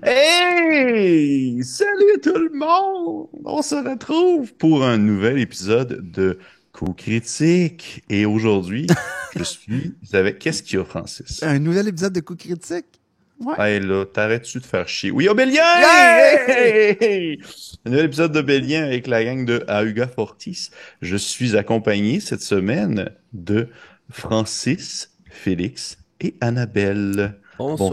Hey! Salut tout le monde! On se retrouve pour un nouvel épisode de Coup Critique. Et aujourd'hui, je suis avec... Qu'est-ce qu'il y a, Francis? Un nouvel épisode de Coup Critique? Ouais. Hey là, t'arrêtes-tu de faire chier? Oui, Obélien! Hey, Yay! hey, hey! Un nouvel épisode d'Obélien avec la gang de Auga Fortis. Je suis accompagné cette semaine de Francis, Félix et Annabelle. Bonsoir.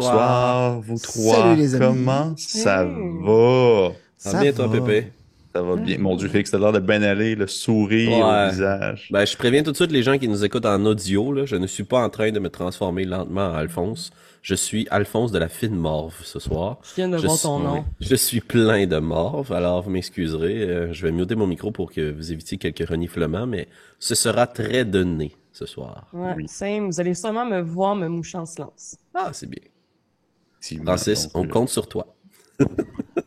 Bonsoir, vous Salut trois. les amis. Comment ça Hey. va? Ça va bien, toi, va. Pépé? Ça va bien. Mon Dieu, Félix, t'as l'air de bien aller, le sourire au Ouais. visage. Ben, je préviens tout de suite les gens qui nous écoutent en audio, là. Je ne suis pas en train de me transformer lentement en Alphonse. Je suis Alphonse de la fine morve ce soir. Je viens de voir ton nom. Je suis plein de morve, alors vous m'excuserez. Je vais muter mon micro pour que vous évitiez quelques reniflements, mais ce sera très donné ce soir. Ouais, Oui. same. Vous allez sûrement me voir me moucher en silence. Ah, c'est bien. Effectivement, Francis, on donc, compte sur toi.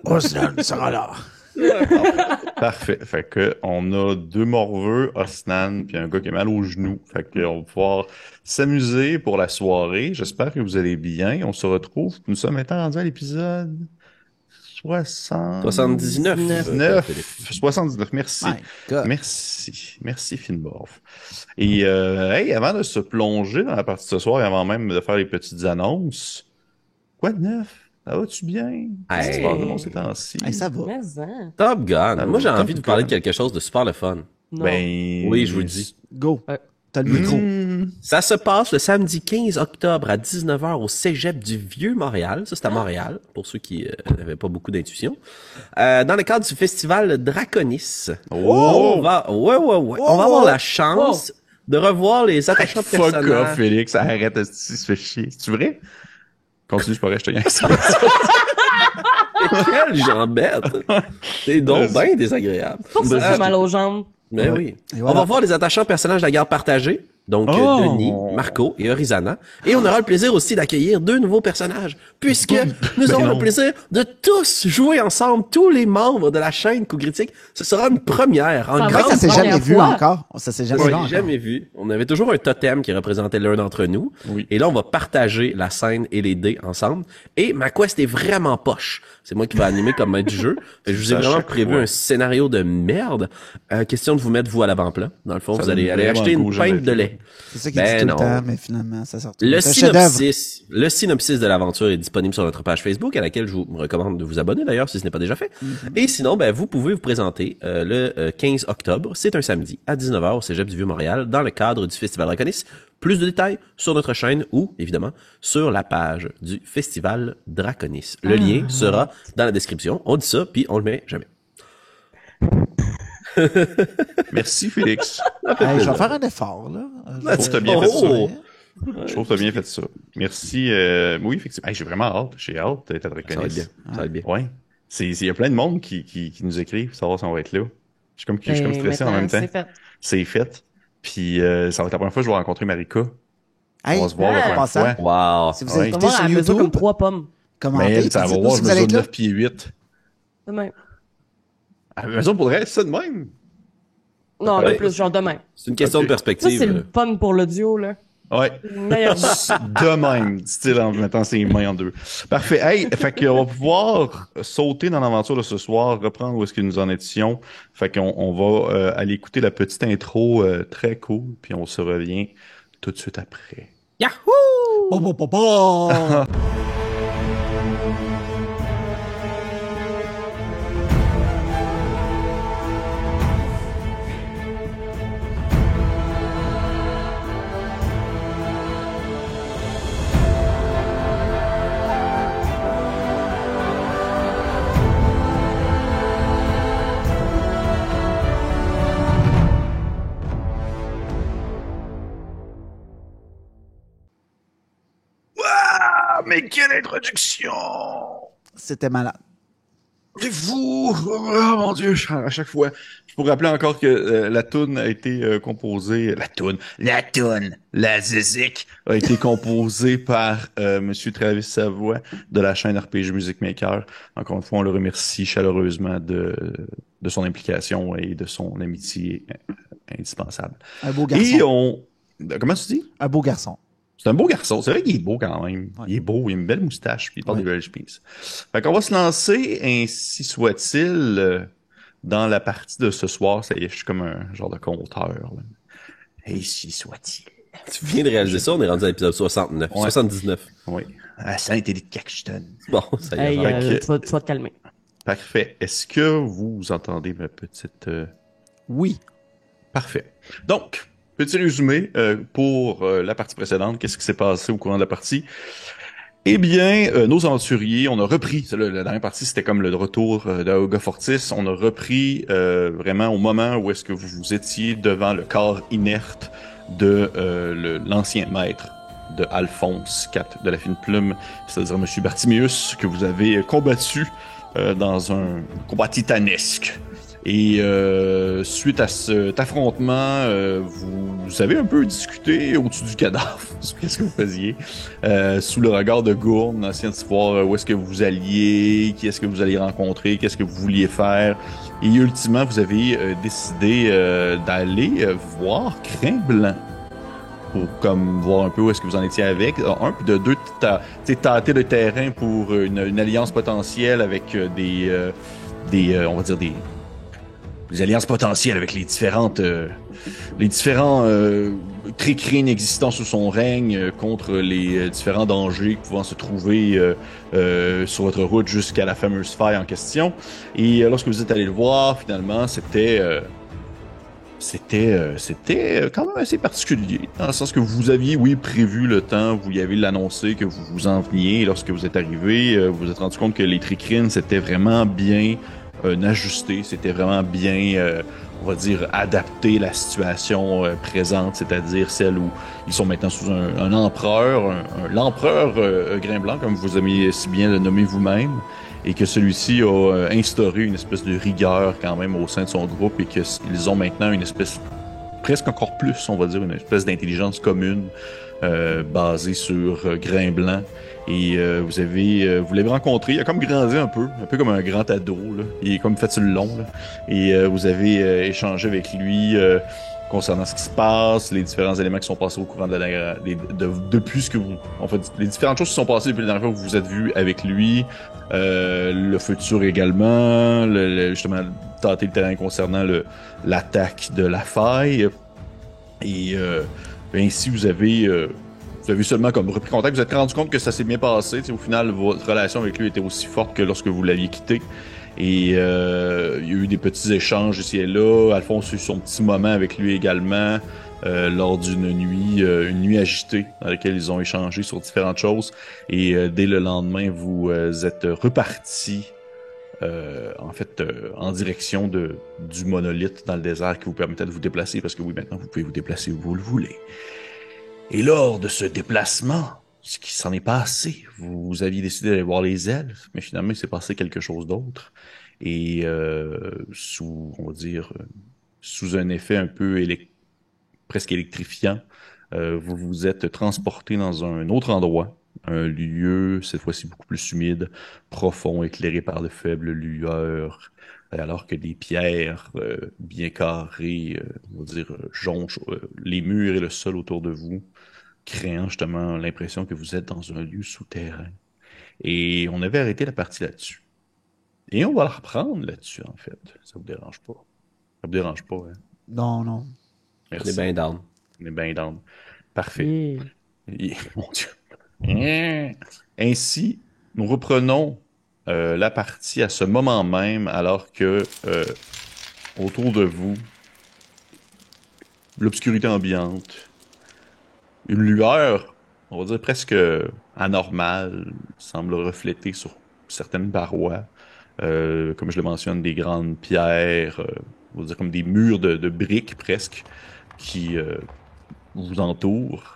Osnan sera là. Parfait. Fait que on a deux morveux, Osnan, puis un gars qui a mal au genou. Fait que on va pouvoir s'amuser pour la soirée. J'espère que vous allez bien. On se retrouve. Nous sommes maintenant rendus à l'épisode 79. 79. Philippe. 79. Merci. My God. Merci. Merci, Finborf. Et hey, avant de se plonger dans la partie de ce soir et avant même de faire les petites annonces, quoi de neuf? Ça va-tu bien? Qu'est-ce qui se passe de bon ces temps-ci? Hey, ça va. Mais hein. Top Gun. Ah, Moi, j'ai Top envie de vous parler Gun. de quelque chose de super le fun. Non. Ben, Oui, je vous le dis. Go. Ouais. T'as le micro. Ça se passe le samedi 15 octobre à 19h au Cégep du Vieux-Montréal. Ça, c'est à Montréal, pour ceux qui n'avaient pas beaucoup d'intuition. Dans le cadre du festival Draconis. Oh! On va avoir la chance de revoir les attachants de Fuck off, personnages. Félix, arrête, si se fait chier. C'est vrai? Continue, je pourrais, je te gagne ça. Quelle jambette! C'est donc bien désagréable. Pour ça, j'ai mal aux jambes. Mais oui. Et voilà. On va voir les attachants personnages de la garde partagée. Donc, Oh! Denis, Marco et Orizana. Et on aura le plaisir aussi d'accueillir deux nouveaux personnages. Puisque nous aurons non. le plaisir de tous jouer ensemble, tous les membres de la chaîne Coup Critique. Ce sera une première en Ça va Ouais, grande ça s'est première jamais vu fois. encore. Ça s'est jamais on vu l'a encore. jamais vu. On avait toujours un totem qui représentait l'un d'entre nous. Oui. Et là, on va partager la scène et les dés ensemble. Et ma quest est vraiment poche. C'est moi qui vais animer comme maître du jeu. Fait que je vous ai Ça, vraiment chaque prévu fois. un scénario de merde. Question de vous mettre vous à l'avant-plan. Dans le fond, Ça vous allez donne aller vraiment acheter le une goût, jamais pinte de vu. lait. C'est ça qu'il Ben dit tout non. le temps, mais finalement, ça sort. Le C'est un chef-d'œuvre. synopsis de l'aventure est disponible sur notre page Facebook, à laquelle je vous recommande de vous abonner d'ailleurs si ce n'est pas déjà fait. Et sinon, ben vous pouvez vous présenter le 15 octobre, c'est un samedi, à 19h au Cégep du Vieux-Montréal, dans le cadre du Festival Draconis. Plus de détails sur notre chaîne ou, évidemment, sur la page du Festival Draconis. Le lien sera dans la description. On dit ça, puis on le met jamais. Merci, Félix. Hey, je vais faire un effort, là. Je trouve que t'as bien fait ça. Oh! Je trouve que t'as bien fait ça. Merci. Oui, effectivement. Hey, j'ai vraiment hâte. J'ai hâte d'être à Ça va être Draconis. bien. Ça va être bien. Ouais. Il y a plein de monde qui nous écrivent pour savoir si on va être là. Je suis comme stressé en Maintenant, même temps. c'est fait. C'est fait. Puis ça va être la première fois que je vais rencontrer Marika. Hey, On va se voir la Ah, première passant. fois. Wow! Si vous Ouais. écoutez Comment sur elle mesure comme YouTube, 3 pommes. commentez, Mais puis ça va dites-nous voir, si je vous allez mesure être là. 9 pieds 8. Demain. À la maison, pour le reste, ça de même. Non, Ouais. le plus, genre demain. C'est une question Ok. de Ça, perspective. c'est le fun pour l'audio, là. Ouais. Le meilleur. De même, dit-il en mettant ses mains en deux. Parfait. Hey, fait qu'on va pouvoir sauter dans l'aventure de ce soir, reprendre où est-ce que nous en étions. Fait qu'on va aller écouter la petite intro très cool, puis on se revient tout de suite après. Yahoo! Bon, bon, bon, bon. Ah, mais quelle introduction! C'était malade. C'est fou! Oh mon Dieu, à chaque fois. Je pourrais rappeler encore que la toune a été composée... La zizik a été composée par Monsieur Travis Savoie de la chaîne RPG Music Maker. Encore une fois, on le remercie chaleureusement de son implication et de son amitié indispensable. Un beau Et garçon. Comment tu dis? Un beau garçon. C'est un beau garçon. C'est vrai qu'il est beau quand même. Ouais. Il est beau, il a une belle moustache, puis il porte Ouais. des belles chemises. Fait qu'on va se lancer, ainsi soit-il, dans la partie de ce soir. Ça y est, je suis comme un genre de conteur, là. Ainsi soit-il. Tu viens de réaliser ça, on est rendu à l'épisode 69, Ouais. 79. Oui. À Saint-Élie de Caxton. Bon, ça y est. Hey, j'arrête. Fait que- tu vas te calmer. Parfait. Est-ce que vous entendez ma petite... Oui. Parfait. Donc, petit résumé pour la partie précédente. Qu'est-ce qui s'est passé au courant de la partie? Eh bien, nos aventuriers, on a repris, la dernière partie, c'était comme le retour d'Aoga Fortis. On a repris vraiment au moment où est-ce que vous étiez devant le corps inerte de l'ancien maître de Alphonse IV de la Fine Plume, c'est-à-dire Monsieur Bartimius, que vous avez combattu dans un combat titanesque. Et suite à cet affrontement, vous avez un peu discuté au-dessus du cadavre sur qu'est-ce que vous faisiez, sous le regard de Gourne, essayant de voir où est-ce que vous alliez, qui est-ce que vous alliez rencontrer, qu'est-ce que vous vouliez faire. Et ultimement, vous avez décidé d'aller voir Crin Blanc pour comme voir un peu où est-ce que vous en étiez avec. Un, puis de deux, tâter le terrain pour une alliance potentielle avec on va dire des alliances potentielles avec les différents cricrines existants sous son règne contre les différents dangers pouvant se trouver sur votre route jusqu'à la fameuse faille en question. Et lorsque vous êtes allé le voir, finalement, c'était quand même assez particulier, dans le sens que vous aviez, oui, prévu le temps, vous y avez l'annoncé que vous vous en veniez, et lorsque vous êtes arrivé, vous vous êtes rendu compte que les tricrines, c'était vraiment bien ajusté, c'était vraiment bien, on va dire, adapté la situation présente, c'est-à-dire celle où ils sont maintenant sous un empereur, l'empereur Grimblanc, comme vous aimez si bien le nommer vous-même, et que celui-ci a instauré une espèce de rigueur quand même au sein de son groupe et qu'ils ont maintenant une espèce, presque encore plus, on va dire, une espèce d'intelligence commune basée sur Grimblanc. Et vous l'avez rencontré, il a comme grandi un peu comme un grand ado, là. Il est comme fait sur le long, là. Et vous avez échangé avec lui concernant ce qui se passe, les différents éléments qui sont passés au courant depuis ce que vous... En fait, les différentes choses qui sont passées depuis la dernière fois que vous vous êtes vu avec lui, le futur également, justement, tâter le terrain concernant l'attaque de la faille. Et ainsi, vous avez seulement comme repris contact. Vous êtes rendu compte que ça s'est bien passé. T'sais, au final, votre relation avec lui était aussi forte que lorsque vous l'aviez quitté. Et il y a eu des petits échanges ici et là. Alphonse a eu son petit moment avec lui également lors d'une nuit agitée dans laquelle ils ont échangé sur différentes choses. Et dès le lendemain, vous êtes repartis en direction du monolithe dans le désert qui vous permettait de vous déplacer parce que oui, maintenant, vous pouvez vous déplacer où vous le voulez. Et lors de ce déplacement, ce qui s'en est passé, vous aviez décidé d'aller voir les elfes, mais finalement, il s'est passé quelque chose d'autre. Et on va dire, sous un effet un peu presque électrifiant, vous vous êtes transporté dans un autre endroit, un lieu, cette fois-ci beaucoup plus humide, profond, éclairé par de faibles lueurs, alors que des pierres bien carrées, on va dire, jonchent les murs et le sol autour de vous, créant justement l'impression que vous êtes dans un lieu souterrain. Et on avait arrêté la partie là-dessus. Et on va la reprendre là-dessus, en fait. Ça vous dérange pas? Ça vous dérange pas, hein? Non, non. Merci. On est bien down. On est bien down. Parfait. Yeah. Mon Dieu. Ainsi, nous reprenons la partie à ce moment même, alors que autour de vous, l'obscurité ambiante, une lueur, on va dire presque anormale, semble refléter sur certaines parois. Comme je le mentionne, des grandes pierres, on va dire comme des murs de briques presque, qui vous entourent.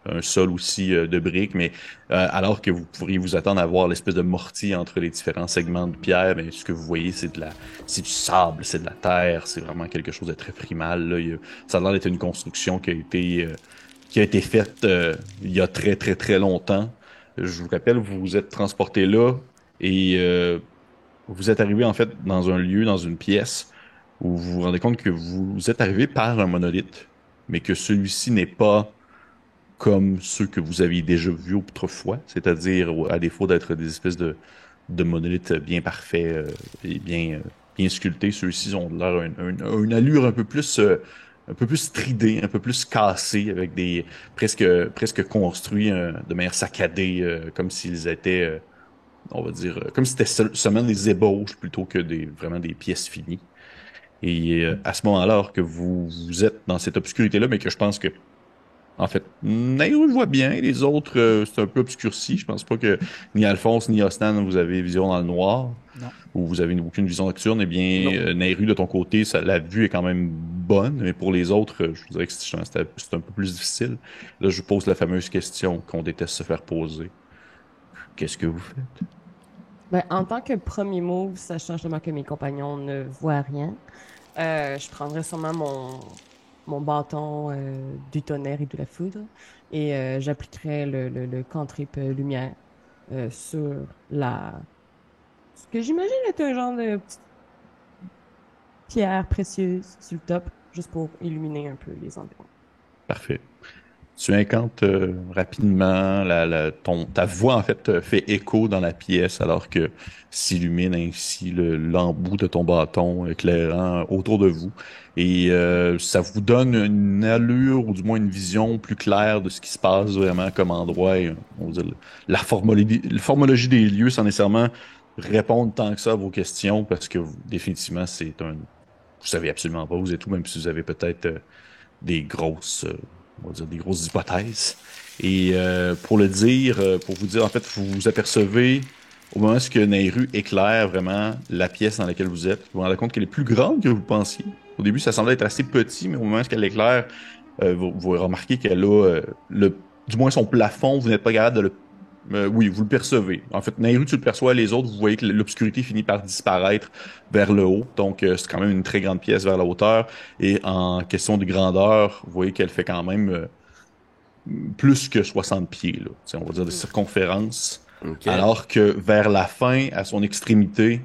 Un sol aussi de briques, mais alors que vous pourriez vous attendre à voir l'espèce de mortier entre les différents segments de pierre, mais ce que vous voyez, c'est du sable, c'est de la terre, c'est vraiment quelque chose de très primal. Là. Ça a l'air d'être une construction qui a été faite il y a très très très longtemps. Je vous rappelle, vous vous êtes transporté là et vous êtes arrivé en fait dans un lieu, dans une pièce où vous vous rendez compte que vous êtes arrivé par un monolithe, mais que celui-ci n'est pas comme ceux que vous aviez déjà vus autrefois, c'est-à-dire à défaut d'être des espèces de monolithes bien parfaits et bien sculptés, ceux-ci ont l'air une allure un peu plus stridée, un peu plus cassée, avec des presque construits de manière saccadée, comme s'ils étaient, on va dire, comme si c'était seulement des ébauches plutôt que vraiment des pièces finies. Et à ce moment-là, alors que vous êtes dans cette obscurité-là, mais que je pense que en fait, Nairo le voit bien, les autres, c'est un peu obscurci. Je pense pas que ni Alphonse ni Osnan, vous avez vision dans le noir, Non. ou vous avez aucune vision nocturne. Eh bien, Non. Nairu, de ton côté, la vue est quand même bonne, mais pour les autres, je vous dirais que c'est un peu plus difficile. Là, je vous pose la fameuse question qu'on déteste se faire poser. Qu'est-ce que vous faites? Ben, en tant que premier move, sachant justement que mes compagnons ne voient rien, je prendrais sûrement mon bâton du tonnerre et de la foudre et j'appliquerais le cantrip lumière sur ce que j'imagine être un genre de petite pierre précieuse sur le top, juste pour illuminer un peu les environs. Parfait. Tu incantes rapidement, ta voix en fait fait écho dans la pièce alors que s'illumine ainsi l'embout de ton bâton éclairant autour de vous. Et ça vous donne une allure ou du moins une vision plus claire de ce qui se passe vraiment comme endroit. Et, on va dire, la formologie des lieux sans nécessairement répondre tant que ça à vos questions parce que définitivement vous savez absolument pas où vous êtes où, même si vous avez peut-être des grosses, on va dire des grosses hypothèses. Et pour vous dire, en fait, vous vous apercevez au moment où Nehru éclaire vraiment la pièce dans laquelle vous êtes. Vous vous rendez compte qu'elle est plus grande que vous pensiez. Au début, ça semblait être assez petit, mais au moment où elle éclaire, vous remarquez qu'elle a du moins son plafond, vous n'êtes pas capable de oui, vous le percevez. En fait, Nehru, tu le perçois, les autres, vous voyez que l'obscurité finit par disparaître vers le haut. Donc, c'est quand même une très grande pièce vers la hauteur. Et en question de grandeur, vous voyez qu'elle fait quand même plus que 60 pieds, là. T'sais, on va dire de circonférence. OK. Alors que vers la fin, à son extrémité,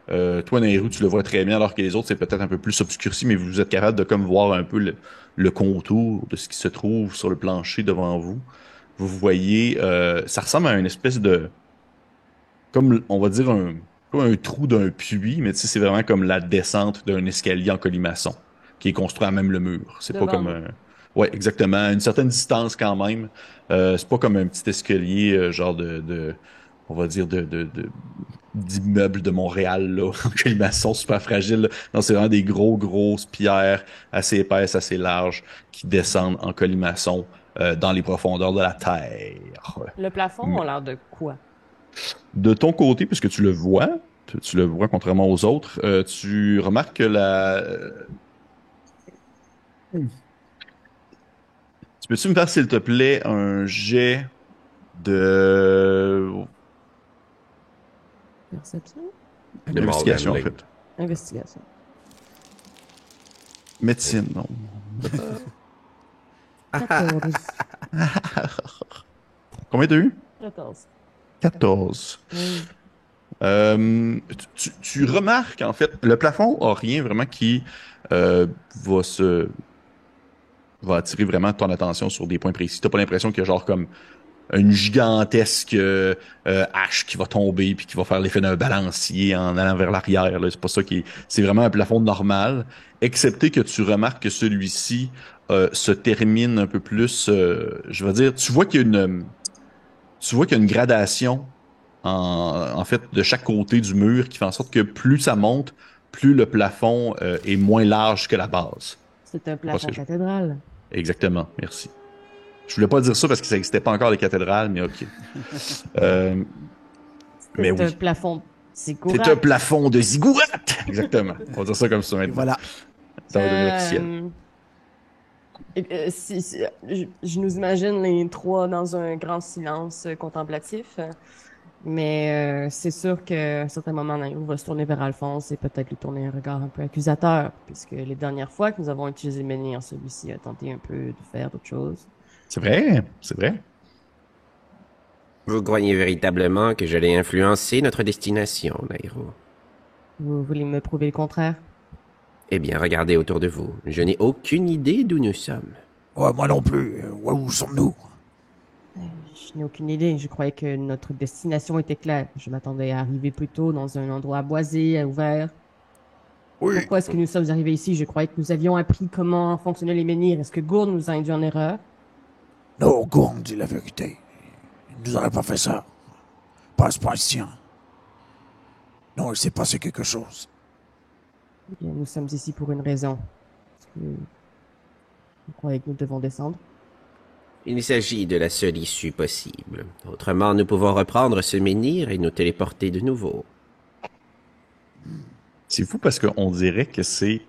toi, Nehru, tu le vois très bien, alors que les autres, c'est peut-être un peu plus obscurci, mais vous êtes capable de comme voir un peu le contour de ce qui se trouve sur le plancher devant vous. Vous voyez, ça ressemble à une espèce de, comme on va dire comme un trou d'un puits, mais tu sais, c'est vraiment comme la descente d'un escalier en colimaçon, qui est construit à même le mur. C'est pas Devant comme nous. un, ouais, exactement, à une certaine distance quand même. C'est pas comme un petit escalier genre on va dire d'immeubles de Montréal là, en colimaçon super fragile. Là. Non, c'est vraiment des grosses pierres assez épaisses, assez larges, qui descendent en colimaçon dans les profondeurs de la terre. Le plafond Mais a l'air de quoi? de ton côté, puisque tu le vois contrairement aux autres, tu remarques que Tu peux-tu me faire, s'il te plaît, un jet de Perception? De Morgan d'investigation, en Lake. fait. Investigation. Médecine, non. 14. Combien t'as eu? 14. 14. Oui. Tu remarques, en fait, le plafond a rien vraiment qui euh, va se va attirer vraiment ton attention sur des points précis. T'as pas l'impression qu'il y a genre comme une gigantesque hache qui va tomber puis qui va faire l'effet d'un balancier en allant vers l'arrière. Là. C'est pas ça qui est... C'est vraiment un plafond normal, excepté que tu remarques que celui-ci se termine un peu plus. Je veux dire, tu vois qu'il y a une gradation en fait de chaque côté du mur qui fait en sorte que plus ça monte, plus le plafond est moins large que la base. C'est un Je sais pas ce plafond que cathédrale. Exactement, merci. Je voulais pas dire ça parce que ça n'existait pas encore les cathédrales, mais ok. Euh, mais C'est un oui. plafond C'est un ziggurat. plafond de ziggurat! Exactement. On va dire ça comme ça Et maintenant. voilà. Ça va devenir officiel. Je nous imagine les trois dans un grand silence contemplatif, mais c'est sûr qu'à un certain moment, Naïro va se tourner vers Alphonse et peut-être lui tourner un regard un peu accusateur, puisque les dernières fois que nous avons utilisé le menhir, celui-ci a tenté un peu de faire d'autres choses. C'est vrai, c'est vrai. Vous croyez véritablement que j'allais influencer notre destination, Nairo? Vous voulez me prouver le contraire? Eh bien, regardez autour de vous. Je n'ai aucune idée d'où nous sommes. Ouais, moi non plus. Ouais, où sommes-nous? Je n'ai aucune idée. Je croyais que notre destination était claire. Je m'attendais à arriver plus tôt dans un endroit boisé, ouvert. Oui. Pourquoi est-ce que nous sommes arrivés ici? Je croyais que nous avions appris comment fonctionnaient les menhirs. Est-ce que Gourde nous a induit en erreur? Non, Gourne dit la vérité. Il nous aurait pas fait ça. Pas à ce point-ci. Non, il s'est passé quelque chose. Bien, nous sommes ici pour une raison. Est-ce que vous croyez que nous devons descendre? Il s'agit de la seule issue possible. Autrement, nous pouvons reprendre ce menhir et nous téléporter de nouveau. C'est fou parce qu'on dirait que c'est...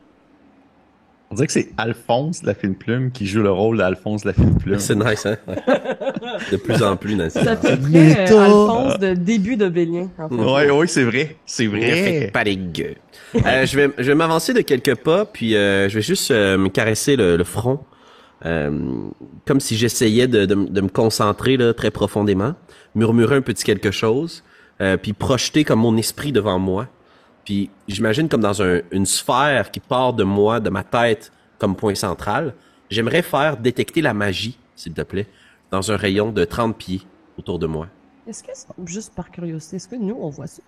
On dirait que c'est Alphonse la fine plume qui joue le rôle d'Alphonse la fine plume. C'est nice, hein? Ouais. De plus en plus, Nancy. Ça fait très Méta. Alphonse de début de Bélien. En fait. Oui, c'est vrai. C'est Ne faites vrai. pas les gueux. Je vais m'avancer de quelques pas, puis je vais juste me caresser le front, comme si j'essayais de me concentrer là, très profondément, murmurer un petit quelque chose, puis projeter comme mon esprit devant moi. Puis j'imagine comme dans une sphère qui part de moi, de ma tête, comme point central. J'aimerais faire détecter la magie, s'il te plaît, dans un rayon de 30 pieds autour de moi. Est-ce que, juste par curiosité, est-ce que nous, on voit ça?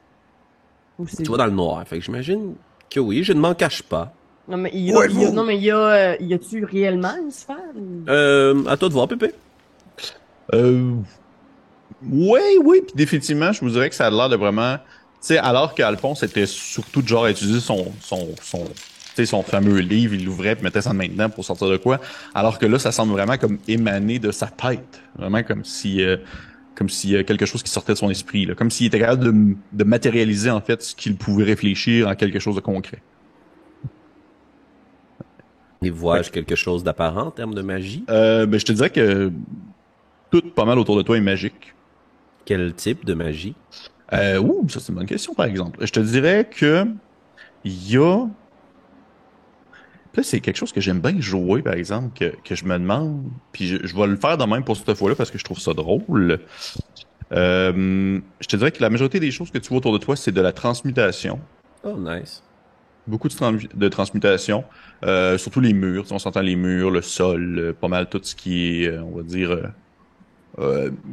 Ou c'est... Tu vois dans le noir, fait que j'imagine que oui, je ne m'en cache pas. Non, mais il y a, Ouais, il y a- vous. non, mais il y a, y a-tu réellement une sphère? Ou- À toi de voir, Pépé. Oui, puis définitivement, je vous dirais que ça a l'air de vraiment... Tu sais, alors qu'Alphonse était surtout de genre à utiliser tu sais, son fameux livre, il l'ouvrait et mettait ça maintenant pour sortir de quoi, alors que là, ça semble vraiment comme émaner de sa tête. Vraiment comme si quelque chose qui sortait de son esprit, là. Comme s'il était capable de matérialiser, en fait, ce qu'il pouvait réfléchir en quelque chose de concret. Et vois-je quelque chose d'apparent en termes de magie? Ben, je te dirais que tout pas mal autour de toi est magique. Quel type de magie? Ça c'est une bonne question, par exemple. Je te dirais que il y a... Là, c'est quelque chose que j'aime bien jouer, par exemple, que je me demande, puis je vais le faire de même pour cette fois-là parce que je trouve ça drôle. Je te dirais que la majorité des choses que tu vois autour de toi, c'est de la transmutation. Oh, nice. Beaucoup de transmutation. Surtout les murs. Tu sais, on s'entend les murs, le sol, pas mal tout ce qui est, on va dire,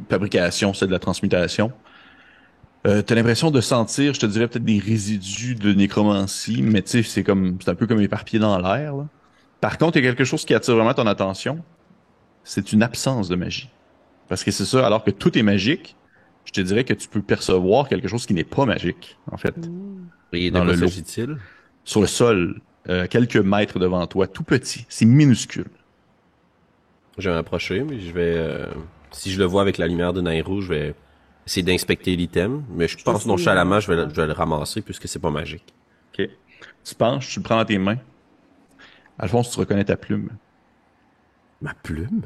fabrication, c'est de la transmutation. T'as l'impression de sentir, je te dirais peut-être des résidus de nécromancie, mais tu sais, c'est un peu comme éparpillé dans l'air, là. Par contre, il y a quelque chose qui attire vraiment ton attention. C'est une absence de magie. Parce que c'est ça, alors que tout est magique, je te dirais que tu peux percevoir quelque chose qui n'est pas magique, en fait. Et de Dans quoi le lot. s'agit-il? Sur le sol, quelques mètres devant toi, tout petit, c'est minuscule. Je vais m'approcher, mais je vais... si je le vois avec la lumière de Nairo, je vais essayer d'inspecter l'item. Mais je pense nonchalamment, je vais le ramasser puisque c'est pas magique. Ok. Tu penches, tu le prends dans tes mains. Alphonse, tu reconnais ta plume. Ma plume?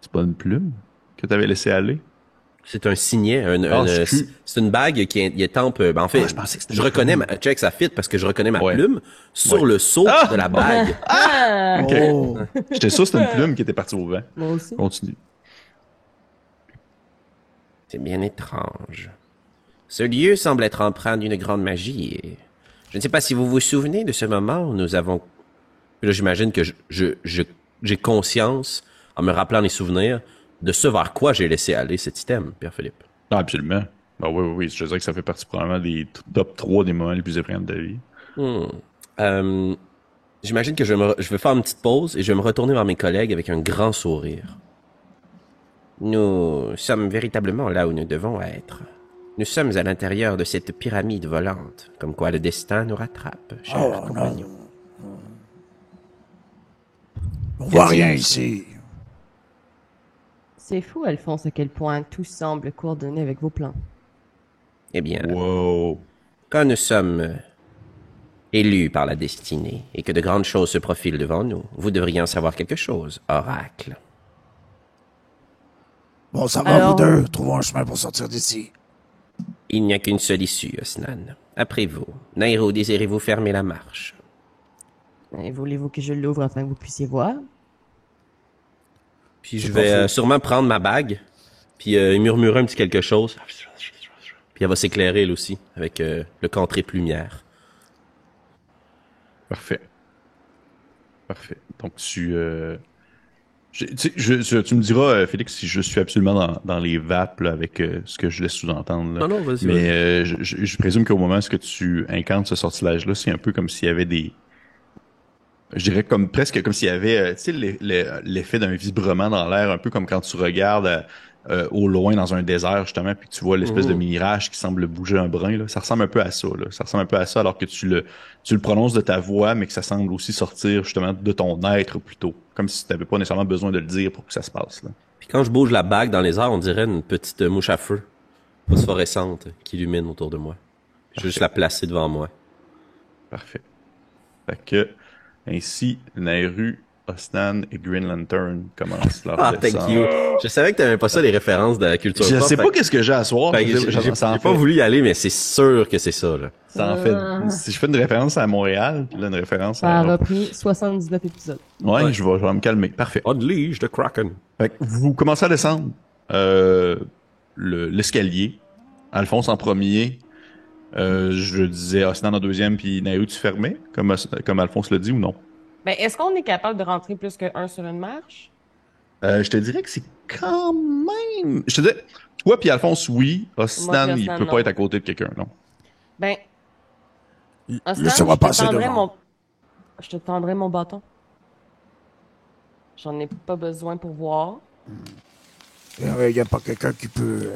C'est pas une plume que t'avais laissé aller? C'est un signet, excuse. c'est une bague qui étampe. Ben en fait, je pensais que c'était je une reconnais plume. check ça fit parce que je reconnais ma Ouais. plume sur Ouais. le seau de la bague. Ah! Ok. Oh. J'étais sûr que c'était une plume qui était partie au vent. Moi aussi. Continue. C'est bien étrange. Ce lieu semble être empreint d'une grande magie. Et je ne sais pas si vous vous souvenez de ce moment où nous avons. Là, j'imagine que j'ai conscience, en me rappelant les souvenirs, de ce vers quoi j'ai laissé aller cet item, Pierre-Philippe. Ah, absolument. Ah, oui. Je dirais que ça fait partie probablement des top 3 des moments les plus effrayants de ta vie. J'imagine que je vais faire une petite pause et je vais me retourner vers mes collègues avec un grand sourire. Nous sommes véritablement là où nous devons être. Nous sommes à l'intérieur de cette pyramide volante, comme quoi le destin nous rattrape, chers compagnons. On voit rien ici. C'est fou, Alphonse, à quel point tout semble coordonné avec vos plans. Eh bien, Wow. quand nous sommes élus par la destinée et que de grandes choses se profilent devant nous, vous devriez en savoir quelque chose, oracle. Bon, ça va, Alors- vous deux. Trouvons un chemin pour sortir d'ici. Il n'y a qu'une seule issue, Osnan. Après vous, Nairo, désirez-vous fermer la marche? Et voulez-vous que je l'ouvre afin que vous puissiez voir? Puis je vais sûrement prendre ma bague, puis murmurer un petit quelque chose. Puis elle va s'éclairer, elle aussi, avec le cantrip lumière. Parfait. Donc, je Tu me diras, Félix, si je suis absolument dans les vapes là, avec ce que je laisse sous-entendre. Là. Non, non, vas-y. Mais je présume qu'au moment où tu incarnes ce sortilège-là, c'est un peu comme s'il y avait des... Je dirais comme presque comme s'il y avait, tu sais, l'effet d'un vibrement dans l'air, un peu comme quand tu regardes au loin dans un désert, justement, puis que tu vois l'espèce de mirage qui semble bouger un brin, là. Ça ressemble un peu à ça, là. Ça ressemble un peu à ça alors que tu le prononces de ta voix, mais que ça semble aussi sortir, justement, de ton être plutôt. Comme si tu n'avais pas nécessairement besoin de le dire pour que ça se passe, là. Puis quand je bouge la bague dans les airs, on dirait une petite mouche à feu phosphorescente qui illumine autour de moi. Je vais juste la placer devant moi. Parfait. Fait que, ainsi, Nairu, Osnan et Green Lantern commencent leur Ah, descente. thank you. Je savais que t'avais pas ça, les références de la culture Je pop. sais fait pas que- qu'est-ce que j'ai à soir. fait que j'ai pas voulu y aller, mais c'est sûr que c'est ça, là. Ça en fait. Si je fais une référence à Montréal, puis là, une référence Ça a à... repris 79 épisodes. Ouais, je vais me calmer. Parfait. Unleash the Kraken. Fait que vous commencez à descendre l'escalier. Alphonse en premier. Je disais Osnan en deuxième, puis Naïru, tu fermais, comme Alphonse le dit, ou non? Ben, est-ce qu'on est capable de rentrer plus qu'un sur une marche? Je te dirais que c'est quand même... Je te dirais, toi puis Alphonse, oui. Osnan, Moi puis il Osnan, peut non. pas être à côté de quelqu'un, non? Ben, Osnan, Laissez-moi passer devant. Je te tendrai mon bâton. J'en ai pas besoin pour voir. Il n'y a pas quelqu'un qui peut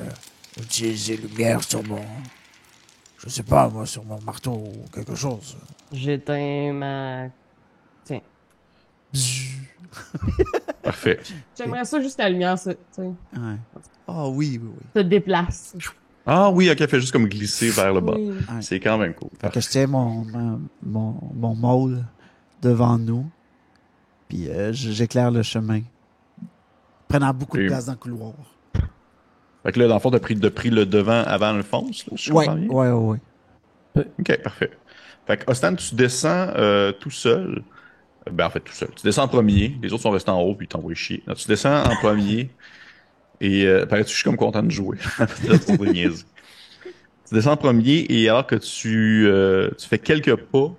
utiliser lumière sur mon... Je sais pas, moi, sur mon marteau ou quelque chose. J'éteins ma... Tiens. Parfait. J'aimerais ça juste la lumière tu sais, Ouais. Ah oui, oui, oui. se déplace. Ah oui, ok, fait juste comme glisser vers le bas. Oui. Ouais. C'est quand même cool. Fait que je tiens mon môle devant nous, puis j'éclaire le chemin, prenant beaucoup de Et- place dans le couloir. Fait que là, dans le fond, t'as pris le devant avant Alphonse, là, si je Ouais, comprends bien? ouais. Ok, parfait. Fait que Ostan, tu descends tout seul. Ben, en fait, tout seul. Tu descends en premier. Les autres sont restés en haut, puis ils t'envoient chier. Non, tu descends en premier. Et parais-tu, je suis comme content de jouer. Là, tu te niaises. Tu descends en premier, et alors que tu fais quelques pas,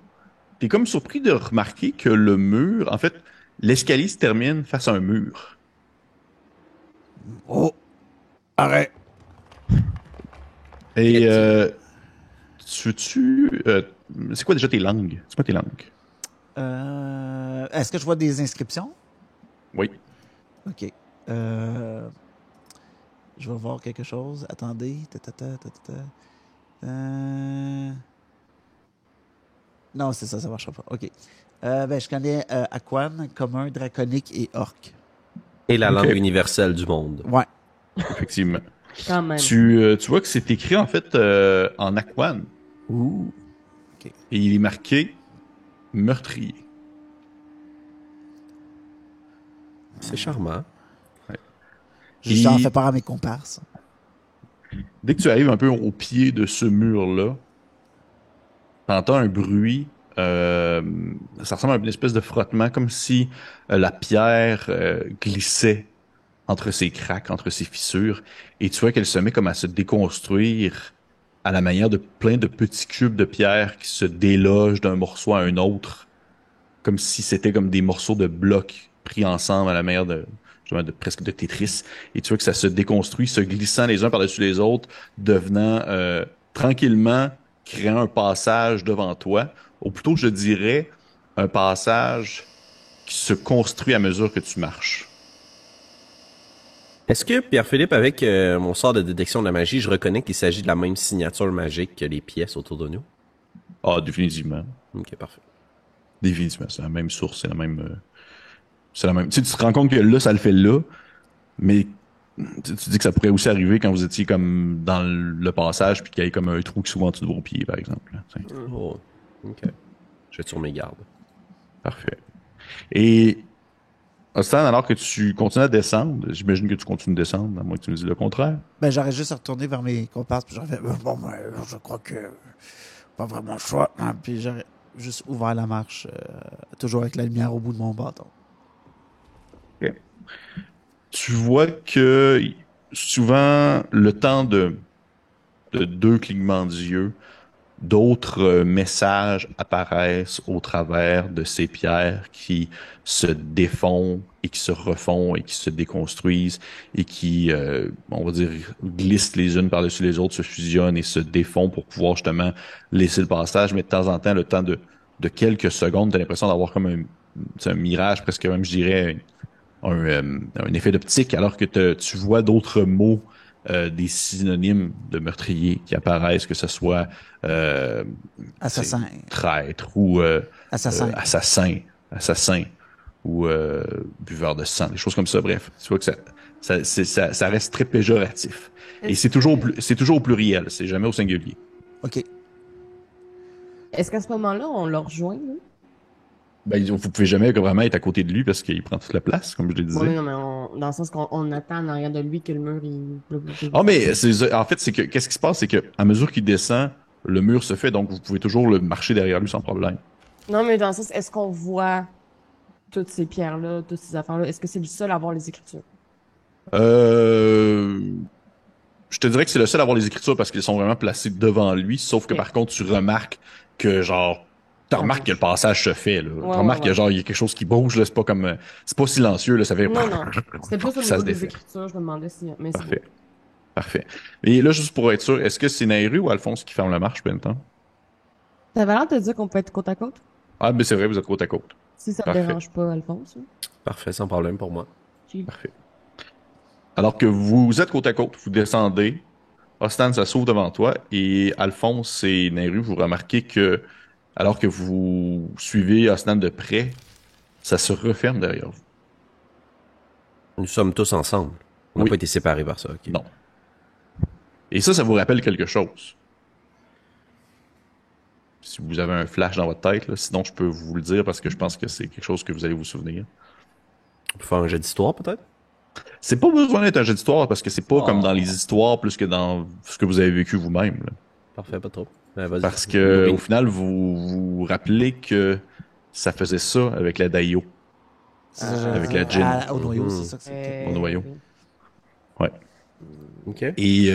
t'es comme surpris de remarquer que le mur, en fait, l'escalier se termine face à un mur. Oh, arrête. Et c'est quoi déjà tes langues? C'est quoi tes langues? Est-ce que je vois des inscriptions? Oui. Ok. Je vais voir quelque chose. Attendez. Non, c'est ça marchera pas. Ok. Ben, je connais Aquan, commun, draconique et orc. Et la Ok. langue universelle du monde. Ouais. Effectivement. Quand même. Tu vois que c'est écrit en fait en aquan Ouh. et il est marqué meurtrier. C'est charmant. J'en Et- fais part à mes comparses. Dès que tu arrives un peu au pied de ce mur-là, t'entends un bruit. Ça ressemble à une espèce de frottement, comme si la pierre glissait entre ses craques, entre ses fissures, et tu vois qu'elle se met comme à se déconstruire à la manière de plein de petits cubes de pierre qui se délogent d'un morceau à un autre, comme si c'était comme des morceaux de blocs pris ensemble à la manière de, justement, de presque de Tetris. Et tu vois que ça se déconstruit, se glissant les uns par-dessus les autres, devenant tranquillement, créant un passage devant toi. Ou plutôt, je dirais, un passage qui se construit à mesure que tu marches. Est-ce que, Pierre-Philippe, avec mon sort de détection de la magie, je reconnais qu'il s'agit de la même signature magique que les pièces autour de nous? Ah, définitivement. Ok, parfait. Définitivement. C'est la même source, c'est la même... c'est la même... Tu sais, tu te rends compte que là, ça le fait là, mais tu dis que ça pourrait aussi arriver quand vous étiez comme dans le passage puis qu'il y ait comme un trou qui s'ouvre en dessous de vos pieds, par exemple. Là, tu sais. Oh, ok. Je vais être sur mes gardes. Parfait. Et Stan, alors que tu continues à descendre, j'imagine que tu continues de descendre, à moins que tu me dises le contraire. Ben, j'aurais juste retourné vers mes comparses, puis j'aurais fait, bon, ben, je crois que pas vraiment le choix. Hein, puis j'aurais juste ouvert la marche, toujours avec la lumière au bout de mon bâton. Tu vois que souvent, le temps de deux clignements d'yeux d'autres messages apparaissent au travers de ces pierres qui se défont et qui se refont et qui se déconstruisent et qui, on va dire, glissent les unes par-dessus les autres, se fusionnent et se défont pour pouvoir justement laisser le passage. Mais de temps en temps, le temps de quelques secondes, t'as l'impression d'avoir comme un mirage, presque même, je dirais, un effet d'optique, alors que tu vois d'autres mots, des synonymes de meurtrier qui apparaissent, que ce soit Assassin. traître ou Assassin. assassin ou buveur de sang, des choses comme ça. Bref, tu vois que ça reste très péjoratif. Et c'est toujours au pluriel, c'est jamais au singulier. OK. Est-ce qu'à ce moment-là, on le rejoint, là? Ben, vous pouvez jamais vraiment être à côté de lui parce qu'il prend toute la place, comme je le disais. Oui, non, mais dans le sens qu'on attend en arrière de lui que le mur, il... Ah, mais en fait, c'est que qu'est-ce qui se passe, c'est que à mesure qu'il descend, le mur se fait, donc vous pouvez toujours le marcher derrière lui sans problème. Non, mais dans le sens, est-ce qu'on voit toutes ces pierres-là, toutes ces affaires-là? Est-ce que c'est le seul à voir les écritures? Euh... Je te dirais que c'est le seul à avoir les écritures parce qu'ils sont vraiment placés devant lui, sauf que Ok. par contre, tu remarques que genre, tu Ça remarques bouge. que le passage se fait, là. Ouais, Tu remarques ouais. qu'il y a quelque chose qui bouge, là, c'est pas comme, c'est pas silencieux, là, ça fait, Non, non. C'était plus au ça niveau se des défait. écritures, je me demandais si... Mais c'est Parfait. bon. Parfait. Et là, juste pour être sûr, est-ce que c'est Nairu ou Alphonse qui ferme la marche, ben, temps? T'avais l'air de dire qu'on peut être côte à côte? Ah, ben, c'est vrai, vous êtes côte à côte. Si ça te Parfait. dérange pas, Alphonse. Hein? Parfait, sans problème pour moi. Chill. Parfait. Alors que vous êtes côte à côte, vous descendez, Ostan, ça s'ouvre devant toi, et Alphonse et Nairu, vous remarquez que, alors que vous suivez Osnan de près, ça se referme derrière vous. Nous sommes tous ensemble. On n'a Oui. pas été séparés par ça. ok. Non. Et ça vous rappelle quelque chose. Si vous avez un flash dans votre tête, là, sinon je peux vous le dire parce que je pense que c'est quelque chose que vous allez vous souvenir. On peut faire un jeu d'histoire, peut-être? C'est pas besoin d'être un jeu d'histoire parce que c'est pas Oh. comme dans les histoires plus que dans ce que vous avez vécu vous-même, là. Parfait, pas trop. Vas-y. Parce que Oui. au final, vous vous rappelez que ça faisait ça avec la Daio. Avec la gin. Au noyau, Mhm. c'est ça que c'est. Au noyau. oui. Ouais. OK. Et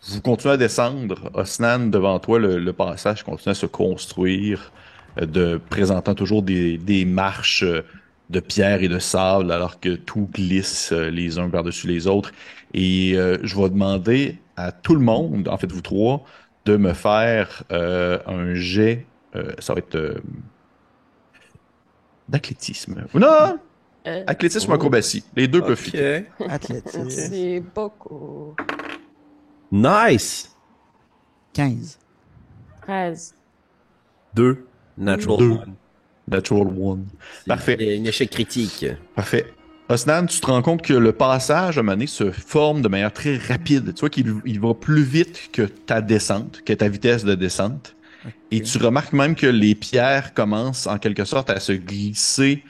vous continuez à descendre. Osnan, devant toi, le passage continue à se construire, présentant toujours des marches de pierre et de sable, alors que tout glisse les uns par-dessus les autres. Et je vais demander à tout le monde, en fait vous trois, de me faire un jet. Ça va être d'athlétisme. Non! Athlétisme ou acrobatie. Les deux peuvent fitter. OK. Athlétisme. C'est beaucoup. Nice! 15. 13. 2. Natural Deux. one. Natural one. Parfait. Un échec critique. Parfait. Osnan, tu te rends compte que le passage à un moment donné se forme de manière très rapide. Tu vois qu'il va plus vite que ta descente, que ta vitesse de descente. Et tu remarques même que les pierres commencent en quelque sorte à se glisser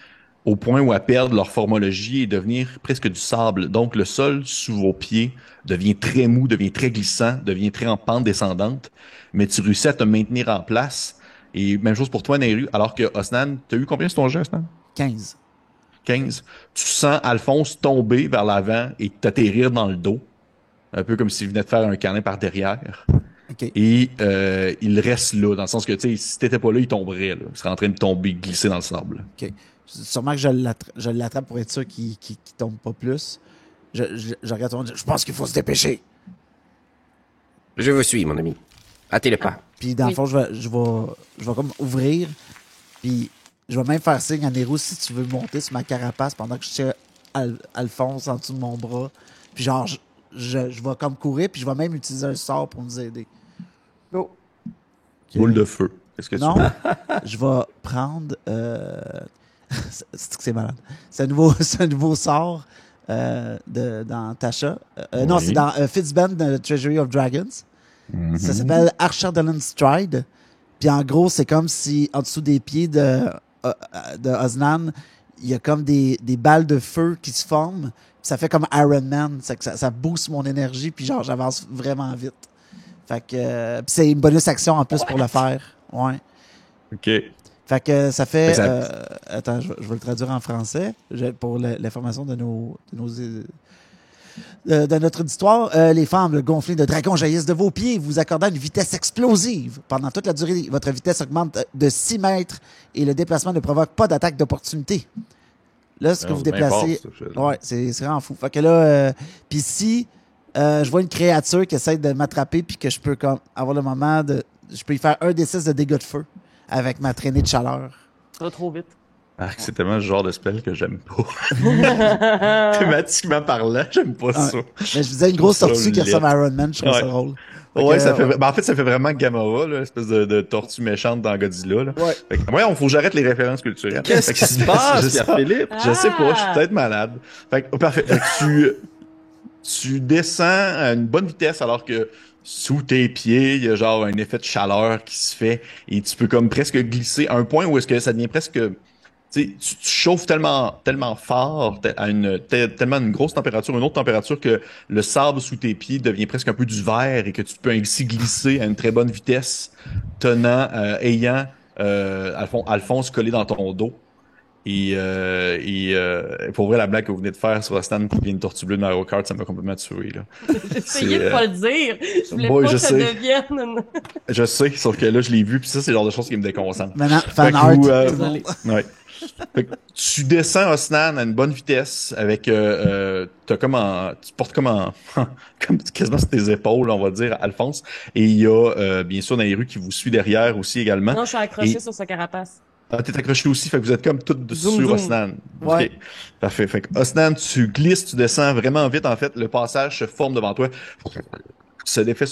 au point où à perdre leur formologie et devenir presque du sable. Donc le sol sous vos pieds devient très mou, devient très glissant, devient très en pente descendante. Mais tu réussis à te maintenir en place. Et même chose pour toi, Nairu. Alors que Osnan, t'as eu combien sur ton jet, Osnan? 15. 15. Tu sens Alphonse tomber vers l'avant et t'atterrir dans le dos. Un peu comme s'il venait de faire un câlin par derrière. OK. Et il reste là, dans le sens que, tu sais, si t'étais pas là, il tomberait. Là. Il serait en train de tomber, glisser dans le sable. OK. Sûrement que je l'attrape pour être sûr qu'il tombe pas plus. Je regarde tout le monde. Je pense qu'il faut se dépêcher. Je vous suis, mon ami. Hâtez le pas. Puis dans le Oui. fond, je vais comme ouvrir. Puis je vais même faire signe à Nero si tu veux monter sur ma carapace pendant que je tiens Alphonse en dessous de mon bras. Puis genre, je vais comme courir. Puis je vais même utiliser un sort pour nous aider. Go. Boule de feu. Qu'est-ce que tu Non, fais? je vais prendre. C'est que c'est malade. C'est un nouveau sort dans Tasha. Non, Oui. c'est dans Fitzband, The Treasury of Dragons. Ça s'appelle Archardalon Stride. Puis en gros, c'est comme si en dessous des pieds de Osnan, il y a comme des balles de feu qui se forment. Puis ça fait comme Iron Man. Ça booste mon énergie. Puis genre, j'avance vraiment vite. Fait que puis c'est une bonus action en plus pour le faire. Ouais. OK. Fait que ça fait. Fait que attends, je vais le traduire en français pour l'information de nos de notre auditoire. Les femmes gonflées de dragons jaillissent de vos pieds, vous accordant une vitesse explosive. Pendant toute la durée, votre vitesse augmente de 6 mètres et le déplacement ne provoque pas d'attaque d'opportunité. Là, ce que vous déplacez... Ouais, c'est vraiment fou. Fait que là, puis si je vois une créature qui essaie de m'attraper puis que je peux comme avoir le moment de... Je peux y faire 1d6 de dégâts de feu avec ma traînée de chaleur. Ça va trop vite. Ah, c'est tellement le genre de spell que j'aime pas. Thématiquement parlant, j'aime pas ça. Mais je faisais une grosse tortue qui ressemble à Iron Man, je trouve ça drôle. Ouais, ça fait, en fait, ça fait vraiment Gamora, là, espèce de tortue méchante dans Godzilla, là. Ouais. Fait que, on faut que j'arrête les références culturelles. Qu'est-ce qui se passe, Pierre-Philippe? Je sais pas, je suis peut-être malade. Fait que, parfait. Fait que tu descends à une bonne vitesse alors que sous tes pieds, il y a genre un effet de chaleur qui se fait et tu peux comme presque glisser à un point où est-ce que ça devient presque... Tu chauffes tellement fort, tellement une grosse température, une autre température que le sable sous tes pieds devient presque un peu du verre et que tu peux ainsi glisser à une très bonne vitesse, ayant Alphonse collé dans ton dos. Et pour vrai, la blague que vous venez de faire sur Stan qui vient une tortue bleue de Mario Kart, ça m'a complètement tué, là. J'essayais de pas le dire. Je voulais Bon, pas je que ça sais. devienne... Je sais, sauf que là, je l'ai vu, puis ça, c'est le genre de choses qui me déconcentrent. Maintenant, Fait fan que art. vous, ouais. Fait que tu descends Osnan à une bonne vitesse avec tu portes comme comme quasiment sur tes épaules, on va dire, Alphonse, et il y a bien sûr Nairu qui vous suit derrière aussi également. Non, je suis accroché sur sa carapace. Ah, t'es accroché aussi, fait que vous êtes comme toutes sur Osnan. Ouais. Ok, parfait. Fait que Osnan, tu glisses, tu descends vraiment vite, en fait, le passage se forme devant toi, se défait,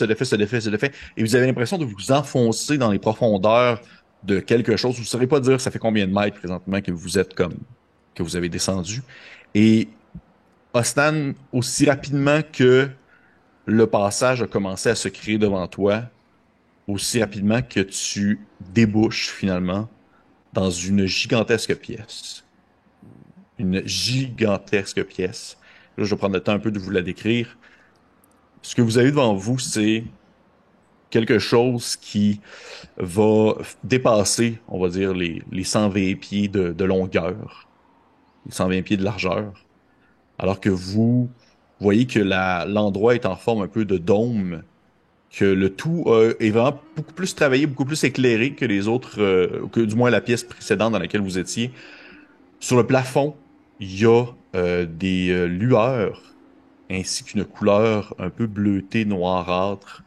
et vous avez l'impression de vous enfoncer dans les profondeurs de quelque chose. Vous ne saurez pas dire ça fait combien de mètres présentement que vous êtes que vous avez descendu. Et Osnan, aussi rapidement que le passage a commencé à se créer devant toi, aussi rapidement que tu débouches finalement dans une gigantesque pièce. Une gigantesque pièce. Là, je vais prendre le temps un peu de vous la décrire. Ce que vous avez devant vous, c'est quelque chose qui va dépasser, on va dire, les 120 pieds de longueur, les 120 pieds de largeur, alors que vous voyez que l'endroit est en forme un peu de dôme, que le tout est vraiment beaucoup plus travaillé, beaucoup plus éclairé que les autres, que du moins la pièce précédente dans laquelle vous étiez. Sur le plafond, il y a des lueurs, ainsi qu'une couleur un peu bleutée, noirâtre,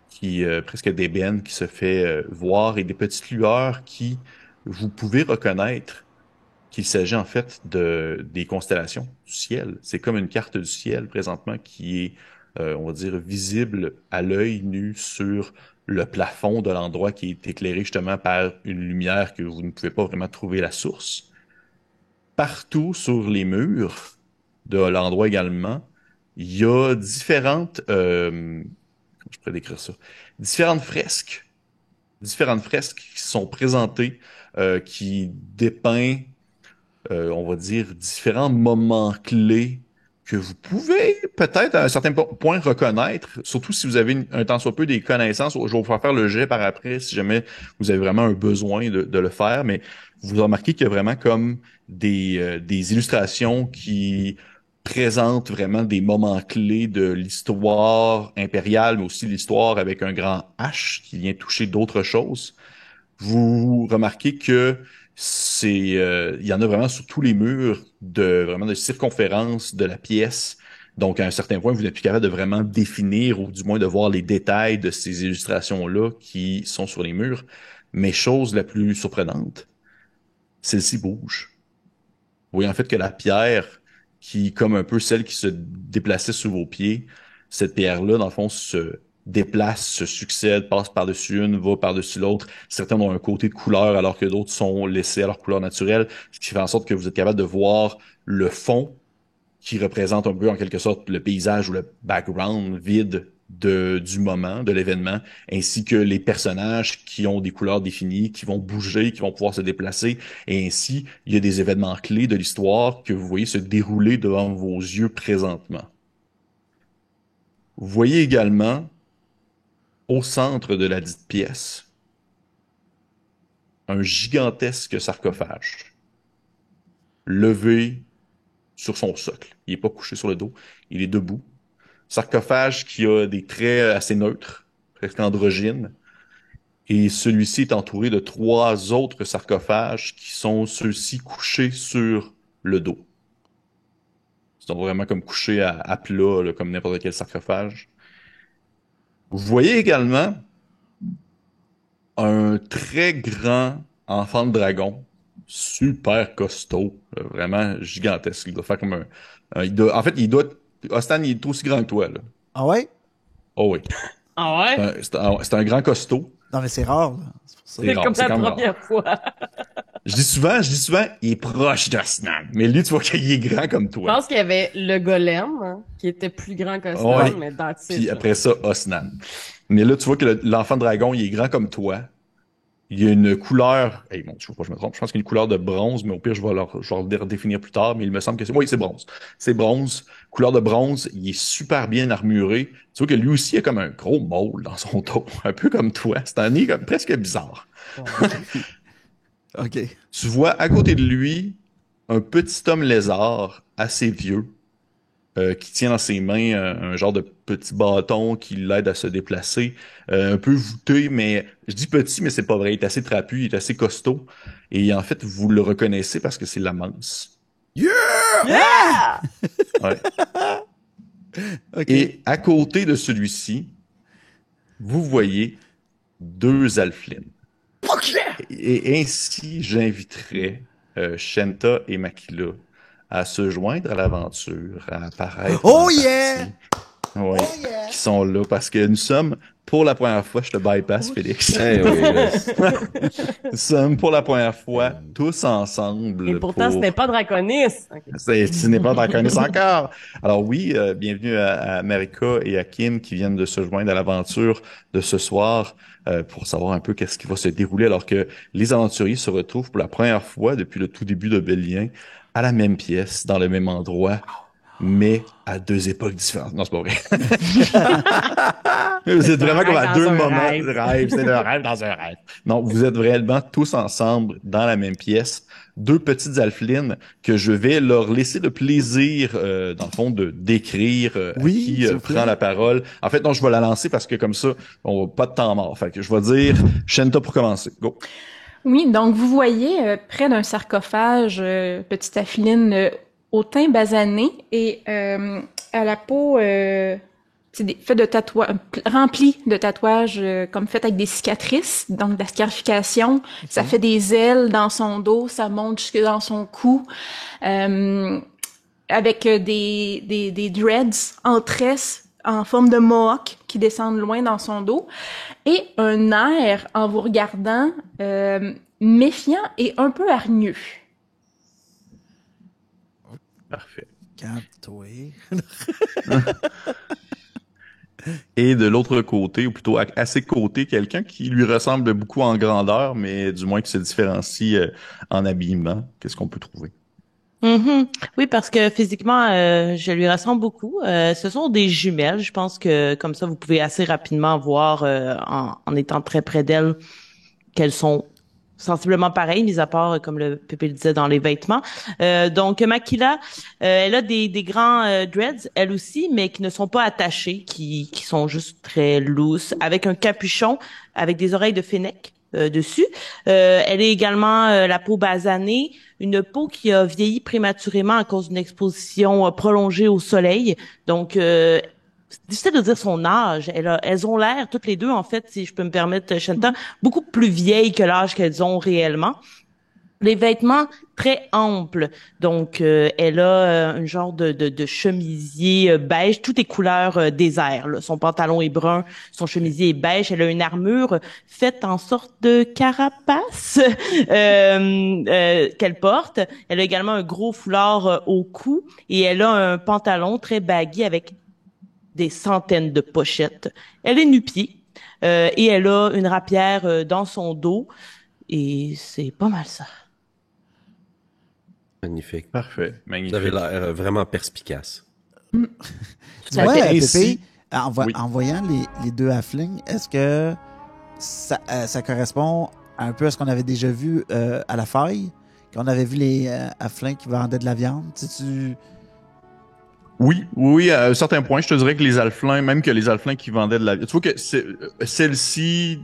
qui presque d'ébène qui se fait voir et des petites lueurs qui vous pouvez reconnaître qu'il s'agit en fait des constellations du ciel. C'est comme une carte du ciel présentement qui est, on va dire, visible à l'œil nu sur le plafond de l'endroit qui est éclairé justement par une lumière que vous ne pouvez pas vraiment trouver la source. Partout sur les murs de l'endroit également, il y a différentes je pourrais décrire ça. Différentes fresques qui sont présentées, qui dépeint, on va dire, différents moments clés que vous pouvez peut-être à un certain point reconnaître, surtout si vous avez un tant soit peu des connaissances. Je vais vous faire le jet par après si jamais vous avez vraiment un besoin de le faire, mais vous remarquez qu'il y a vraiment comme des illustrations qui présentent vraiment des moments clés de l'histoire impériale, mais aussi l'histoire avec un grand H qui vient toucher d'autres choses. Vous remarquez que il y en a vraiment sur tous les murs vraiment de circonférence de la pièce. Donc, à un certain point, vous n'êtes plus capable de vraiment définir ou du moins de voir les détails de ces illustrations-là qui sont sur les murs. Mais chose la plus surprenante, celle-ci bouge. Vous voyez en fait que la pierre qui, comme un peu celle qui se déplaçait sous vos pieds, cette pierre-là, dans le fond, se déplace, se succède, passe par-dessus une, va par-dessus l'autre. Certaines ont un côté de couleur alors que d'autres sont laissées à leur couleur naturelle, ce qui fait en sorte que vous êtes capable de voir le fond qui représente un peu en quelque sorte le paysage ou le background vide du moment, de l'événement, ainsi que les personnages qui ont des couleurs définies, qui vont bouger, qui vont pouvoir se déplacer, et ainsi, il y a des événements clés de l'histoire que vous voyez se dérouler devant vos yeux présentement. Vous voyez également, au centre de la dite pièce, un gigantesque sarcophage, levé sur son socle. Il est pas couché sur le dos, il est debout. Sarcophage qui a des traits assez neutres, presque androgynes. Et celui-ci est entouré de 3 autres sarcophages qui sont ceux-ci couchés sur le dos. Ils sont vraiment comme couchés à plat, là, comme n'importe quel sarcophage. Vous voyez également un très grand enfant de dragon, super costaud, vraiment gigantesque. Il doit faire comme en fait, Ostan, il est aussi grand que toi, là. Ah ouais? Oh oui. Ah ouais? C'est un grand costaud. Non, mais c'est rare, là. C'est pour ça. C'est C'est rare, comme c'est la quand même première fois. Je dis souvent, il est proche d'Osnan. Mais lui, tu vois qu'il est grand comme Je toi. pense qu'il y avait le golem, hein, qui était plus grand que Ouais. mais that's it, Puis là. après ça, Osnan. Mais là, tu vois que l'enfant dragon, il est grand comme toi. Il y a une couleur, bon, je sais pas, je me trompe, je pense qu'il y a une couleur de bronze, mais au pire, je vais le redéfinir plus tard, mais il me semble que oui, c'est bronze. C'est bronze, couleur de bronze, il est super bien armuré. Tu vois que lui aussi, il a comme un gros môle dans son dos, un peu comme toi. C'est un nez comme presque bizarre. OK. Tu vois à côté de lui un petit homme lézard assez vieux qui tient dans ses mains un genre de petit bâton qui l'aide à se déplacer, un peu voûté, mais je dis petit, mais c'est pas vrai. Il est assez trapu, il est assez costaud. Et en fait, vous le reconnaissez parce que c'est la Mance. Yeah! Ouais. OK. Et à côté de celui-ci, vous voyez 2 Alflins. Et ainsi, j'inviterais Shenta et Makila à se joindre à l'aventure, à apparaître. Oh dans la yeah! partie. Oui, Oh yeah! qui sont là parce que nous sommes, pour la première fois, je te bypass, Félix. Eh oui, là, Nous sommes pour la première fois tous ensemble. Et pourtant, ce n'est pas Draconis. Ok. Ce n'est pas Draconis encore. Alors oui, bienvenue à Marika et à Kim qui viennent de se joindre à l'aventure de ce soir pour savoir un peu qu'est-ce qui va se dérouler alors que les aventuriers se retrouvent pour la première fois depuis le tout début de Bélien à la même pièce, dans le même endroit, mais à 2 époques différentes. Non, c'est pas vrai. Vous êtes vraiment comme à 2 moments de rêve. C'est un rêve dans un rêve. Non, vous êtes réellement tous ensemble dans la même pièce. 2 petites alphelines que je vais leur laisser le plaisir, dans le fond, de d'écrire Oui, qui s'il vous plaît. prend la parole. En fait, non, je vais la lancer parce que comme ça, on va pas de temps mort. Fait que je vais dire Shenta pour commencer. Go. Oui, donc vous voyez près d'un sarcophage, petite affiline au teint basané et à la peau fait de tatouages, rempli de tatouages comme fait avec des cicatrices, donc de la scarification. Ça fait des ailes dans son dos, ça monte jusque dans son cou, avec des dreads en tresse en forme de mohawk qui descendent loin dans son dos, et un air en vous regardant méfiant et un peu hargneux. Parfait. Calme-toi. Et de l'autre côté, ou plutôt à ses côtés, quelqu'un qui lui ressemble beaucoup en grandeur, mais du moins qui se différencie en habillement. Qu'est-ce qu'on peut trouver? Mhm. Oui, parce que physiquement, je lui ressemble beaucoup. Ce sont des jumelles. Je pense que comme ça, vous pouvez assez rapidement voir en étant très près d'elles qu'elles sont sensiblement pareilles, mis à part, comme le Pépé le disait, dans les vêtements. Donc, Makila, elle a des grands dreads, elle aussi, mais qui ne sont pas attachés, qui sont juste très loose, avec un capuchon, avec des oreilles de fennec dessus. Elle est également la peau basanée, une peau qui a vieilli prématurément à cause d'une exposition prolongée au soleil. Donc, c'est difficile de dire son âge. Elles ont l'air, toutes les deux, en fait, si je peux me permettre, Shanta, beaucoup plus vieilles que l'âge qu'elles ont réellement. Les vêtements très amples. Donc, elle a un genre de chemisier beige, toutes les couleurs désert. Là. Son pantalon est brun, son chemisier est beige. Elle a une armure faite en sorte de carapace qu'elle porte. Elle a également un gros foulard au cou et elle a un pantalon très baggy avec des centaines de pochettes. Elle est nu-pied et elle a une rapière dans son dos et c'est pas mal ça. magnifique. Parfait. Vous Magnifique. avez l'air vraiment perspicace. Tu vois, ainsi- Pépé, en voyant les 2 halflings, est-ce que ça correspond un peu à ce qu'on avait déjà vu à la faille, qu'on avait vu les Halflings qui vendaient de la viande. Oui, à un certain point, je te dirais que les Halflings, même que les Halflings qui vendaient de la viande, tu vois que celle-ci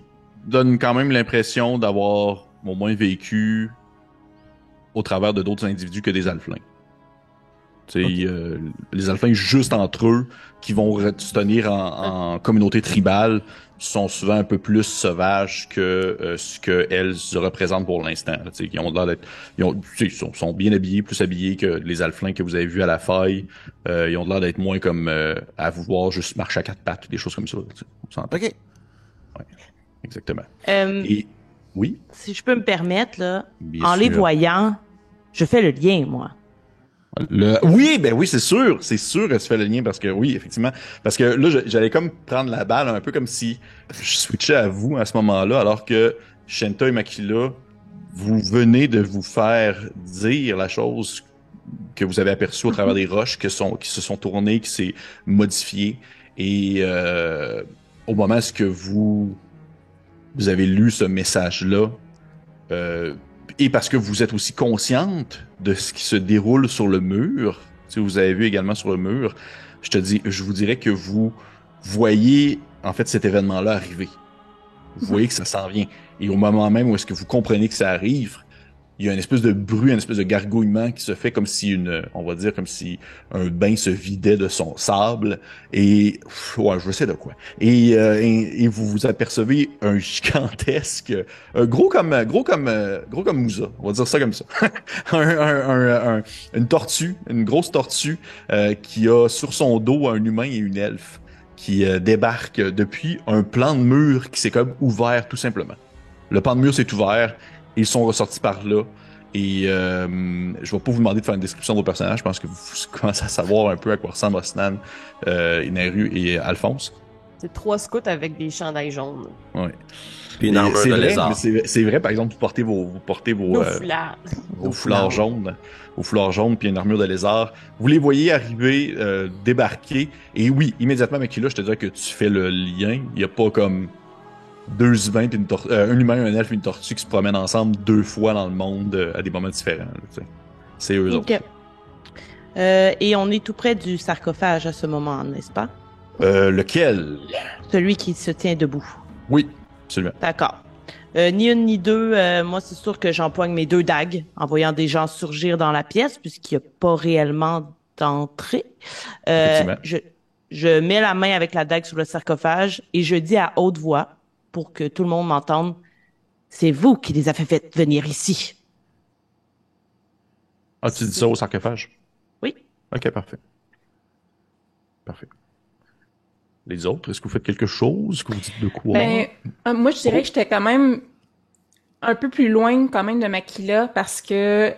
donne quand même l'impression d'avoir au moins vécu au travers de d'autres individus que des Halflings. Okay. Les Halflings, juste entre eux, qui vont se tenir en communauté tribale, sont souvent un peu plus sauvages que ce qu'elles représentent pour l'instant. Ils ont l'air d'être, sont bien habillés, plus habillés que les Halflings que vous avez vus à la faille. Ils ont l'air d'être moins comme à vous voir juste marcher à quatre pattes, des choses comme ça. OK. Ouais, exactement. Et oui. Si je peux me permettre, là, bien en sûr. les voyant, je fais le lien, moi. Oui, c'est sûr, elle se fait le lien parce que oui, effectivement, parce que là, j'allais comme prendre la balle un peu comme si je switchais à vous à ce moment-là, alors que Shenta et Makila, vous venez de vous faire dire la chose que vous avez aperçue au travers des roches qui se sont tournées, qui s'est modifiée, et au moment où vous avez lu ce message-là, et parce que vous êtes aussi consciente de ce qui se déroule sur le mur, si vous avez vu également sur le mur, je vous dirais que vous voyez en fait cet événement-là arriver. Vous voyez que ça s'en vient. Et au moment même où est-ce que vous comprenez que ça arrive, il y a une espèce de bruit, une espèce de gargouillement qui se fait comme si on va dire comme si un bain se vidait de son sable. Et ouais, je sais de quoi. Et vous vous apercevez un gigantesque, gros comme Moussa. On va dire ça comme ça. Une tortue, une grosse tortue qui a sur son dos un humain et une elfe qui débarquent depuis un plan de mur qui s'est comme ouvert tout simplement. Le pan de mur s'est ouvert. Ils sont ressortis par là. Et je vais pas vous demander de faire une description de vos personnages. Je pense que vous commencez à savoir un peu à quoi ressemblent Osnan, Inaru et Alphonse. C'est 3 scouts avec des chandails jaunes. Ouais. Puis une armure de lézard. C'est vrai, par exemple, vous portez vos foulards. Vos foulards jaunes. Vos foulards jaunes puis une armure de lézard. Vous les voyez arriver, débarquer. Et oui, immédiatement, Makila, je te dirais que tu fais le lien. Il y a pas comme 2 humains, un humain, un elfe et une tortue qui se promènent ensemble 2 fois dans le monde à des moments différents. C'est eux autres. Et on est tout près du sarcophage à ce moment, n'est-ce pas? Lequel? Celui qui se tient debout. Oui, absolument. D'accord. Ni une ni deux, moi c'est sûr que j'empoigne mes 2 dagues en voyant des gens surgir dans la pièce puisqu'il n'y a pas réellement d'entrée. Je mets la main avec la dague sur le sarcophage et je dis à haute voix, pour que tout le monde m'entende, c'est vous qui les avez fait venir ici. Ah, tu dis ça au sarcophage? Oui. Ok, parfait. Parfait. Les autres, est-ce que vous faites quelque chose? Est-ce que vous dites de quoi? Moi, je dirais que j'étais quand même un peu plus loin quand même de Makila parce que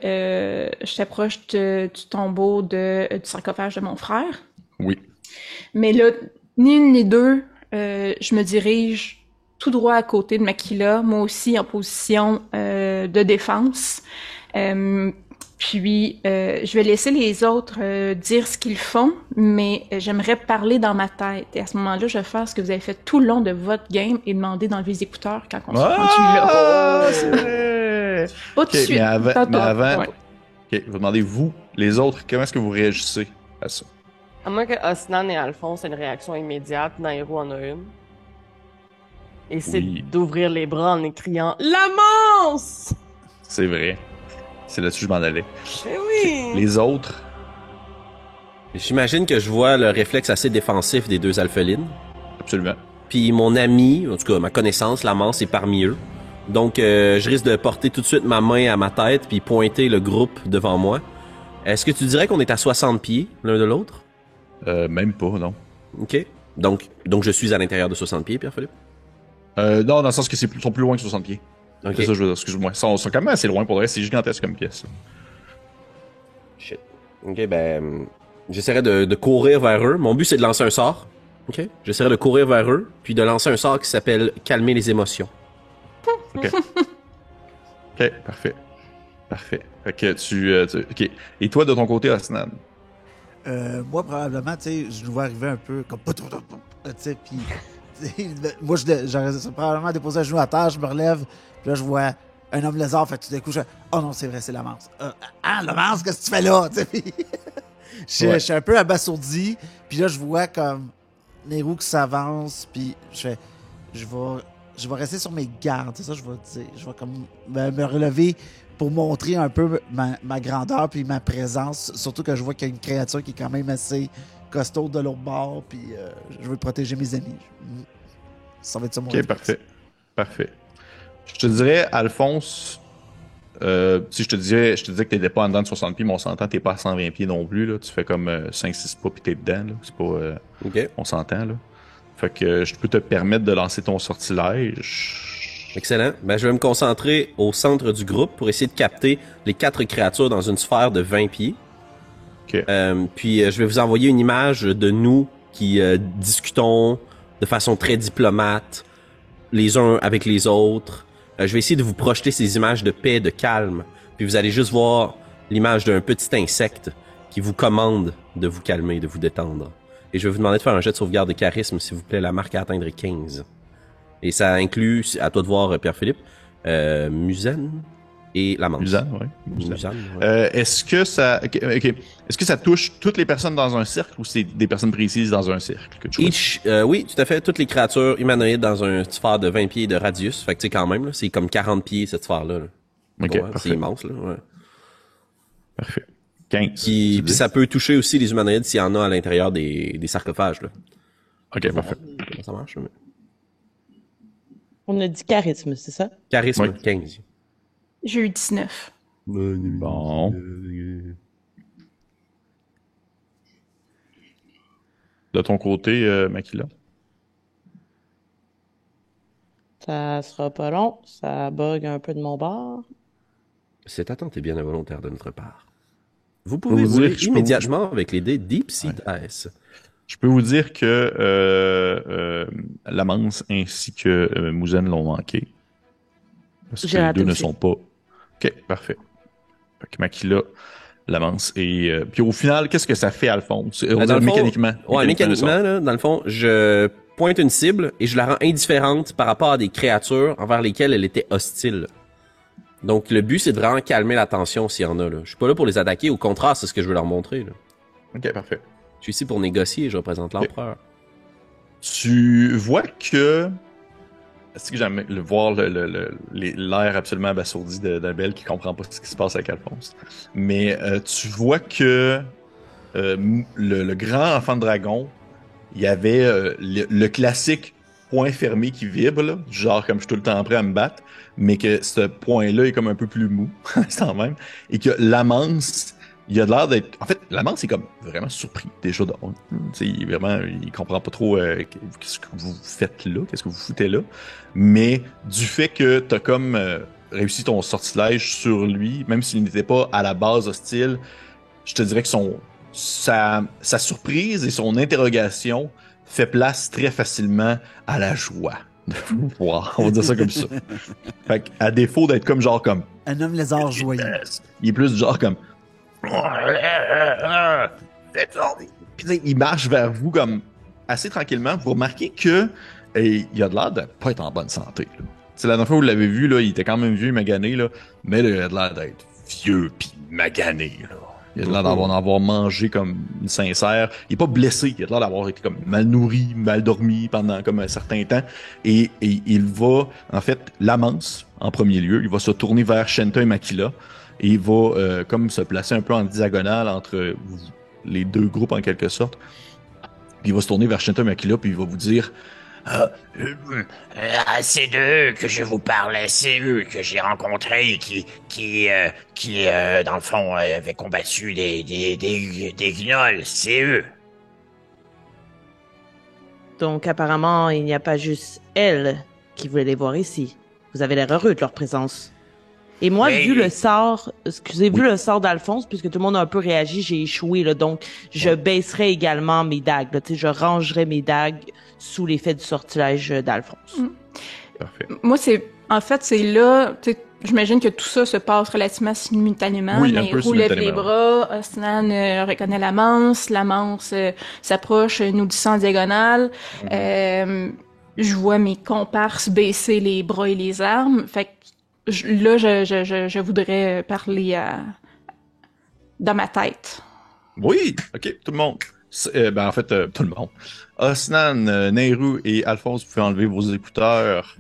j'étais proche du tombeau du sarcophage de mon frère. Oui. Mais là, ni une ni deux, je me dirige tout droit à côté de Makila, moi aussi en position de défense. Puis, je vais laisser les autres dire ce qu'ils font, mais j'aimerais parler dans ma tête. Et à ce moment-là, je vais faire ce que vous avez fait tout le long de votre game et demander d'enlever les écouteurs quand on se rendu là. C'est vrai! Pas tout de suite. Mais avant, ouais. OK, vous demandez, vous, les autres, comment est-ce que vous réagissez à ça? À moins que Osnan et Alphonse aient une réaction immédiate, Nairo en a une. Et c'est d'ouvrir les bras en écriant « La manse! » C'est vrai. C'est là-dessus que je m'en allais. Eh oui! Les autres? J'imagine que je vois le réflexe assez défensif des 2 alphelines. Absolument. Puis mon ami, en tout cas ma connaissance, la manse est parmi eux. Donc je risque de porter tout de suite ma main à ma tête puis pointer le groupe devant moi. Est-ce que tu dirais qu'on est à 60 pieds l'un de l'autre? Même pas, non. OK. Donc je suis à l'intérieur de 60 pieds, Pierre-Philippe? Non, dans le sens que ils sont plus loin que 60 pieds. Okay. C'est ça, je veux dire, excuse-moi. Ils sont quand même assez loin pour le reste, c'est gigantesque comme pièce. Shit. OK, ben... J'essaierai de courir vers eux. Mon but, c'est de lancer un sort. OK? J'essaierai de courir vers eux, puis de lancer un sort qui s'appelle « Calmer les émotions ». OK. OK, parfait. Parfait. Fait que OK. Et toi, de ton côté, Osnan? Moi, probablement, tu sais, je le vois arriver un peu comme... Tu sais, puis... Moi, j'aurais probablement déposé un genou à terre, je me relève, puis là, je vois un homme lézard. Fait que tout d'un coup, oh non, c'est vrai, c'est Lamance. Lamance, qu'est-ce que tu fais là? Je suis un peu abasourdi. Puis là, je vois comme Nehru qui s'avance. Puis je vais rester sur mes gardes. C'est ça que je vais dire. Je vais comme me relever pour montrer un peu ma grandeur puis ma présence. Surtout que je vois qu'il y a une créature qui est quand même assez costaud de l'autre bord. Puis je veux protéger mes amis. Ça va être ça mon Ok, parfait. Je te dirais, Alphonse, si je te disais que t'étais pas en dedans de 60 pieds, mais on s'entend, t'es pas à 120 pieds non plus, là. Tu fais comme 5-6 pas pis t'es dedans, là. C'est pas... OK. On s'entend, là. Fait que je peux te permettre de lancer ton sortilège. Excellent. Ben, je vais me concentrer au centre du groupe pour essayer de capter les 4 créatures dans une sphère de 20 pieds. Ok. Puis je vais vous envoyer une image de nous qui discutons de façon très diplomate, les uns avec les autres. Je vais essayer de vous projeter ces images de paix, de calme. Puis vous allez juste voir l'image d'un petit insecte qui vous commande de vous calmer, de vous détendre. Et je vais vous demander de faire un jet de sauvegarde de charisme, s'il vous plaît. La marque à atteindre est 15. Et ça inclut, à toi de voir, Pierre-Philippe, Musen et Lamance. Musan, oui. Musan, ouais. Est-ce que ça... ok. Est-ce que ça touche toutes les personnes dans un cercle ou c'est des personnes précises dans un cercle que tu choisis? Oui, tout à fait. Toutes les créatures humanoïdes dans une sphère de 20 pieds de radius. Fait que tu sais, quand même, là, c'est comme 40 pieds, cette sphère-là. Là. Ok, Ouais, parfait. c'est immense, là. Ouais. Parfait. 15. Puis ça peut toucher aussi les humanoïdes s'il y en a à l'intérieur des sarcophages, là. Ok, parfait. Comment ça marche, mais... On a dit charisme, c'est ça? Charisme, Oui. 15. J'ai eu 19. Bon. De ton côté, Makila? Ça sera pas long. Ça bug un peu de mon bord. Cette attente est bien involontaire de notre part. Vous pouvez vous rouler dire que je peux immédiatement avec les dés Deep Sea Dice. Je peux vous dire que Lamance ainsi que Mouzen l'ont manqué. Parce que J'ai les raté deux ne aussi. sont pas... Ok, parfait. Fait que Makila, Lamance et... puis au final, qu'est-ce que ça fait, Alphonse? On va Dans dire le fond, mécaniquement. Ouais, mécaniquement, le sort. là, dans le fond, je pointe une cible et je la rends indifférente par rapport à des créatures envers lesquelles elle était hostile. Donc, le but, c'est de vraiment calmer la tension s'il y en a, là. Je suis pas là pour les attaquer, au contraire, c'est ce que je veux leur montrer, là. Ok, parfait. Je suis ici pour négocier, je représente l'empereur. Tu vois que... Est-ce que j'aime voir l'air absolument abasourdi d'Abel qui comprend pas ce qui se passe avec Alphonse. Mais tu vois que le grand enfant de dragon, il y avait le classique point fermé qui vibre, là, genre comme je suis tout le temps prêt à me battre, mais que ce point-là est comme un peu plus mou, quand même, et que Lamance, il a l'air d'être... En fait, Lamance est comme vraiment surpris déjà de un. Il comprend pas trop qu'est-ce que vous faites là, qu'est-ce que vous foutez là, mais du fait que t'as comme réussi ton sortilège sur lui, même s'il n'était pas à la base hostile, je te dirais que sa surprise et son interrogation fait place très facilement à la joie. Wow, on va dire ça comme ça. Fait qu'à défaut d'être comme genre comme... Un homme lézard joyeux. Il est plus du genre comme... Puis là, il marche vers vous comme assez tranquillement. Vous remarquez que il a de l'air de pas être en bonne santé. Là. La dernière fois que vous l'avez vu, là, il était quand même vieux et magané, là, mais là, il a de l'air d'être vieux puis magané. Là. Il a de l'air d'en avoir mangé comme une sincère. Il est pas blessé, il a de l'air d'avoir été comme mal nourri, mal dormi pendant comme un certain temps. Et il va, en fait, Lamance, en premier lieu, il va se tourner vers Shenta et Makila. Et il va comme se placer un peu en diagonale entre les deux groupes en quelque sorte. Puis il va se tourner vers Shenta et Makila, puis il va vous dire c'est d'eux que je vous parlais, c'est eux que j'ai rencontrés qui dans le fond, avaient combattu des gnolls, c'est eux. Donc, apparemment, il n'y a pas juste elle qui voulait les voir ici. Vous avez l'air heureux de leur présence. Et moi, Oui. vu le sort d'Alphonse, puisque tout le monde a un peu réagi, j'ai échoué, là, donc je baisserai également mes dagues, là, je rangerai mes dagues sous l'effet du sortilège d'Alphonse. Parfait. Moi, c'est là, j'imagine que tout ça se passe relativement simultanément. Oui, un mais peu Roux lève les simultanément. bras, Osnan reconnaît Lamance s'approche, nous descend en diagonale. Je vois mes comparses baisser les bras et les armes. Fait que je voudrais parler dans ma tête. Oui, ok, tout le monde. En fait, tout le monde. Osnan, Nehru et Alphonse, vous pouvez enlever vos écouteurs.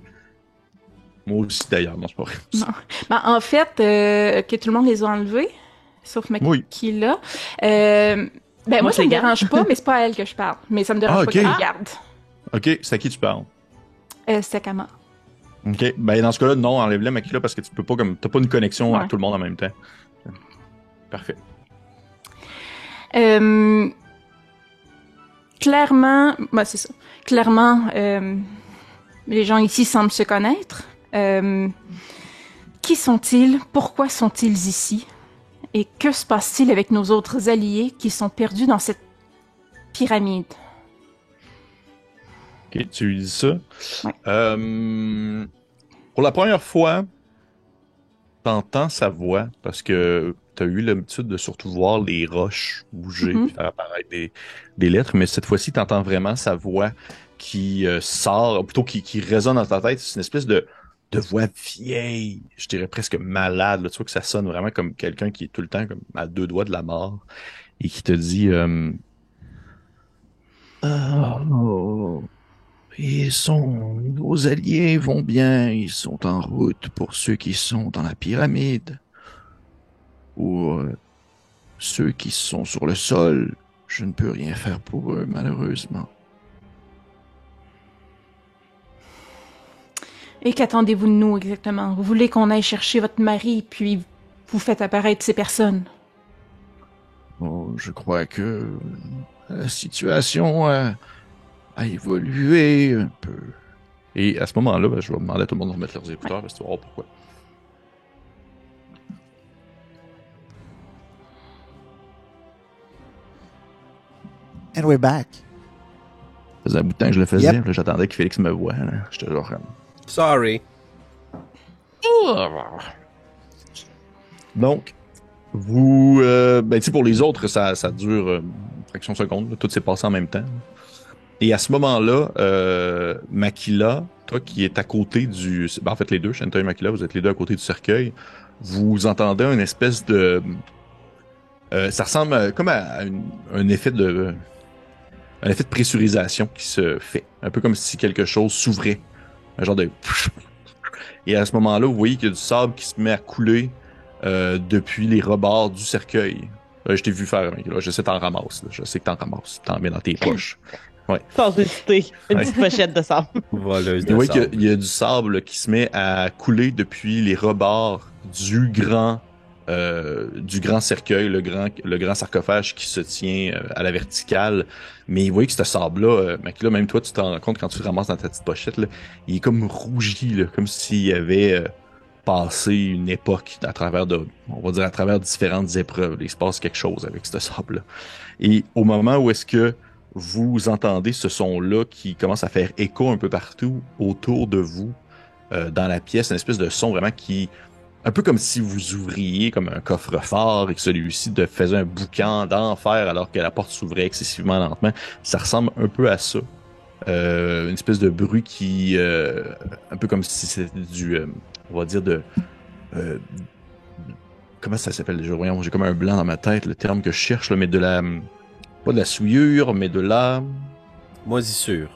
Moi aussi, d'ailleurs, non, c'est pas vrai. Non. Ben, en fait, que tout le monde les a enlevés, sauf Makila. Moi, ça me dérange pas, mais c'est pas à elle que je parle. Mais ça me dérange pas qu'elle les garde. Ok, c'est à qui tu parles? C'est à Kama. Ok, ben dans ce cas-là, non, enlève-le, Makila, parce que tu peux pas, comme, t'as pas une connexion à tout le monde en même temps. Parfait. Clairement, c'est ça. Clairement, les gens ici semblent se connaître. Qui sont-ils? Pourquoi sont-ils ici? Et que se passe-t-il avec nos autres alliés qui sont perdus dans cette pyramide? Ok, tu lui dis ça. Ouais. Pour la première fois, t'entends sa voix parce que t'as eu l'habitude de surtout voir les roches bouger puis faire apparaître des lettres, mais cette fois-ci, t'entends vraiment sa voix qui sort, ou plutôt qui résonne dans ta tête. C'est une espèce de voix vieille, je dirais presque malade. Là. Tu vois que ça sonne vraiment comme quelqu'un qui est tout le temps comme à 2 doigts de la mort et qui te dit vos alliés vont bien, ils sont en route pour ceux qui sont dans la pyramide. Ou ceux qui sont sur le sol, je ne peux rien faire pour eux, malheureusement. Et qu'attendez-vous de nous exactement? Vous voulez qu'on aille chercher votre mari, puis vous faites apparaître ces personnes? Oh, je crois que la situation a évolué un peu. Et à ce moment-là, je vais demander à tout le monde de remettre leurs écouteurs, parce que tu vas voir pourquoi. And we're back. Ça faisait un bout de temps que je le faisais, là, j'attendais que Félix me voie. J'étais genre... Sorry. Donc, vous... tu sais, pour les autres, ça dure une fraction de seconde. Là, tout s'est passé en même temps. Et à ce moment-là, Makila, toi qui est à côté du... en fait, les deux, Shanta et Makila, vous êtes les deux à côté du cercueil. Vous entendez une espèce de... ça ressemble comme à un effet de... un effet de pressurisation qui se fait. Un peu comme si quelque chose s'ouvrait. Un genre de... Et à ce moment-là, vous voyez qu'il y a du sable qui se met à couler depuis les rebords du cercueil. Je t'ai vu faire, là. Je sais que t'en ramasses. Là. Je sais que t'en ramasses. T'en mets dans tes poches. Ouais. Sans hésiter. Une petite pochette de sable. Voleuse de vous voyez sable. qu'il y a du sable là, qui se met à couler depuis les rebords du grand cercueil, le grand sarcophage qui se tient à la verticale. Mais vous voyez que ce sable-là, là, même toi, tu te rends compte quand tu le ramasses dans ta petite pochette, là, il est comme rougi, là, comme s'il avait passé une époque à travers à travers différentes épreuves. Il se passe quelque chose avec ce sable-là. Et au moment où est-ce que vous entendez ce son-là qui commence à faire écho un peu partout autour de vous, dans la pièce, une espèce de son vraiment qui... un peu comme si vous ouvriez comme un coffre-fort et que celui-ci faisait un boucan d'enfer alors que la porte s'ouvrait excessivement lentement. Ça ressemble un peu à ça. Une espèce de bruit qui... un peu comme si c'était du... on va dire de... comment ça s'appelle déjà? Voyons, j'ai comme un blanc dans ma tête, le terme que je cherche, là, mais de la... pas de la souillure, mais de la... Moisissure.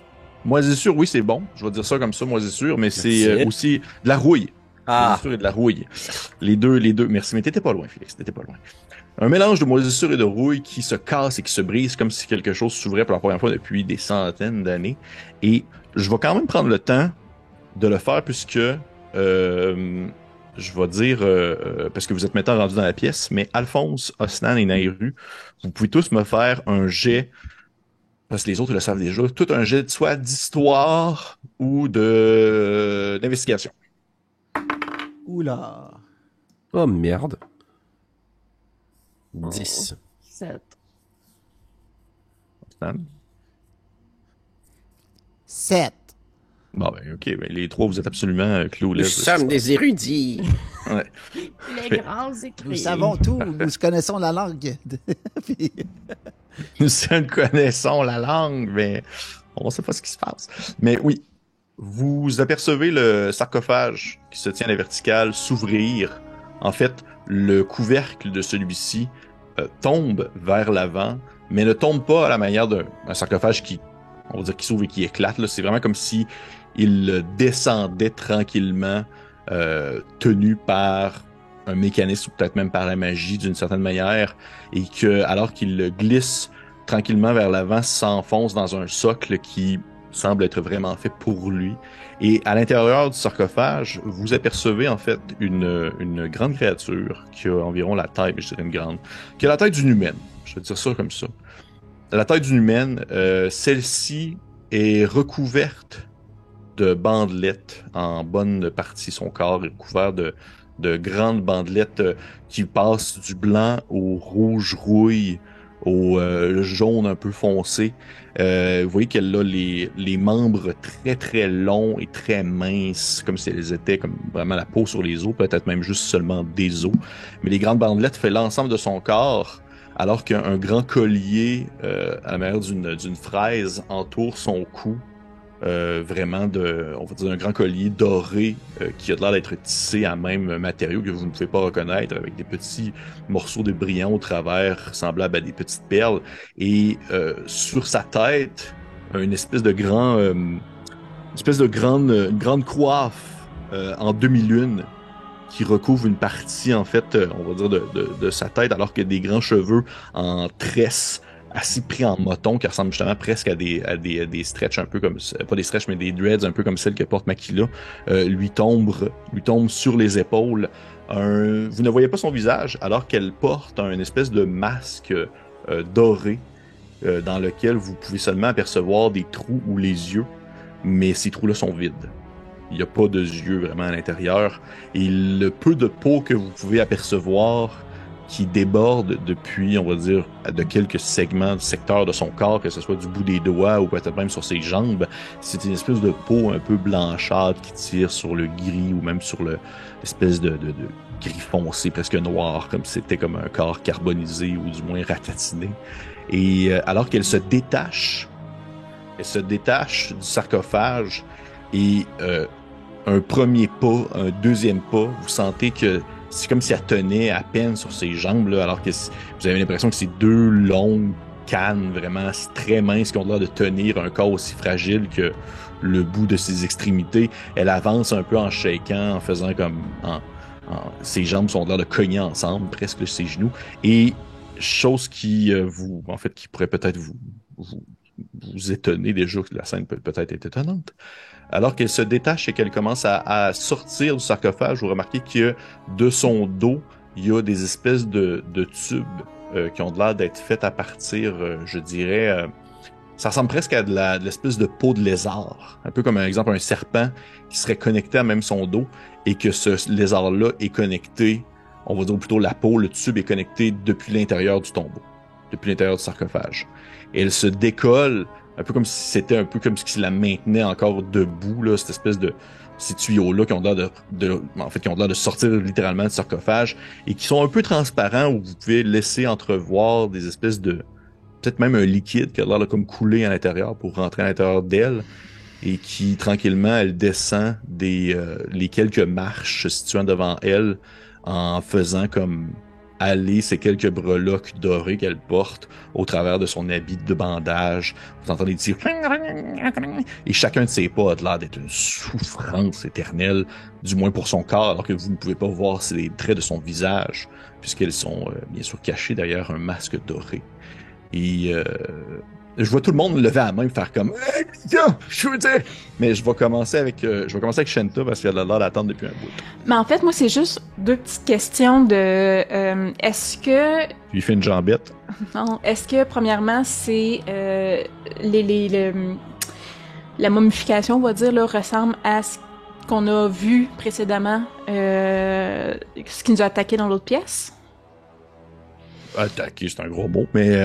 Moisissure, oui, c'est bon. Je vais dire ça comme ça, moisissure, mais c'est aussi de la rouille. Moisissure et de la rouille. Les deux. Merci, mais t'étais pas loin, Félix. T'étais pas loin. Un mélange de moisissure et de rouille qui se casse et qui se brise comme si quelque chose s'ouvrait pour la première fois depuis des centaines d'années. Et je vais quand même prendre le temps de le faire puisque je vais dire, parce que vous êtes maintenant rendus dans la pièce, mais Alphonse, Osnan et Nehru, vous pouvez tous me faire un jet, parce que les autres le savent déjà, tout un jet soit d'histoire ou d'investigation. Oula. Oh merde. 10. 7. Osnan? 7. Bon, ben, ok, ben, les trois, vous êtes absolument Nous clueless. sommes des érudits. Ouais. Les grands écrits. Nous savons tout. Nous connaissons la langue. Puis- Nous connaissons la langue, mais on sait pas ce qui se passe. Mais oui. vous apercevez le sarcophage qui se tient à la verticale s'ouvrir. En fait, le couvercle de celui-ci tombe vers l'avant, mais ne tombe pas à la manière d'un sarcophage qui, on va dire, qui s'ouvre et qui éclate. Là. C'est vraiment comme si il descendait tranquillement, tenu par un mécanisme ou peut-être même par la magie d'une certaine manière, et que, alors qu'il glisse tranquillement vers l'avant, s'enfonce dans un socle qui semble être vraiment fait pour lui. Et à l'intérieur du sarcophage, vous apercevez en fait une grande créature qui a environ la taille, je dirais une grande, qui a la taille d'une humaine. Je vais dire ça comme ça. La taille d'une humaine, celle-ci est recouverte de bandelettes en bonne partie. Son corps est couvert de grandes bandelettes qui passent du blanc au rouge rouille, au jaune un peu foncé. Vous voyez qu'elle a les membres très très longs et très minces, comme si elles étaient comme vraiment la peau sur les os, peut-être même juste seulement des os. Mais les grandes bandelettes fait l'ensemble de son corps, alors qu'un grand collier à la manière d'une fraise entoure son cou. Vraiment on va dire un grand collier doré qui a l'air d'être tissé à même matériau que vous ne pouvez pas reconnaître, avec des petits morceaux de brillant au travers semblables à des petites perles, et sur sa tête une espèce de grande coiffe en demi-lune qui recouvre une partie en fait on va dire de sa tête, alors qu'il y a des grands cheveux en tresse assez pris en moton qui ressemblent justement presque à des stretches un peu comme, pas des stretches mais des dreads un peu comme celles que porte Makila, lui tombe sur les épaules. Vous ne voyez pas son visage alors qu'elle porte un espèce de masque doré dans lequel vous pouvez seulement apercevoir des trous ou les yeux, mais ces trous-là sont vides. Il n'y a pas de yeux vraiment à l'intérieur, et le peu de peau que vous pouvez apercevoir qui déborde depuis, on va dire, de quelques segments, secteurs de son corps, que ce soit du bout des doigts ou peut-être même sur ses jambes. C'est une espèce de peau un peu blanchâtre qui tire sur le gris ou même sur l'espèce de gris foncé, presque noir, comme si c'était comme un corps carbonisé ou du moins ratatiné. Et alors qu'elle se détache du sarcophage, et un premier pas, un deuxième pas, vous sentez que c'est comme si elle tenait à peine sur ses jambes, là, alors que vous avez l'impression que c'est deux longues cannes vraiment très minces qui ont l'air de tenir un corps aussi fragile que le bout de ses extrémités. Elle avance un peu en shakant, en faisant comme... ses jambes sont l'air de cogner ensemble, presque ses genoux. Et chose qui qui pourrait peut-être vous étonner déjà, que la scène peut peut-être être étonnante. Alors qu'elle se détache et qu'elle commence à sortir du sarcophage, vous remarquez que de son dos, il y a des espèces de tubes qui ont l'air d'être faits à partir, je dirais, ça ressemble presque à de l'espèce de peau de lézard. Un peu comme, par exemple, un serpent qui serait connecté à même son dos, et que ce lézard-là est connecté, on va dire plutôt la peau, le tube est connecté depuis l'intérieur du tombeau, depuis l'intérieur du sarcophage. Et elle se décolle, un peu comme si c'était un peu comme si la maintenait encore debout, là, cette espèce de ces tuyaux-là qui ont l'air qui ont l'air de sortir littéralement du sarcophage, et qui sont un peu transparents, où vous pouvez laisser entrevoir des espèces de, peut-être même un liquide qui a l'air de comme couler à l'intérieur pour rentrer à l'intérieur d'elle, et qui tranquillement elle descend les quelques marches se situant devant elle, en faisant comme aller ces quelques breloques dorées qu'elle porte au travers de son habit de bandage. Vous entendez dire et chacun de ses pas a l'air d'être une souffrance éternelle, du moins pour son corps, alors que vous ne pouvez pas voir les traits de son visage, puisqu'elles sont bien sûr cachées derrière un masque doré. Et je vois tout le monde lever la main et faire comme je veux dire. Mais je vais commencer avec Shenta, parce qu'elle a l'air d'attendre depuis un bout. Mais en fait, moi, c'est juste deux petites questions de est-ce que... Tu lui fais une jambette. Non. Est-ce que, premièrement, c'est la momification, on va dire, là, ressemble à ce qu'on a vu précédemment, ce qui nous a attaqué dans l'autre pièce? Attaquer, c'est un gros mot, mais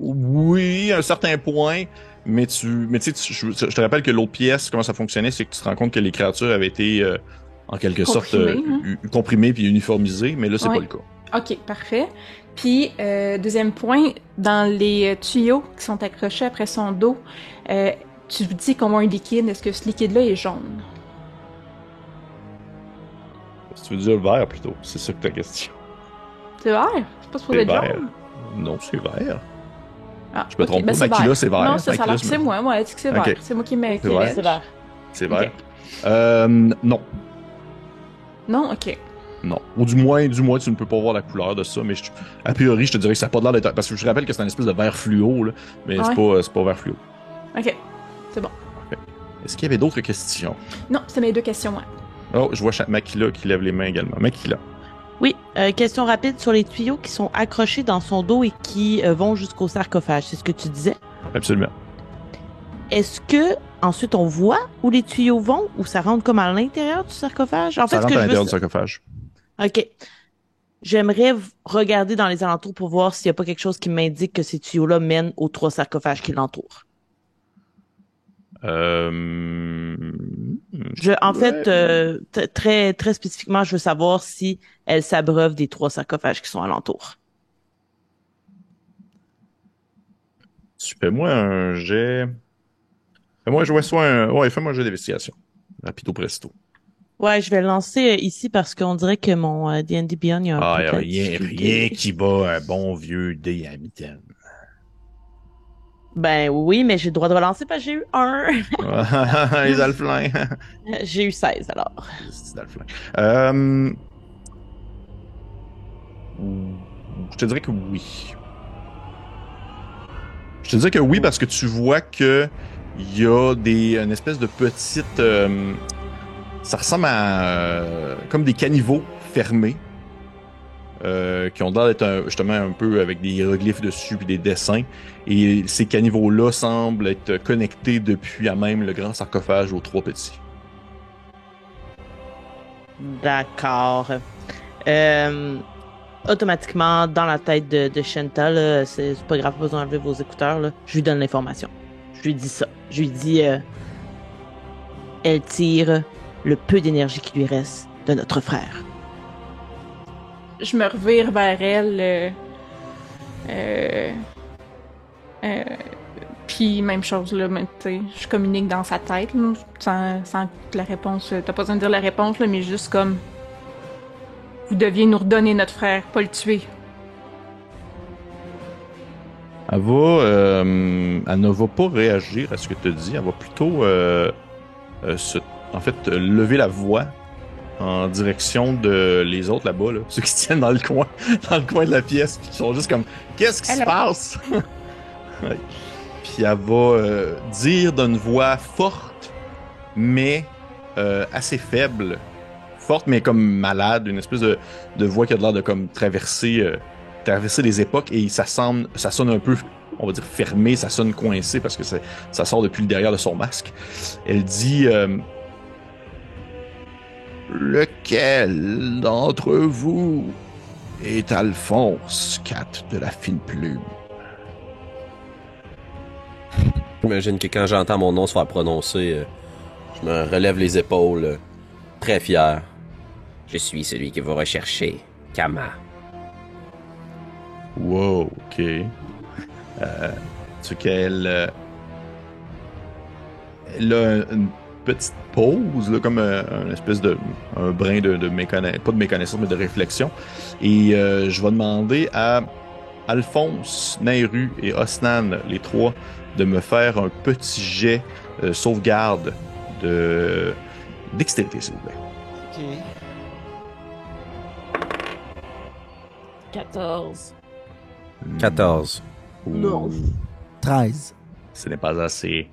oui, à un certain point, mais tu sais, je te rappelle que l'autre pièce, comment ça fonctionnait, c'est que tu te rends compte que les créatures avaient été en quelque sorte comprimées puis uniformisées, mais là c'est pas le cas. Ok, parfait. Puis, deuxième point, dans les tuyaux qui sont accrochés après son dos, tu vous dis qu'on voit un liquide. Est-ce que ce liquide-là est jaune? Si tu veux dire vert plutôt, c'est ça que ta question. C'est vert? C'est pas supposé C'est être vert. jaune? Non, c'est vert. Ah, Je me trompe pas. c'est Makila, vert. c'est vert. Non, ça a l'air Makila, que c'est moi. Moi, est-ce que c'est vert? Ok. C'est moi qui mets. C'est vert. C'est vert. C'est Ok. vert. Non. Non? Ok. Non. Ou du moins, tu ne peux pas voir la couleur de ça, mais a priori, je te dirais que ça n'a pas l'air d'être. Parce que je rappelle que c'est un espèce de vert fluo, là, mais c'est pas vert fluo. Ok. C'est bon. Est-ce qu'il y avait d'autres questions? Non, c'est mes deux questions, ouais. Oh, je vois Makila qui lève les mains également. Makila. Oui, question rapide sur les tuyaux qui sont accrochés dans son dos et qui vont jusqu'au sarcophage. C'est ce que tu disais? Absolument. Est-ce que ensuite on voit où les tuyaux vont ou ça rentre comme à l'intérieur du sarcophage? En fait, Ça ce rentre que à je l'intérieur veux... du sarcophage. OK. J'aimerais regarder dans les alentours pour voir s'il n'y a pas quelque chose qui m'indique que ces tuyaux-là mènent aux 3 sarcophages qui l'entourent. En fait, très, très spécifiquement, je veux savoir si elle s'abreuve des 3 sarcophages qui sont alentours. Fais-moi un jet. Fais-moi un jet d'investigation. Rapido presto. Ouais, je vais le lancer ici parce qu'on dirait que mon D&D Beyond, il y a un peu de rien qui bat un bon vieux dé à mitaine. Ben oui, mais j'ai le droit de relancer parce que j'ai eu 1. Les alflins. J'ai eu 16 alors. Les alflins. Je te dirais que oui. Je te dirais que oui parce que tu vois que il y a une espèce de petite... ça ressemble à comme des caniveaux fermés qui ont l'air d'être justement un peu avec des hiéroglyphes dessus puis des dessins. Et ces caniveaux-là semblent être connectés depuis à même le grand sarcophage aux 3 petits. D'accord. Automatiquement, dans la tête de Shenta, là, c'est pas grave, pas besoin d'enlever vos écouteurs, là, je lui donne l'information. Je lui dis ça. Je lui dis... elle tire le peu d'énergie qui lui reste de notre frère. Je me revire vers elle. Puis même chose, là, mais, je communique dans sa tête, là, sans que la réponse... T'as pas besoin de dire la réponse, là, mais juste comme... Vous deviez nous redonner notre frère, pas le tuer. Elle ne va pas réagir à ce que tu dis. Elle va plutôt lever la voix en direction de les autres là-bas, là, ceux qui se tiennent dans le coin de la pièce, puis qui sont juste comme qu'est-ce qui se passe? Ouais. Puis elle va dire d'une voix forte, mais assez faible. Forte, mais comme malade, une espèce de voix qui a l'air de comme traverser les époques, et ça sonne un peu, on va dire, fermé, ça sonne coincé parce que ça sort depuis le derrière de son masque. Elle dit lequel d'entre vous est Alphonse, Cat de la fine plume? J'imagine que quand j'entends mon nom se faire prononcer, je me relève les épaules, très fier. Je suis celui que vous recherchez, Kama. Wow, ok. Tu sais qu'elle elle a une petite pause, là, comme un espèce de un brin de méconnaissance, pas de méconnaissance, mais de réflexion. Et je vais demander à Alphonse, Nairu et Osnan, les 3, de me faire un petit jet sauvegarde de dextérité, s'il vous plaît. Ok. 14. 14. Non. 13. Ce n'est pas assez.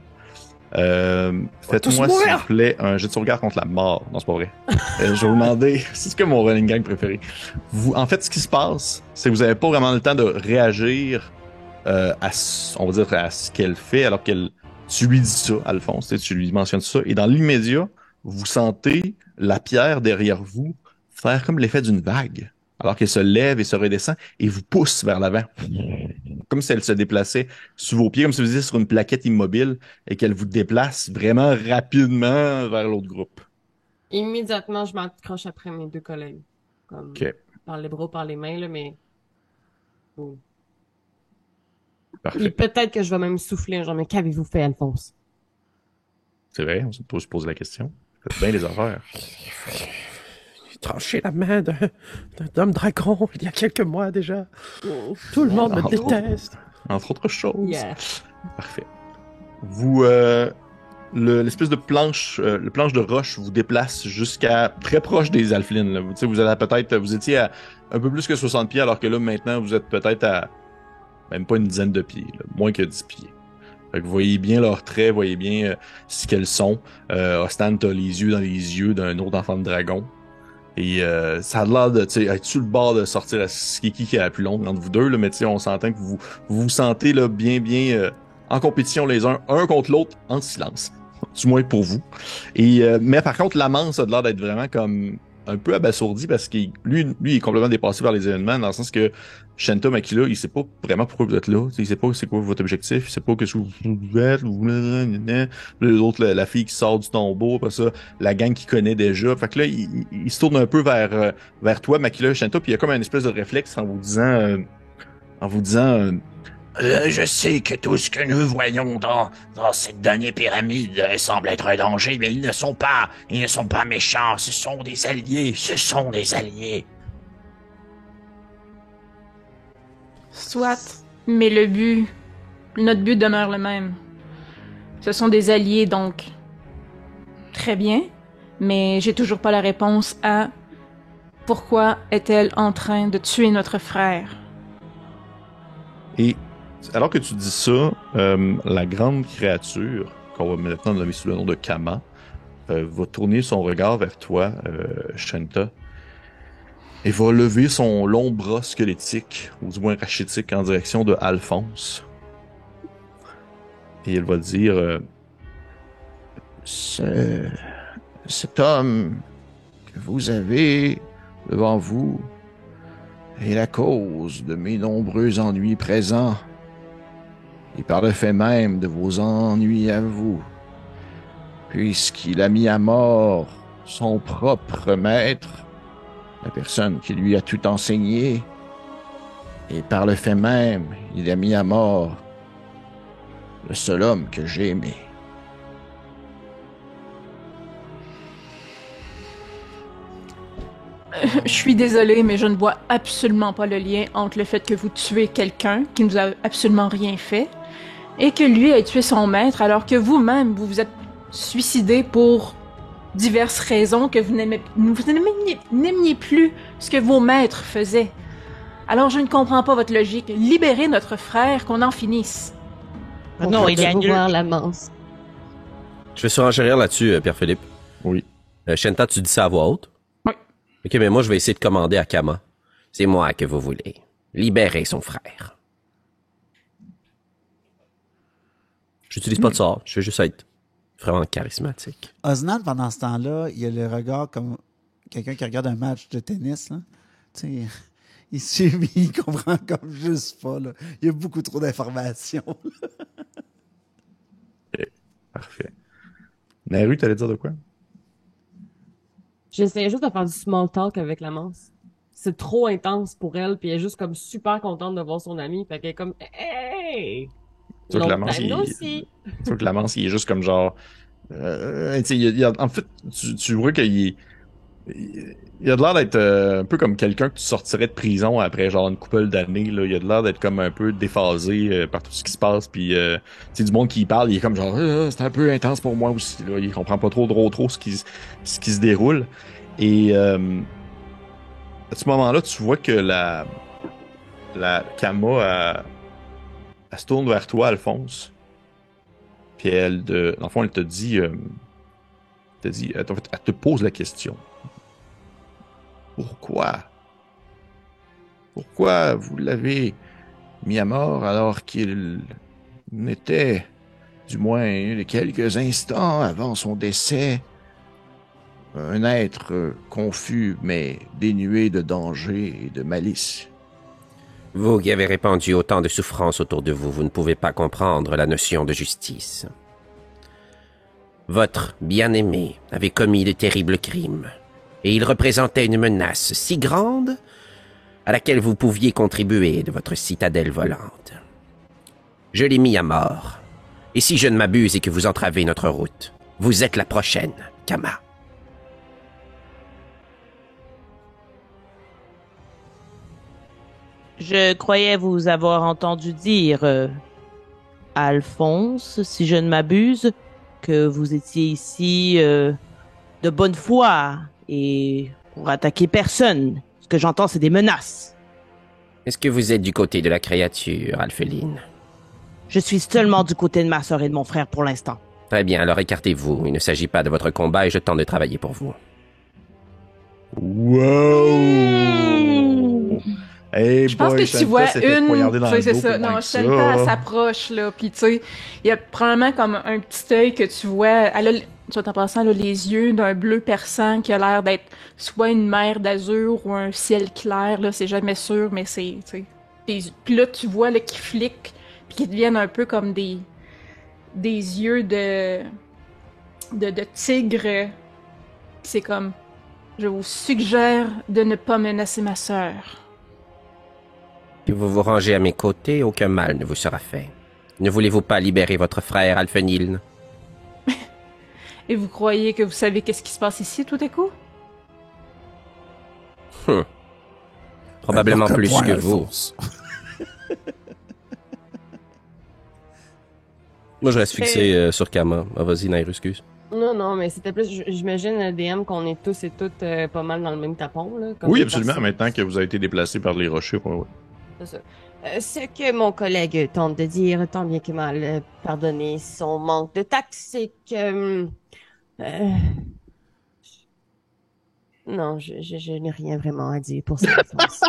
Faites-moi, s'il vous plaît, un jet de sauvegarde contre la mort. Non, c'est pas vrai. Je vais vous demander, c'est ce que mon running gang préféré. En fait, ce qui se passe, c'est que vous n'avez pas vraiment le temps de réagir on va dire, à ce qu'elle fait, alors tu lui dis ça, Alphonse, tu lui mentionnes ça, et dans l'immédiat, vous sentez la pierre derrière vous faire comme l'effet d'une vague, alors qu'elle se lève et se redescend, et vous pousse vers l'avant. Comme si elle se déplaçait sous vos pieds, comme si vous étiez sur une plaquette immobile, et qu'elle vous déplace vraiment rapidement vers l'autre groupe. Immédiatement, je m'accroche après mes 2 collègues. Comme Ok. par les bras, par les mains, là, mais Cool. Parfait. Et peut-être que je vais même souffler, genre, mais qu'avez-vous fait, Alphonse? C'est vrai, on peut se poser la question. Faites bien les affaires. J'ai tranché la main d'un homme dragon il y a quelques mois déjà. Tout le monde me Entre déteste. Entre autres choses. Yeah. Parfait. Vous, l'espèce de planche, le planche de roche vous déplace jusqu'à très proche des Alflines. Là. Vous étiez à un peu plus que 60 pieds, alors que là, maintenant, vous êtes peut-être à même pas une dizaine de pieds, là, moins que 10 pieds. Fait que vous voyez bien leurs traits, voyez bien ce qu'elles sont. Ostan, t'as les yeux dans les yeux d'un autre enfant de dragon. Et ça a l'air de, tu sais, être sur le bord de sortir à qui est la plus longue entre vous deux, là, mais tu sais, on s'entend que vous sentez là, bien en compétition les uns contre l'autre, en silence. Du moins pour vous. Et mais par contre, l'amance a l'air d'être vraiment comme un peu abasourdi parce qu'il lui est complètement dépassé par les événements, dans le sens que Shanta Makila, il sait pas vraiment pourquoi vous êtes là. Il sait pas c'est quoi votre objectif, il sait pas qu'est-ce que vous êtes, l'autre, la fille qui sort du tombeau, après ça, la gang qu'il connaît déjà. Fait que là, il se tourne un peu vers toi, Makila, Shanta, puis il y a comme une espèce de réflexe en vous disant Je sais que tout ce que nous voyons dans cette dernière pyramide semble être un danger, mais ils ne sont pas méchants, ce sont des alliés. Soit, mais notre but demeure le même. Ce sont des alliés, donc. Très bien, mais j'ai toujours pas la réponse à pourquoi est-elle en train de tuer notre frère. Et alors que tu dis ça, la grande créature, qu'on va maintenant nommer sous le nom de Kama, va tourner son regard vers toi, Shanta, et va lever son long bras squelettique, ou du moins rachitique, en direction de Alphonse. Et elle va dire cet homme que vous avez devant vous est la cause de mes nombreux ennuis présents, et par le fait même de vos ennuis à vous, puisqu'il a mis à mort son propre maître, la personne qui lui a tout enseigné, et par le fait même, il a mis à mort le seul homme que j'ai aimé. Je suis désolée, mais je ne vois absolument pas le lien entre le fait que vous tuez quelqu'un qui nous a absolument rien fait et que lui ait tué son maître alors que vous-même, vous vous êtes suicidé pour diverses raisons que vous n'aimiez plus ce que vos maîtres faisaient. Alors je ne comprends pas votre logique. Libérez notre frère, qu'on en finisse. Non, il y a voir la manse. Je vais surenchérir là-dessus, Pierre-Philippe. oui. Shanta, tu dis ça à voix haute? Oui. Ok, mais moi, je vais essayer de commander à Kama. C'est moi que vous voulez. Libérez son frère. J'utilise pas de sort. Je vais juste être vraiment charismatique. Osnan, pendant ce temps-là, il a le regard comme quelqu'un qui regarde un match de tennis. Là. Tu sais, il suit, il comprend comme juste pas. Là. Il y a beaucoup trop d'informations. Parfait. Naru, t'allais dire de quoi? J'essayais juste de faire du small talk avec la manse. C'est trop intense pour elle, puis elle est juste comme super contente de voir son ami, fait qu'elle est comme « Hey! » Tu vois que la manse, aussi. tu vois que la manse, il est juste comme genre... tu sais, en fait, tu vois qu'il est... Il a de l'air d'être un peu comme quelqu'un que tu sortirais de prison après genre une couple d'années. Là. Il a de l'air d'être comme un peu déphasé par tout ce qui se passe. Puis, tu sais, du monde qui parle, il est comme genre, c'est un peu intense pour moi aussi. Là. Il comprend pas trop ce qui se déroule. Et à ce moment-là, tu vois que la Kama, elle se tourne vers toi, Alphonse. Puis dans le fond, elle te dit, en fait, elle te pose la question. Pourquoi vous l'avez mis à mort alors qu'il n'était, du moins quelques instants avant son décès, un être confus mais dénué de danger et de malice? Vous qui avez répandu autant de souffrances autour de vous, vous ne pouvez pas comprendre la notion de justice. Votre bien-aimé avait commis de terribles crimes. Et il représentait une menace si grande à laquelle vous pouviez contribuer de votre citadelle volante. Je l'ai mis à mort. Et si je ne m'abuse et que vous entravez notre route, vous êtes la prochaine, Kama. Je croyais vous avoir entendu dire, Alphonse, si je ne m'abuse, que vous étiez ici de bonne foi et pour attaquer personne. Ce que j'entends, c'est des menaces. Est-ce que vous êtes du côté de la créature, Alpheline? Je suis seulement du côté de ma sœur et de mon frère pour l'instant. Très bien, alors écartez-vous. Il ne s'agit pas de votre combat et je tente de travailler pour vous. Wow! Hey Je pense boy, que tu vois poignardé dans le c'est dos ça. pour moins Non, que ça. Shanta, elle s'approche, là, puis tu sais, il y a probablement comme un petit œil que tu vois. Elle a, tu vois, en passant, elle a les yeux d'un bleu perçant qui a l'air d'être soit une mer d'azur ou un ciel clair, là, c'est jamais sûr, mais c'est, tu sais. Puis là, tu vois, là, qui fliquent, puis qui deviennent un peu comme des yeux de tigre. C'est comme, je vous suggère de ne pas menacer ma sœur. Que vous vous rangez à mes côtés, aucun mal ne vous sera fait. Ne voulez-vous pas libérer votre frère Alphenil? Et vous croyez que vous savez qu'est-ce qui se passe ici tout à coup? Probablement plus que vous. Moi, je reste fixé sur Kama. Ah, vas-y, Nairuscus. Non, mais c'était plus, j'imagine, DM, qu'on est tous et toutes pas mal dans le même tapon, là. Comme Oui, des absolument, personnes. maintenant que vous avez été déplacé par les rochers. Ouais. C'est ça. Ce que mon collègue tente de dire, tant bien que mal, pardonner son manque de tact, c'est que... non, je n'ai rien vraiment à dire pour cette réponse.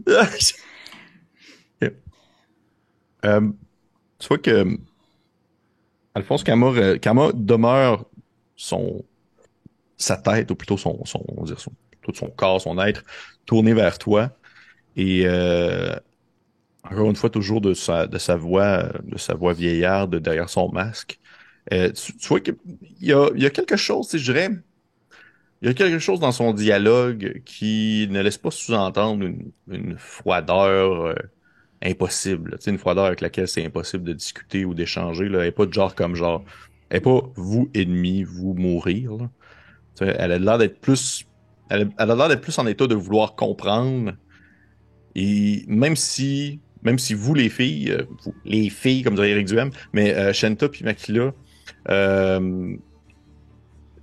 Ok. Tu vois que Alphonse Kama demeure sa tête, ou plutôt on va dire tout son corps, son être, tourné vers toi. Et encore une fois, toujours de sa voix vieillarde derrière son masque. Tu vois qu'il y a quelque chose, je dirais, il y a quelque chose dans son dialogue qui ne laisse pas sous-entendre une froideur impossible. Tu sais, une froideur avec laquelle c'est impossible de discuter ou d'échanger. Là. Elle n'est pas de genre comme genre. Elle n'est pas vous ennemi, vous mourir. Là. Tu sais, elle a l'air d'être plus. Elle a l'air d'être plus en état de vouloir comprendre. Et même si vous, les filles, comme dirait Eric Duhem, mais Shanta puis Makila,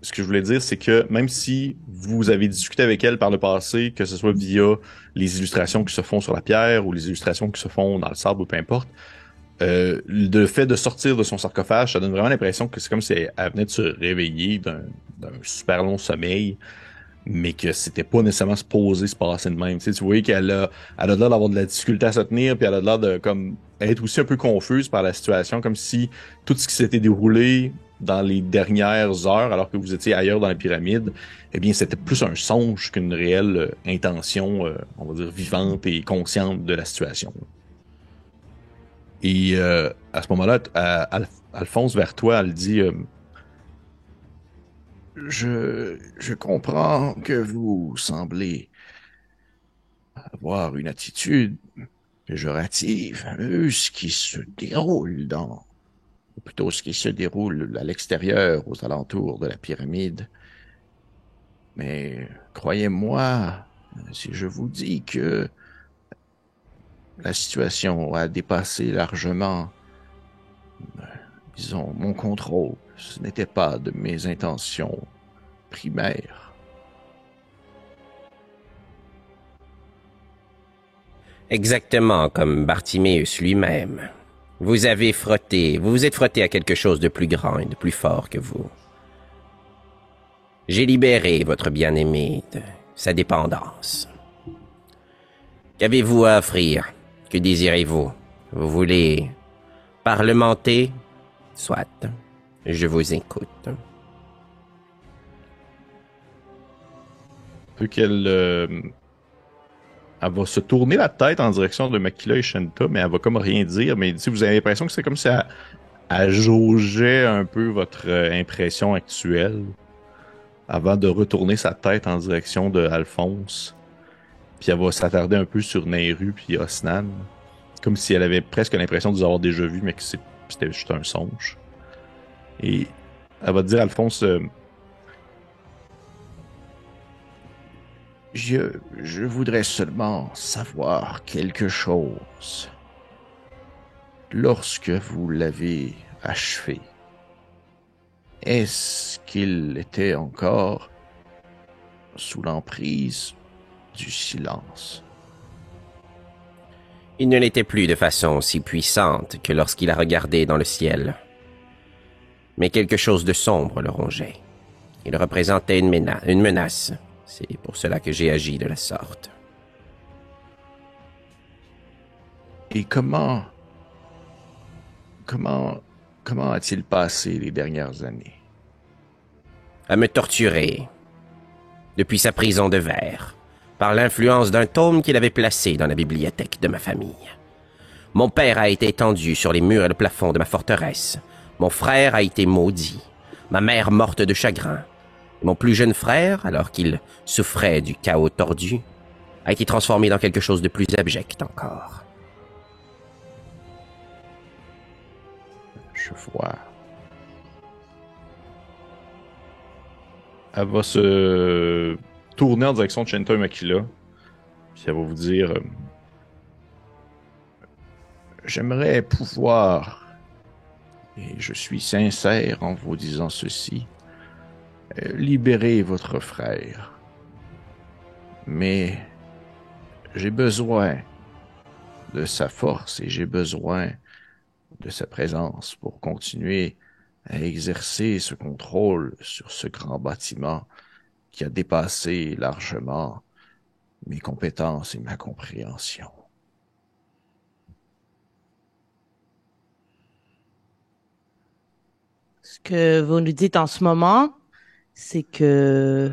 ce que je voulais dire, c'est que même si vous avez discuté avec elle par le passé, que ce soit via les illustrations qui se font sur la pierre ou les illustrations qui se font dans le sable ou peu importe, le fait de sortir de son sarcophage, ça donne vraiment l'impression que c'est comme si elle venait de se réveiller d'un super long sommeil, mais que c'était pas nécessairement supposé se passer de même. Tu sais, tu voyais qu'elle a l'air d'avoir de la difficulté à se tenir, puis elle a l'air de comme être aussi un peu confuse par la situation, comme si tout ce qui s'était déroulé dans les dernières heures, alors que vous étiez ailleurs dans la pyramide, eh bien, c'était plus un songe qu'une réelle intention, on va dire, vivante et consciente de la situation. Et à ce moment-là, Alphonse, vers toi, elle dit Je comprends que vous semblez avoir une attitude péjorative à ce qui se déroule ou plutôt ce qui se déroule à l'extérieur, aux alentours de la pyramide. Mais croyez-moi, si je vous dis que la situation a dépassé largement, disons, mon contrôle, ce n'était pas de mes intentions primaires. Exactement comme Bartiméus lui-même. Vous vous êtes frotté à quelque chose de plus grand et de plus fort que vous. J'ai libéré votre bien-aimé de sa dépendance. Qu'avez-vous à offrir? Que désirez-vous? Vous voulez parlementer? Soit. Je vous écoute. peu qu'elle elle va se tourner la tête en direction de Makila et Shanta, mais elle va comme rien dire. Mais vous avez l'impression que c'est comme si elle jaugeait un peu votre impression actuelle avant de retourner sa tête en direction de Alphonse. Puis elle va s'attarder un peu sur Nehru puis Osnan. Comme si elle avait presque l'impression de les avoir déjà vus, mais que c'était juste un songe. Et elle va te dire, Alphonse, Je voudrais seulement savoir quelque chose. Lorsque vous l'avez achevé, est-ce qu'il était encore sous l'emprise du silence? Il ne l'était plus de façon aussi puissante que lorsqu'il a regardé dans le ciel. Mais quelque chose de sombre le rongeait. Il représentait une menace. C'est pour cela que j'ai agi de la sorte. Et comment a-t-il passé les dernières années? À me torturer. Depuis sa prison de verre. Par l'influence d'un tome qu'il avait placé dans la bibliothèque de ma famille. Mon père a été étendu sur les murs et le plafond de ma forteresse. Mon frère a été maudit. Ma mère morte de chagrin. Et mon plus jeune frère, alors qu'il souffrait du chaos tordu, a été transformé dans quelque chose de plus abject encore. Je vois. elle va se tourner en direction de Shenta et Makila. Puis elle va vous dire j'aimerais pouvoir, et je suis sincère en vous disant ceci, libérer votre frère. Mais j'ai besoin de sa force et j'ai besoin de sa présence pour continuer à exercer ce contrôle sur ce grand bâtiment qui a dépassé largement mes compétences et ma compréhension. Ce que vous nous dites en ce moment, c'est que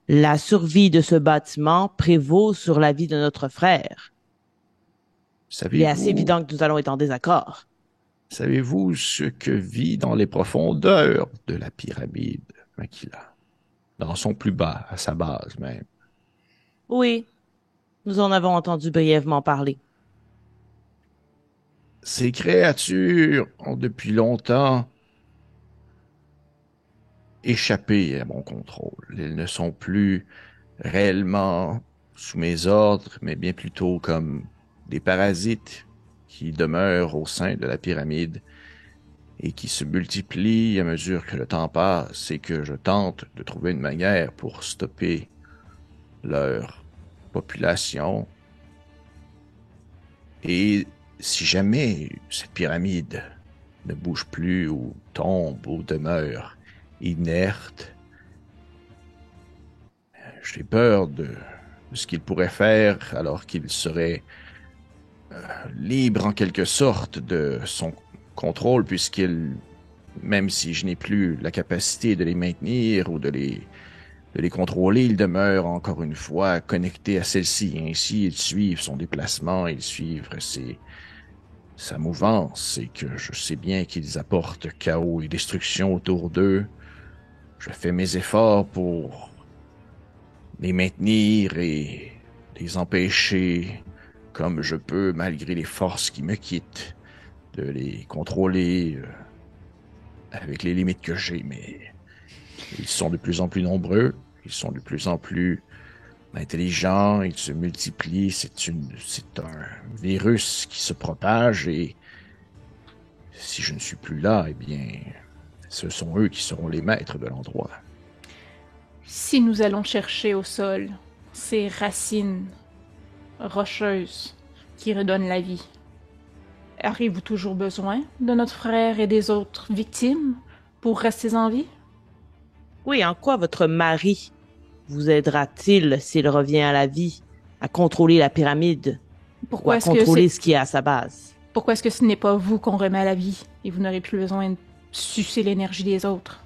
la survie de ce bâtiment prévaut sur la vie de notre frère. Il est assez évident que nous allons être en désaccord. Savez-vous ce que vit dans les profondeurs de la pyramide, Makila? Dans son plus bas, à sa base même. Oui, nous en avons entendu brièvement parler. Ces créatures ont depuis longtemps échappé à mon contrôle. Elles ne sont plus réellement sous mes ordres, mais bien plutôt comme des parasites qui demeurent au sein de la pyramide et qui se multiplient à mesure que le temps passe et que je tente de trouver une manière pour stopper leur population. Et si jamais cette pyramide ne bouge plus ou tombe ou demeure inerte, j'ai peur de ce qu'il pourrait faire alors qu'il serait libre en quelque sorte de son contrôle, puisqu'il, même si je n'ai plus la capacité de les maintenir ou de les contrôler, il demeure encore une fois connecté à celle-ci. Ainsi, ils suivent son déplacement, ils suivent sa mouvance, et que je sais bien qu'ils apportent chaos et destruction autour d'eux. Je fais mes efforts pour les maintenir et les empêcher comme je peux, malgré les forces qui me quittent, de les contrôler avec les limites que j'ai, mais ils sont de plus en plus nombreux, ils sont de plus en plus intelligents, ils se multiplient, c'est un virus qui se propage et si je ne suis plus là, eh bien, ce sont eux qui seront les maîtres de l'endroit. Si nous allons chercher au sol ces racines rocheuses qui redonnent la vie, avez-vous toujours besoin de notre frère et des autres victimes pour rester en vie? Oui, en quoi votre mari vous aidera-t-il s'il revient à la vie, à contrôler la pyramide, ou à contrôler ce qui est à sa base? Pourquoi est-ce que ce n'est pas vous qu'on remet à la vie et vous n'aurez plus besoin de sucer l'énergie des autres?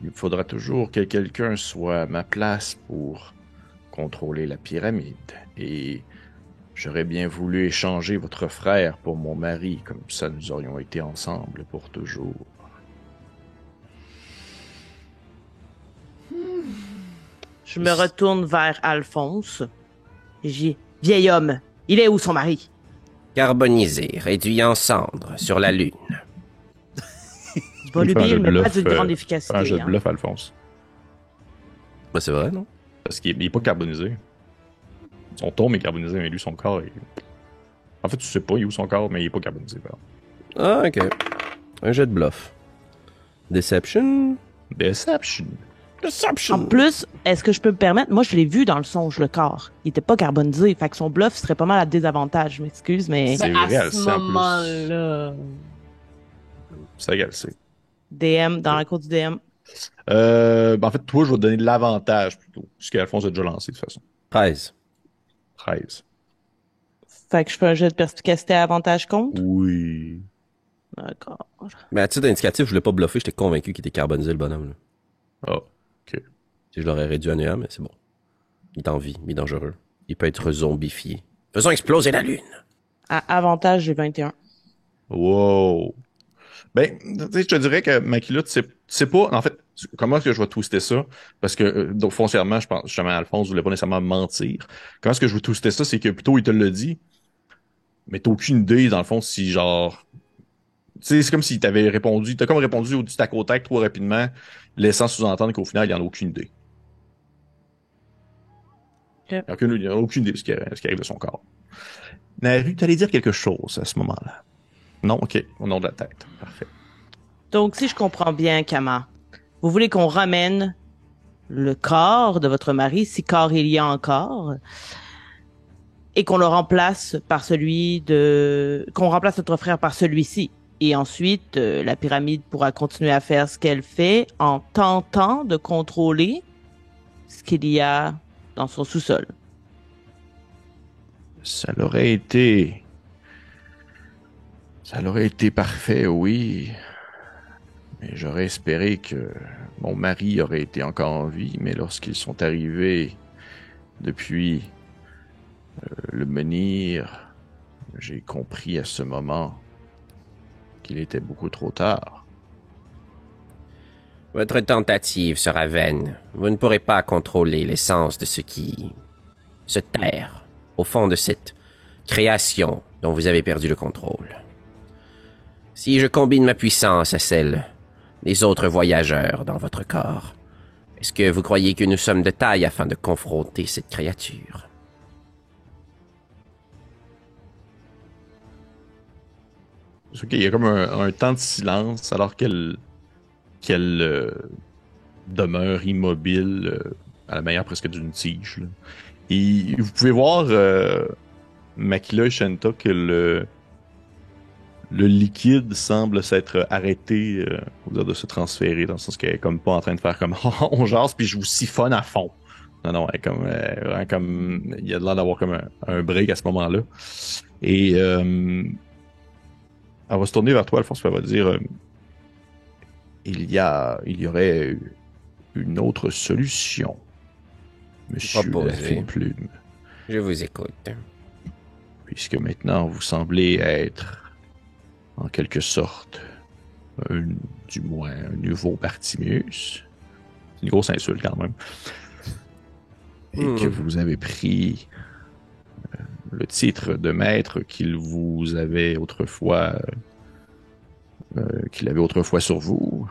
Il faudra toujours que quelqu'un soit à ma place pour contrôler la pyramide. Et j'aurais bien voulu échanger votre frère pour mon mari, comme ça nous aurions été ensemble pour toujours. Je me retourne vers Alphonse. J'ai dit, vieil homme, il est où son mari? Carbonisé, réduit en cendres sur la Lune. Volubile, mais pas d'une grande efficacité. Un jeu de hein. bluff, Alphonse. Ben, c'est vrai, non? Parce qu'il est pas carbonisé. Son tome est carbonisé, mais lui, son corps est... En fait, tu sais pas, il est où son corps, mais il est pas carbonisé. Ah, ok. Un jet de bluff. Deception. Deception. En plus, est-ce que je peux me permettre? Moi, je l'ai vu dans le songe, le corps. Il était pas carbonisé. Fait que son bluff serait pas mal à désavantage. Je m'excuse, mais C'est Mais vrai, à elle ce sait en plus. moment-là... C'est égal, c'est. DM, dans la cour du DM. En fait, toi, je vais te donner de l'avantage plutôt. Puisqu'Alphonse a déjà lancé de toute façon. 13. 13. Fait que je fais un jet de perspicacité à avantage contre. Oui. D'accord. Mais à titre indicatif, je voulais pas bluffer, j'étais convaincu qu'il était carbonisé, le bonhomme. Là. Ah. Je l'aurais réduit à néant, mais c'est bon. Il est en vie, il est dangereux. Il peut être zombifié. Faisons exploser la Lune. À avantage, j'ai 21. Wow. Ben, tu sais, je te dirais que Makila, tu sais pas, en fait, comment est-ce que je vais twister ça? Parce que, donc, foncièrement, je pense, justement, Alphonse voulait pas nécessairement mentir. Comment est-ce que je vais twister ça? C'est que plutôt, il te l'a dit, mais t'as aucune idée, dans le fond, si genre... Tu sais, c'est comme s'il t'avait répondu, t'as comme répondu au tac au tac trop rapidement, laissant sous-entendre qu'au final, il en a aucune idée. Ok. Il en a aucune idée de ce qui arrive de son corps. Naru, t'allais dire quelque chose à ce moment-là. Non? OK. Au nom de la tête. Parfait. Donc, si je comprends bien, Kama, vous voulez qu'on ramène le corps de votre mari, si corps il y a encore, et qu'on le remplace par qu'on remplace notre frère par celui-ci. Et ensuite, la pyramide pourra continuer à faire ce qu'elle fait en tentant de contrôler ce qu'il y a dans son sous-sol. Ça l'aurait été parfait, oui. Mais j'aurais espéré que mon mari aurait été encore en vie, mais lorsqu'ils sont arrivés depuis le menhir, j'ai compris à ce moment qu'il était beaucoup trop tard. Votre tentative sera vaine. Vous ne pourrez pas contrôler l'essence de ce qui se terre au fond de cette création dont vous avez perdu le contrôle. Si je combine ma puissance à celle des autres voyageurs dans votre corps, est-ce que vous croyez que nous sommes de taille afin de confronter cette créature? C'est OK, il y a comme un temps de silence alors qu'elle demeure immobile à la manière presque d'une tige. Là. Et vous pouvez voir Makila et Shanta que le liquide semble s'être arrêté de se transférer, dans le sens qu'elle est comme pas en train de faire comme on jase puis je vous siphonne à fond. Non, elle est comme il y a de l'air d'avoir comme un break à ce moment-là. Et elle va se tourner vers toi, Alphonse, puis elle va dire il y aurait une autre solution, monsieur la fine plume. Je vous écoute. Puisque maintenant vous semblez être en quelque sorte du moins un nouveau Bartimius. C'est une grosse insulte quand même. Et que vous avez pris le titre de maître qu'il avait autrefois sur vous.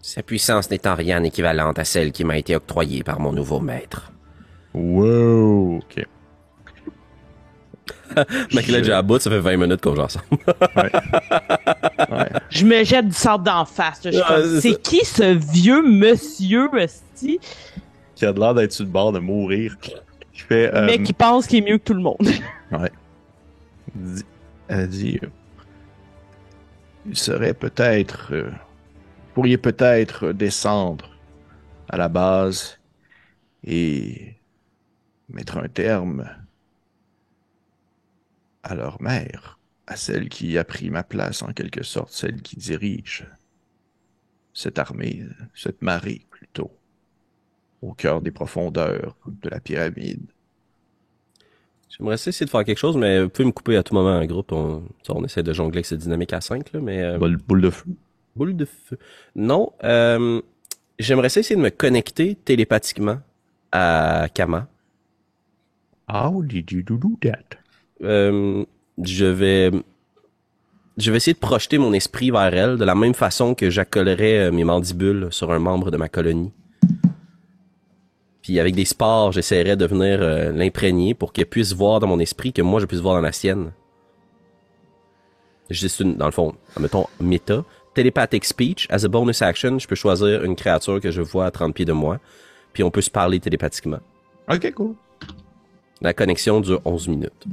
Sa puissance n'est en rien équivalente à celle qui m'a été octroyée par mon nouveau maître. Wow, OK. Makila déjà à bout, ça fait 20 minutes qu'on joue ensemble. Ouais. Je me jette du sable d'en face. là. Je suis Ah, comme, c'est c'est ça. qui ce vieux monsieur, esti, Qui a de l'air d'être sur le bord de mourir. Qui fait, mais qui pense qu'il est mieux que tout le monde. ouais. Elle a dit il serait peut-être pourriez peut-être descendre à la base et mettre un terme à leur mère, à celle qui a pris ma place en quelque sorte, celle qui dirige cette armée, cette marée plutôt, au cœur des profondeurs de la pyramide. J'aimerais essayer de faire quelque chose, mais vous pouvez me couper à tout moment en groupe. On essaie de jongler avec cette dynamique à 5, là, mais... Boule de feu. Boule de feu. Non, j'aimerais essayer de me connecter télépathiquement à Kama. How did you do that? Je vais essayer de projeter mon esprit vers elle de la même façon que j'accolerais mes mandibules sur un membre de ma colonie. Puis avec des spores, j'essaierais de venir l'imprégner pour qu'elle puisse voir dans mon esprit que moi je puisse voir dans la sienne. Dans le fond, mettons méta. Telepathic speech, as a bonus action, je peux choisir une créature que je vois à 30 pieds de moi, puis on peut se parler télépathiquement. Ok, cool. La connexion dure 11 minutes.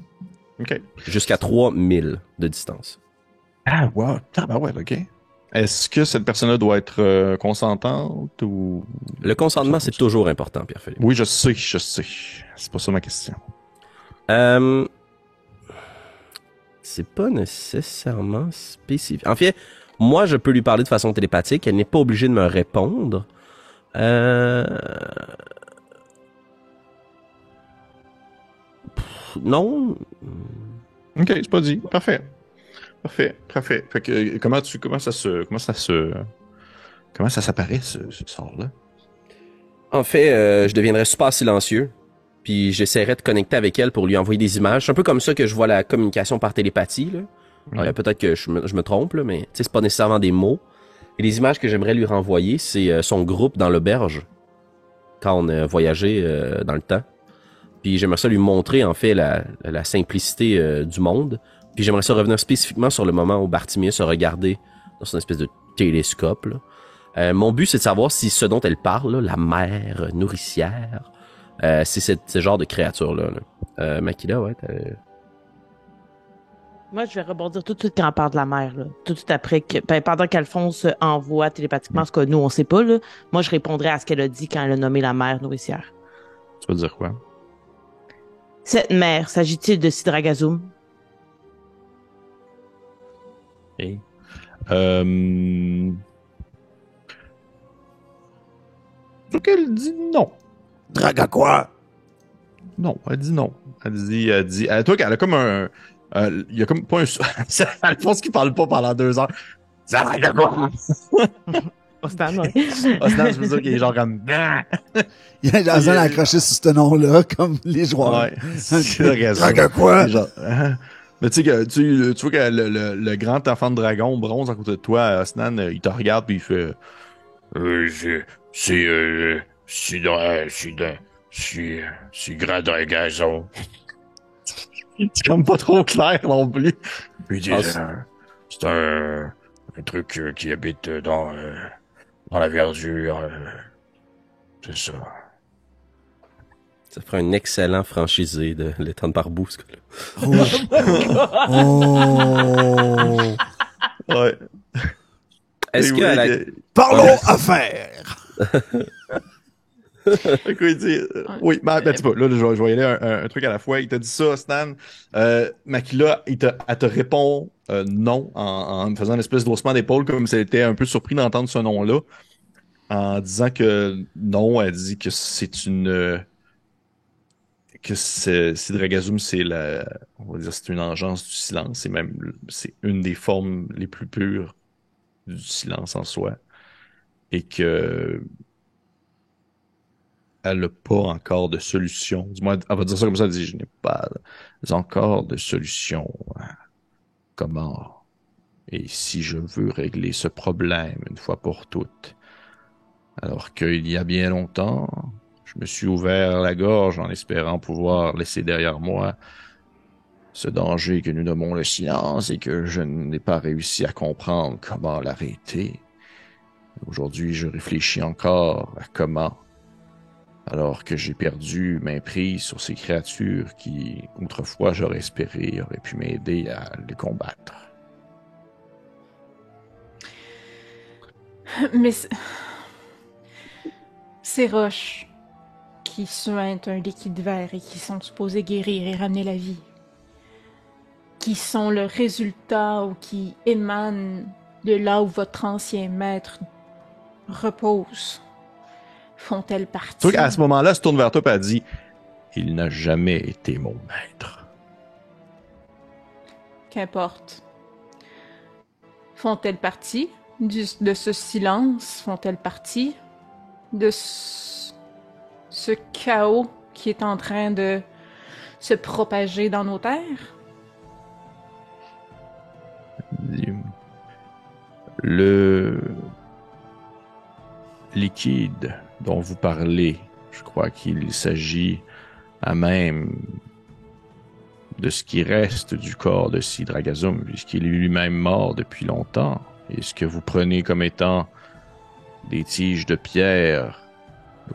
Ok. Jusqu'à 3000 de distance. Ah, wow. Ah, ouais, ok. Est-ce que cette personne-là doit être consentante ou... Le consentement, c'est toujours important, Pierre-Philippe. Oui, je sais. C'est pas ça ma question. C'est pas nécessairement spécifique. En fait, moi, je peux lui parler de façon télépathique. Elle n'est pas obligée de me répondre. Non. Ok, c'est pas dit. Parfait. Fait que comment ça s'apparaît ce sort-là? En fait, je deviendrais super silencieux. Puis j'essaierais de connecter avec elle pour lui envoyer des images. C'est un peu comme ça que je vois la communication par télépathie, là. Peut-être que je me trompe, là, mais c'est pas nécessairement des mots. Et les images que j'aimerais lui renvoyer, c'est son groupe dans l'auberge, quand on a voyagé dans le temps. Puis j'aimerais ça lui montrer, en fait, la simplicité du monde. Puis j'aimerais ça revenir spécifiquement sur le moment où Bartimius a regardé dans son espèce de télescope, là. Mon but, c'est de savoir si ce dont elle parle, là, la mère nourricière, c'est ce genre de créature-là. Là. Makila, ouais, Moi, je vais rebondir tout de suite quand on parle de la mère, là. Tout de suite après, pendant qu'Alphonse envoie télépathiquement ce que nous, on sait pas, là. Moi, je répondrai à ce qu'elle a dit quand elle a nommé la mère nourricière. Tu veux dire quoi? Cette mère, s'agit-il de Sidragazum? Okay. Donc elle dit non. Draga quoi? Non, elle dit non. Elle dit, toi, elle a comme un, il y a comme pas un, c'est Alphonse qui parle pas pendant 2 heures. Ça draga quoi? Ostan, ouais. Ostan, je veux dire qu'il est genre comme, Il y a besoin d'accrocher sur ce nom-là, comme les joueurs. ouais. C'est Draga quoi? genre, mais tu sais que tu vois que le grand enfant de dragon bronze à côté de toi, Osnan, il te regarde puis il fait, c'est grand dragaison. C'est comme pas trop clair non plus. Puis il dit, c'est un truc qui habite dans la verdure. C'est ça. Ça ferait un excellent franchisé de l'étang de Barbou, ce gars-là. Ouais. Est-ce Et que... Parlons affaires! Écoute, il dit, oui, mais un petit peu. Là, je vais y aller un truc à la fois. Il t'a dit ça, Stan. Makila, elle te répond non en me faisant une espèce d'haussement d'épaule, comme si elle était un peu surpris d'entendre ce nom-là. En disant que non, elle dit que c'est une... que Sidragazum, on va dire, c'est une engeance du silence. C'est une des formes les plus pures du silence en soi. Et que elle n'a pas encore de solution. Du moins, elle va dire ça comme ça, elle dit, je n'ai pas encore de solution. Comment? Et si je veux régler ce problème une fois pour toutes? Alors qu'il y a bien longtemps, je me suis ouvert la gorge en espérant pouvoir laisser derrière moi ce danger que nous nommons le silence et que je n'ai pas réussi à comprendre comment l'arrêter. Aujourd'hui, je réfléchis encore à comment, alors que j'ai perdu main prise sur ces créatures qui, autrefois, j'aurais espéré, auraient pu m'aider à les combattre. Mais ces roches qui suintent un liquide vert et qui sont supposées guérir et ramener la vie, qui sont le résultat ou qui émanent de là où votre ancien maître repose, font-elles partie? À ce moment-là, elle se tourne vers toi et elle dit « Il n'a jamais été mon maître. » Qu'importe. Font-elles partie de ce silence? Font-elles partie de ce chaos qui est en train de se propager dans nos terres? Le liquide dont vous parlez, je crois qu'il s'agit à même de ce qui reste du corps de Sidragazum, puisqu'il est lui-même mort depuis longtemps. Et ce que vous prenez comme étant des tiges de pierre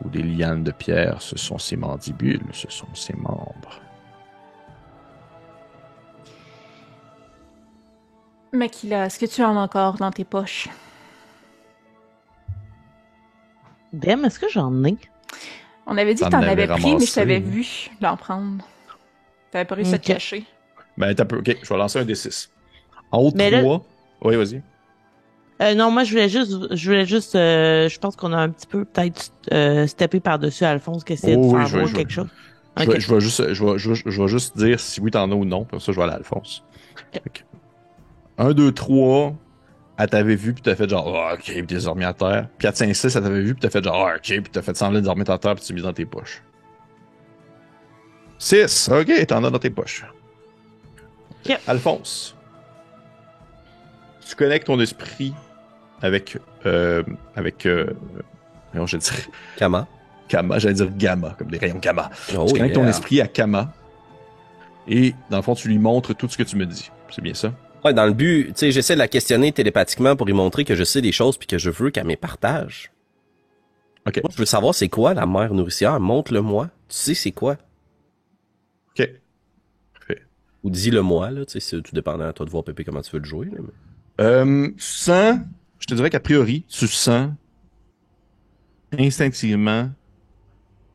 ou des lianes de pierre, ce sont ses mandibules, ce sont ses membres. Makila, est-ce que tu en as encore dans tes poches? Dem, est-ce que j'en ai? On avait dit que T'en t'en avais avais pris, mais je t'avais ramassé. vu l'en prendre. T'avais pas réussi à te Ok. cacher. Ben, t'as peu. Ok, je vais lancer un D6. En haut de Mais là- 3. Oui, vas-y. Non, moi, je voulais juste, je pense qu'on a un petit peu peut-être steppé par-dessus Alphonse qui essayait Oh de oui, faire je vais- voir je vais- quelque chose. Je Ok. vais- je vais juste dire si oui, t'en as ou non. Pour ça, je vais aller à Alphonse. Ok. 1, 2, 3. Elle t'avait vu, puis t'as fait genre, ah, ok, puis t'es dormi à terre. 4, 5, 6, elle t'avait vu, puis t'as fait genre, ah, ok, puis t'as fait semblant de dormir à terre, puis tu l'as mis dans tes poches. 6, ok, t'en as dans tes poches. Ok. Alphonse, tu connectes ton esprit avec, comment je dirais, Kama. Kama, j'allais dire gamma, comme des rayons Kama. Oh, Tu connectes ton yeah. esprit à Kama, et dans le fond, tu lui montres tout ce que tu me dis. C'est bien ça? Ouais, dans le but, tu sais, j'essaie de la questionner télépathiquement pour lui montrer que je sais des choses puis que je veux qu'elle me partage. Ok. Moi, je veux savoir c'est quoi la mère nourricière. Montre-le-moi. Tu sais c'est quoi? Ok. Ou dis-le-moi, là. Tu sais, c'est tout dépendant à toi de voir, Pépé, comment tu veux le jouer. Là, mais- Tu sens, je te dirais qu'a priori, tu sens instinctivement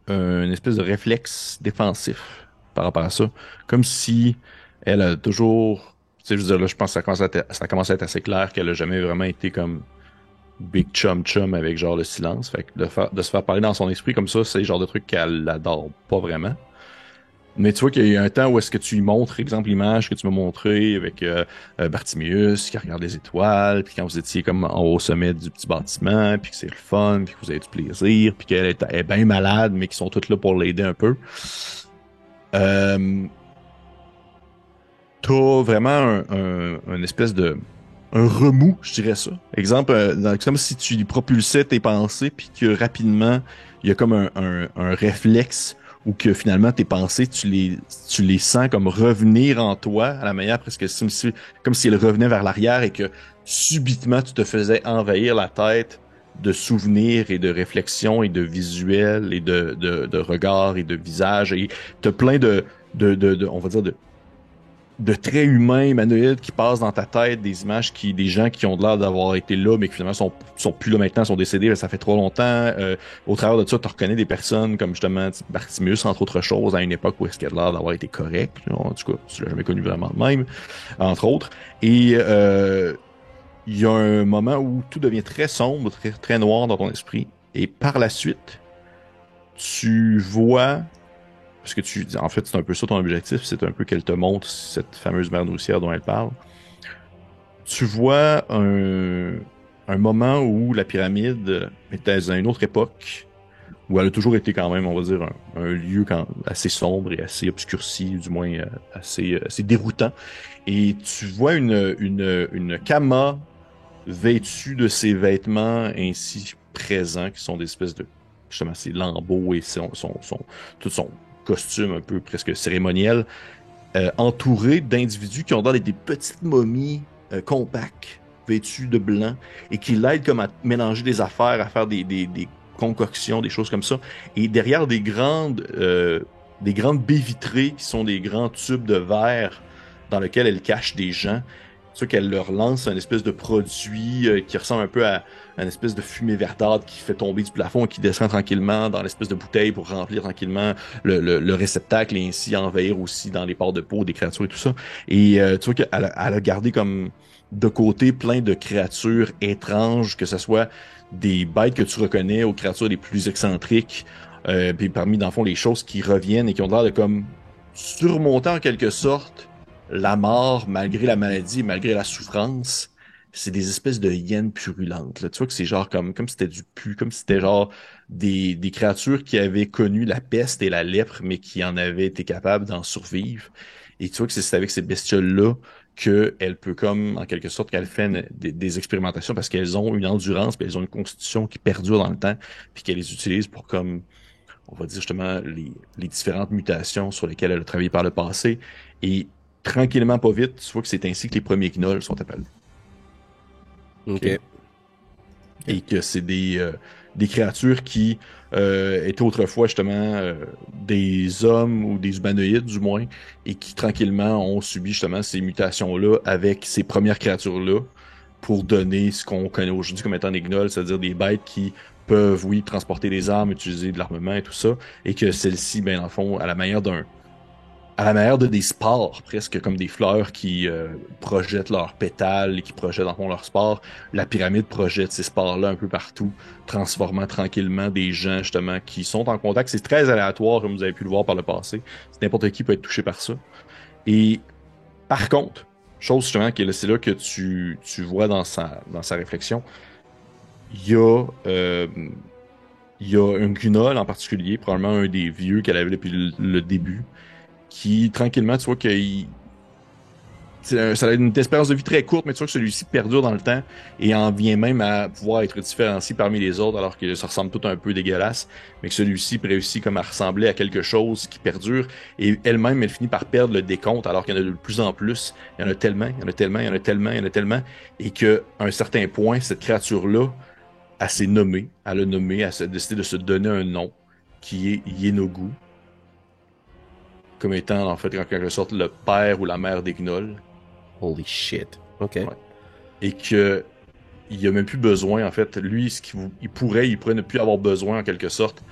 une espèce de réflexe défensif par rapport à ça. Comme si elle a toujours, tu sais, je veux dire, là, je pense que ça commence à être assez clair qu'elle a jamais vraiment été comme big chum avec genre le silence. Fait que de se faire parler dans son esprit comme ça, c'est le genre de truc qu'elle adore pas vraiment. Mais tu vois qu'il y a un temps où est-ce que tu lui montres, exemple, l'image que tu m'as montrée avec Bartimius qui regarde les étoiles, puis quand vous étiez comme en haut sommet du petit bâtiment, puis que c'est le fun, puis que vous avez du plaisir, puis qu'elle est bien malade, mais qu'ils sont tous là pour l'aider un peu. T'as vraiment un espèce de... un remous, je dirais ça. Exemple, c'est comme si tu lui propulsais tes pensées, puis que rapidement, il y a comme un réflexe ou que finalement tes pensées, tu les sens comme revenir en toi à la manière presque comme si elles revenaient vers l'arrière et que subitement tu te faisais envahir la tête de souvenirs et de réflexions et de visuels et de regards et de visages et t'as plein on va dire de traits humains, humanoïdes qui passent dans ta tête, des images des gens qui ont l'air d'avoir été là, mais qui finalement sont plus là maintenant, sont décédés, là, ça fait trop longtemps. Au travers de ça, tu reconnais des personnes comme justement Bartimius, entre autres choses, à une époque où est-ce qu'il a l'air d'avoir été correct. Là, en tout cas, tu l'as jamais connu vraiment de même, entre autres. Et il y a un moment où tout devient très sombre, très, très noir dans ton esprit. Et par la suite, tu vois... Parce que en fait, c'est un peu ça ton objectif, c'est un peu qu'elle te montre cette fameuse mère nourricière dont elle parle. Tu vois un moment où la pyramide était à une autre époque, où elle a toujours été quand même, on va dire, un lieu assez sombre et assez obscurci, du moins assez déroutant. Et tu vois une Kama vêtue de ses vêtements ainsi présents, qui sont des espèces de, justement, ces lambeaux et tout son costume un peu presque cérémoniel, entouré d'individus qui ont l'air d'être des petites momies compactes, vêtues de blanc, et qui l'aident comme à mélanger des affaires, à faire des concoctions, des choses comme ça. Et derrière des grandes baies vitrées qui sont des grands tubes de verre dans lesquels elle cache des gens. C'est sûr qu'elle leur lance un espèce de produit qui ressemble un peu à une espèce de fumée verdâtre qui fait tomber du plafond et qui descend tranquillement dans l'espèce de bouteille pour remplir tranquillement le réceptacle et ainsi envahir aussi dans les pores de peau des créatures et tout ça. Et tu vois qu'elle a gardé comme de côté plein de créatures étranges, que ce soit des bêtes que tu reconnais aux créatures les plus excentriques, puis parmi dans le fond les choses qui reviennent et qui ont l'air de comme surmonter en quelque sorte la mort malgré la maladie, malgré la souffrance. c'est des espèces de hyènes purulentes. Là. Tu vois que c'est genre comme si c'était du pu, comme si c'était genre des créatures qui avaient connu la peste et la lèpre, mais qui en avaient été capables d'en survivre. Et tu vois que c'est avec ces bestioles-là qu'elle peut comme, en quelque sorte, qu'elle fait des expérimentations parce qu'elles ont une endurance, puis elles ont une constitution qui perdure dans le temps, puis qu'elle les utilise pour comme, on va dire justement, les différentes mutations sur lesquelles elle a travaillé par le passé. Et tranquillement, pas vite, tu vois que c'est ainsi que les premiers gnolls sont appelés. Ok. Et que c'est des créatures qui étaient autrefois justement des hommes ou des humanoïdes du moins, et qui tranquillement ont subi justement ces mutations-là avec ces premières créatures-là pour donner ce qu'on connaît aujourd'hui comme étant des gnolls, c'est-à-dire des bêtes qui peuvent, oui, transporter des armes, utiliser de l'armement et tout ça, et que celles-ci, ben, dans le fond, à la manière de des spores, presque comme des fleurs qui projettent leurs pétales et qui projettent en fond leurs spores, la pyramide projette ces spores-là un peu partout, transformant tranquillement des gens justement qui sont en contact. C'est très aléatoire, comme vous avez pu le voir par le passé. N'importe qui peut être touché par ça. Et par contre, chose justement que c'est là que tu vois dans sa réflexion, il y a un gnoll en particulier, probablement un des vieux qu'elle avait depuis le début, qui, tranquillement, tu vois ça a une espérance de vie très courte, mais tu vois que celui-ci perdure dans le temps et en vient même à pouvoir être différencié parmi les autres, alors que ça ressemble tout un peu dégueulasse, mais que celui-ci réussit comme à ressembler à quelque chose qui perdure, et elle-même, elle finit par perdre le décompte, alors qu'il y en a de plus en plus. Il y en a tellement, il y en a tellement, il y en a tellement, il y en a tellement, et qu'à un certain point, cette créature-là, elle s'est nommée, elle a nommé, elle a décidé de se donner un nom, qui est Yenogu, comme étant, en fait, en quelque sorte, le père ou la mère des gnolls. Holy shit. Ok. Ouais. Et que il a même plus besoin, en fait, lui, il pourrait ne plus avoir besoin, en quelque sorte,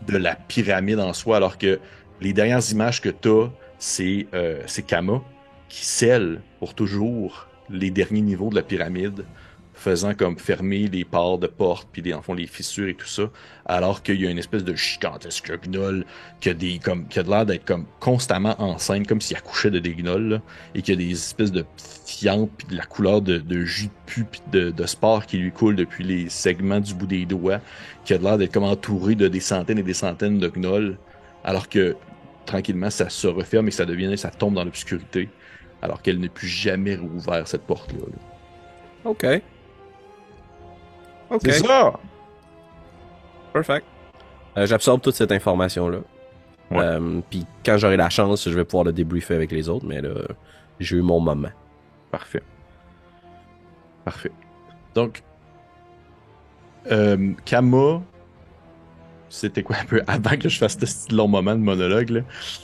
de la pyramide en soi, alors que les dernières images que t'as, c'est Kama qui scelle pour toujours les derniers niveaux de la pyramide, faisant comme fermer les parts de portes, puis en fond les fissures et tout ça, alors qu'il y a une espèce de gigantesque gnoll qui a de l'air d'être comme constamment enceinte, comme s'il accouchait de des gnolls, là, et qui a des espèces de fientes, puis de la couleur de jus de pu, puis de spore qui lui coule depuis les segments du bout des doigts, qui a de l'air d'être comme entouré de des centaines et des centaines de gnolls, alors que tranquillement ça se referme et ça tombe dans l'obscurité, alors qu'elle n'est plus jamais rouvert cette porte-là. Là. Ok. C'est ça! Perfect. J'absorbe toute cette information-là. Ouais. Puis quand j'aurai la chance, je vais pouvoir le débriefer avec les autres, mais là, j'ai eu mon moment. Parfait. Donc, Kama, c'était quoi un peu avant que je fasse ce long moment de monologue, là?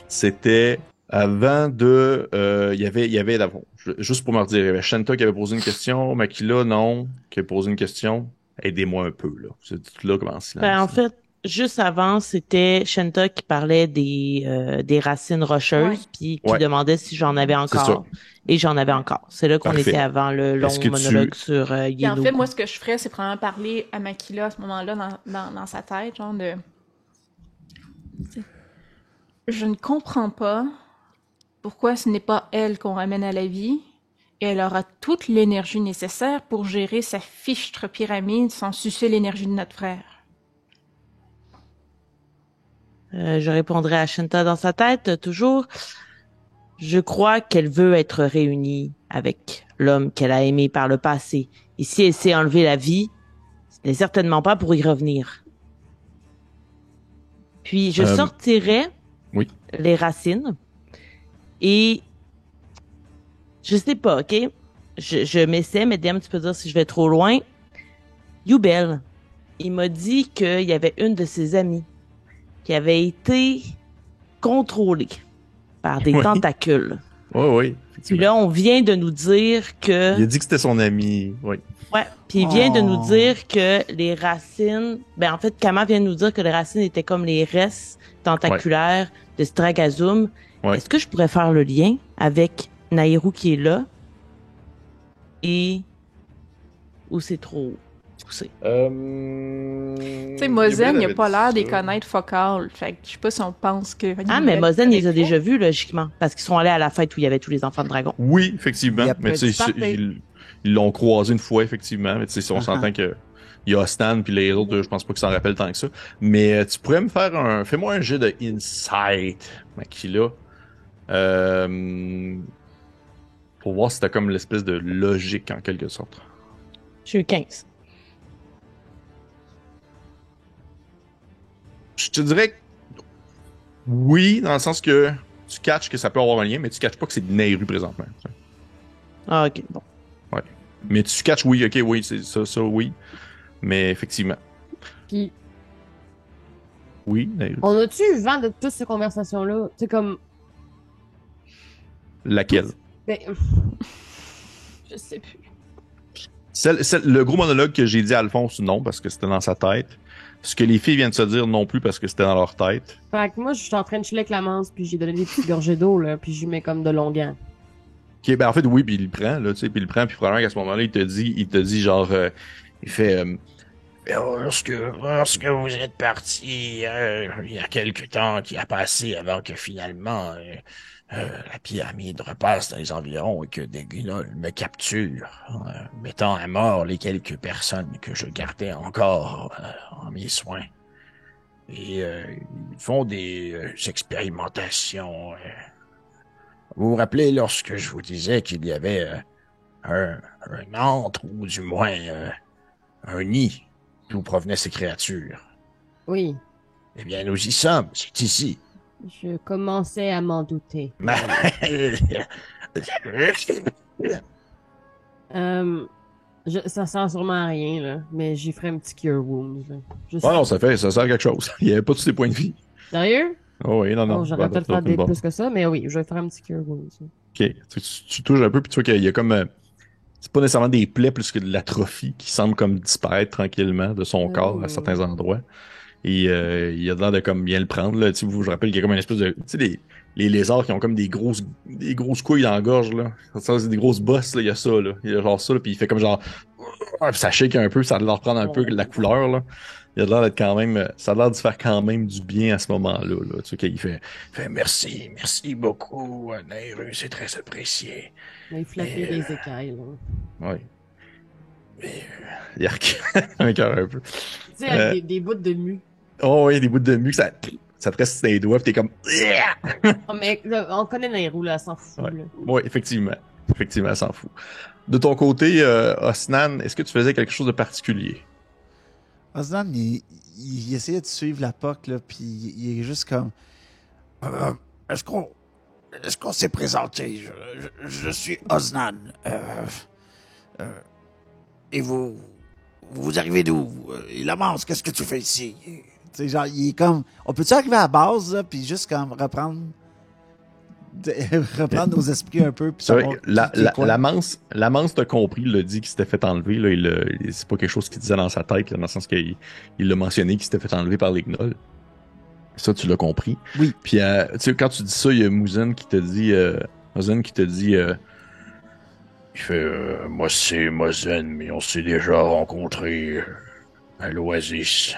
C'était avant de... il y avait d'avant. Juste pour me redire, il y avait Shanta qui avait posé une question, Makila, non, qui avait posé une question. Aidez-moi un peu, là. C'est tout là comme en silence. En fait, juste avant, c'était Shanta qui parlait des racines rocheuses, puis qui demandait si j'en avais encore. Et j'en avais encore. C'est là qu'on était avant le long monologue sur Yenogu. En fait, moi, ce que je ferais, c'est probablement parler à Makila à ce moment-là dans sa tête, genre de... Je ne comprends pas pourquoi ce n'est pas elle qu'on ramène à la vie, et elle aura toute l'énergie nécessaire pour gérer sa fichtre pyramide sans sucer l'énergie de notre frère. Je répondrai à Shanta dans sa tête, toujours. Je crois qu'elle veut être réunie avec l'homme qu'elle a aimé par le passé. Et si elle s'est enlevé la vie, ce n'est certainement pas pour y revenir. Puis je sortirai les racines et je sais pas, ok? Je m'essaie, mais DM, tu peux dire si je vais trop loin. Yubel, il m'a dit qu'il y avait une de ses amies qui avait été contrôlée par des tentacules. Oui. Puis là, on vient de nous dire que... Il a dit que c'était son ami, oui. Ouais, puis il vient de nous dire que les racines... Ben en fait, Kama vient de nous dire que les racines étaient comme les restes tentaculaires de Stragazum. Ouais. Est-ce que je pourrais faire le lien avec Nahirou qui est là et où c'est trop poussé? Tu sais, Mozen, il a pas l'air des connaître focal. Fait que je sais pas si on pense que... mais Mozen, il les a déjà vus, logiquement, parce qu'ils sont allés à la fête où il y avait tous les enfants de dragon. Oui, effectivement. Mais tu sais, ils l'ont croisé une fois, effectivement. Mais tu sais, si on s'entend que il y a Osnan, puis les autres, je pense pas qu'ils s'en rappellent tant que ça. Mais tu pourrais me faire fais-moi un jet de Insight, Makila. Pour voir si t'as comme l'espèce de logique, en quelque sorte. J'ai eu 15. Je te dirais que oui, dans le sens que tu catches que ça peut avoir un lien, mais tu catches pas que c'est Nehru présentement. Ah, ok, bon. Ouais. Mais tu catches, oui, ok, oui, c'est ça, oui. Mais effectivement. Puis, Oui, Nehru. on a-tu eu vent de toutes ces conversations-là? C'est comme. Laquelle? Ben, je sais plus. Le gros monologue que j'ai dit à Alphonse, non, parce que c'était dans sa tête. Ce que les filles viennent de se dire, non plus, parce que c'était dans leur tête. Fait que moi, je suis en train de chiller avec la manse, puis j'ai donné des petites gorgées d'eau, là, puis j'y mets comme de longuant. Ok, ben en fait, oui, puis il le prend, là, tu sais, puis il le prend, puis probablement qu'à ce moment-là, il te dit genre, il fait, Lorsque vous êtes parti, il y a quelque temps qui a passé avant que finalement la pyramide repasse dans les environs et que des guignols me capturent, mettant à mort les quelques personnes que je gardais encore en mes soins. Et ils font des expérimentations. Vous vous rappelez lorsque je vous disais qu'il y avait un antre, ou du moins un nid d'où provenaient ces créatures? Oui, Eh bien, nous y sommes, c'est ici. je commençais à m'en douter. Ça sert sûrement à rien, là, mais j'y ferai un petit cure wounds, là. Juste... oh non, ça sert à quelque chose. Il y avait pas tous ses points de vie. Sérieux? Oh oui, non. Bon, j'aurais Ben, peut-être faire des bon. plus que ça, mais oui, je vais faire un petit cure wounds. Ok, tu touches un peu, puis tu vois qu'il y a comme, c'est pas nécessairement des plaies plus que de l'atrophie qui semble comme disparaître tranquillement de son corps à certains endroits. Et il a l'air de comme bien le prendre, là. Tu sais, je rappelle qu'il y a comme une espèce de, tu sais, les lézards qui ont comme des grosses couilles dans la gorge, là. Ça, c'est des grosses bosses, là. Il y a ça, là. Il y a genre ça, là, puis il fait comme genre, puis ça shake un peu, ça a l'air de reprendre un peu la couleur, là. Il a l'air d'être quand même, ça a l'air de faire quand même du bien à ce moment-là, là. Tu sais, qu'il fait merci beaucoup, Nehru, c'est très apprécié. Mais il flattait les écailles, là. oui. Mais, yark, un cœur un peu. Tu sais, avec des bouts de mue. Oh oui, des bouts de mue, ça te reste sur les doigts, pis t'es comme... Oh, mais là, on connaît Nairou, là, elle s'en fout, Ouais. là. Oui, effectivement. Effectivement, elle s'en fout. De ton côté, Osnan, est-ce que tu faisais quelque chose de particulier? Osnan, il essayait de suivre la POC, là, puis il est juste comme... Est-ce qu'on s'est présenté? Je suis Osnan. Et vous arrivez d'où? Et Lamance, qu'est-ce que tu fais ici? Tu sais, genre, il est comme... On peut-tu arriver à la base, là, puis juste comme reprendre nos esprits un peu, puis C'est vrai, savoir la manse t'a compris, il l'a dit qu'il s'était fait enlever, là, c'est pas quelque chose qu'il disait dans sa tête, là, dans le sens qu'il l'a mentionné qu'il s'était fait enlever par les gnolls. Ça, tu l'as compris. Oui. Puis, tu sais, quand tu dis ça, il y a Mouzen qui te dit, Il fait, moi c'est Mozen, mais on s'est déjà rencontrés à l'Oasis.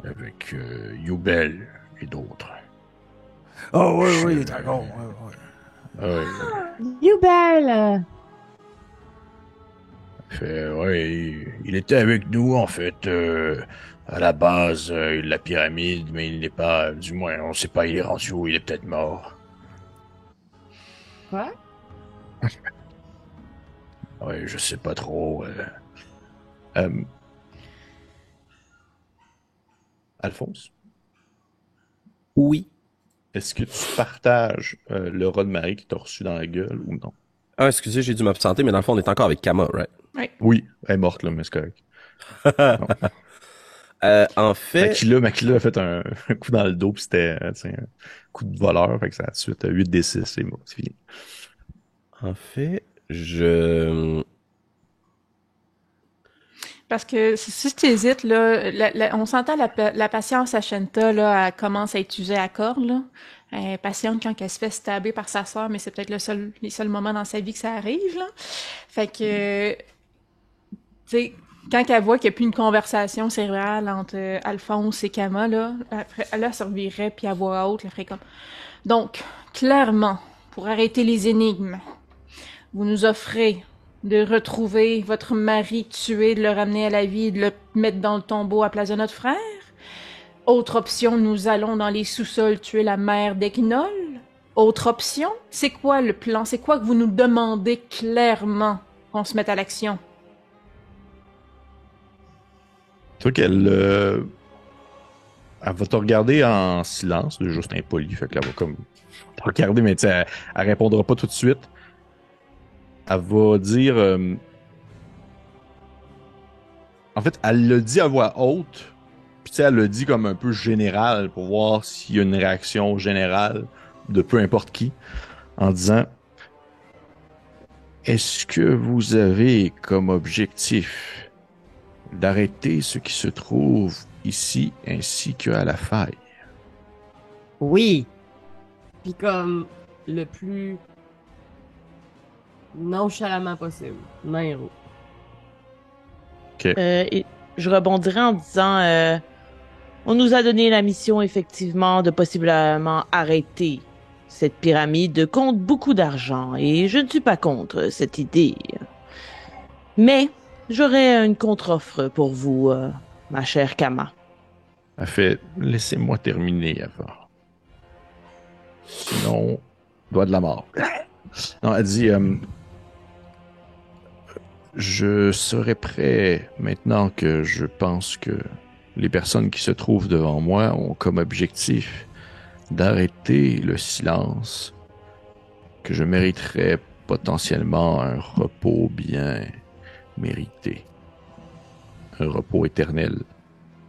Avec Youbel et d'autres. Oh, oui, dragon. Youbel! Il était avec nous, en fait, à la base de la pyramide, mais il n'est pas, du moins, on sait pas, il est rendu où, il est peut-être mort. Quoi? Oui, je sais pas trop. Alphonse, Oui. est-ce que tu partages le rat de marée qui t'a reçu dans la gueule ou non? Ah, excusez, j'ai dû m'absenter, mais dans le fond, on est encore avec Kama, right? Oui, elle est morte, là, mais c'est correct. En fait... Makila a fait un coup dans le dos, puis c'était un coup de voleur, fait que ça a tout de suite 8d6, c'est bon, c'est fini. En fait, Parce que si tu hésites, là, on s'entend la patience à Shenta, là, elle commence à être usée à corde, là. Elle est patiente quand elle se fait stabber par sa sœur, mais c'est peut-être les seuls moments dans sa vie que ça arrive, là. Fait que, tu sais, quand elle voit qu'il n'y a plus une conversation cérébrale entre Alphonse et Kama, là, elle se revirerait, puis à voix haute, elle ferait comme... Donc, clairement, pour arrêter les énigmes, vous nous offrez de retrouver votre mari tué, de le ramener à la vie et de le mettre dans le tombeau à place de notre frère. Autre option, nous allons dans les sous-sols tuer la mère d'Equinol. Autre option, c'est quoi le plan? C'est quoi que vous nous demandez clairement qu'on se mette à l'action? Toi qu'elle elle va te regarder en silence, de juste impoli, fait que là, elle va comme te regarder, mais tu sais, elle répondra pas tout de suite. Elle va dire... En fait, elle le dit à voix haute, puis tu sais, elle le dit comme un peu général pour voir s'il y a une réaction générale de peu importe qui, en disant « Est-ce que vous avez comme objectif d'arrêter ce qui se trouve ici ainsi qu'à la faille? » Oui. Puis comme le plus nonchalamment possible. Nairo. Ok. Et je rebondirai en disant, on nous a donné la mission effectivement de possiblement arrêter cette pyramide compte beaucoup d'argent et je ne suis pas contre cette idée. Mais j'aurais une contre-offre pour vous, ma chère Kama. Elle fait « Laissez-moi terminer avant. Sinon, doigt de la mort. » Non, elle dit je serais prêt maintenant que je pense que les personnes qui se trouvent devant moi ont comme objectif d'arrêter le silence, que je mériterais potentiellement un repos bien mérité. Un repos éternel.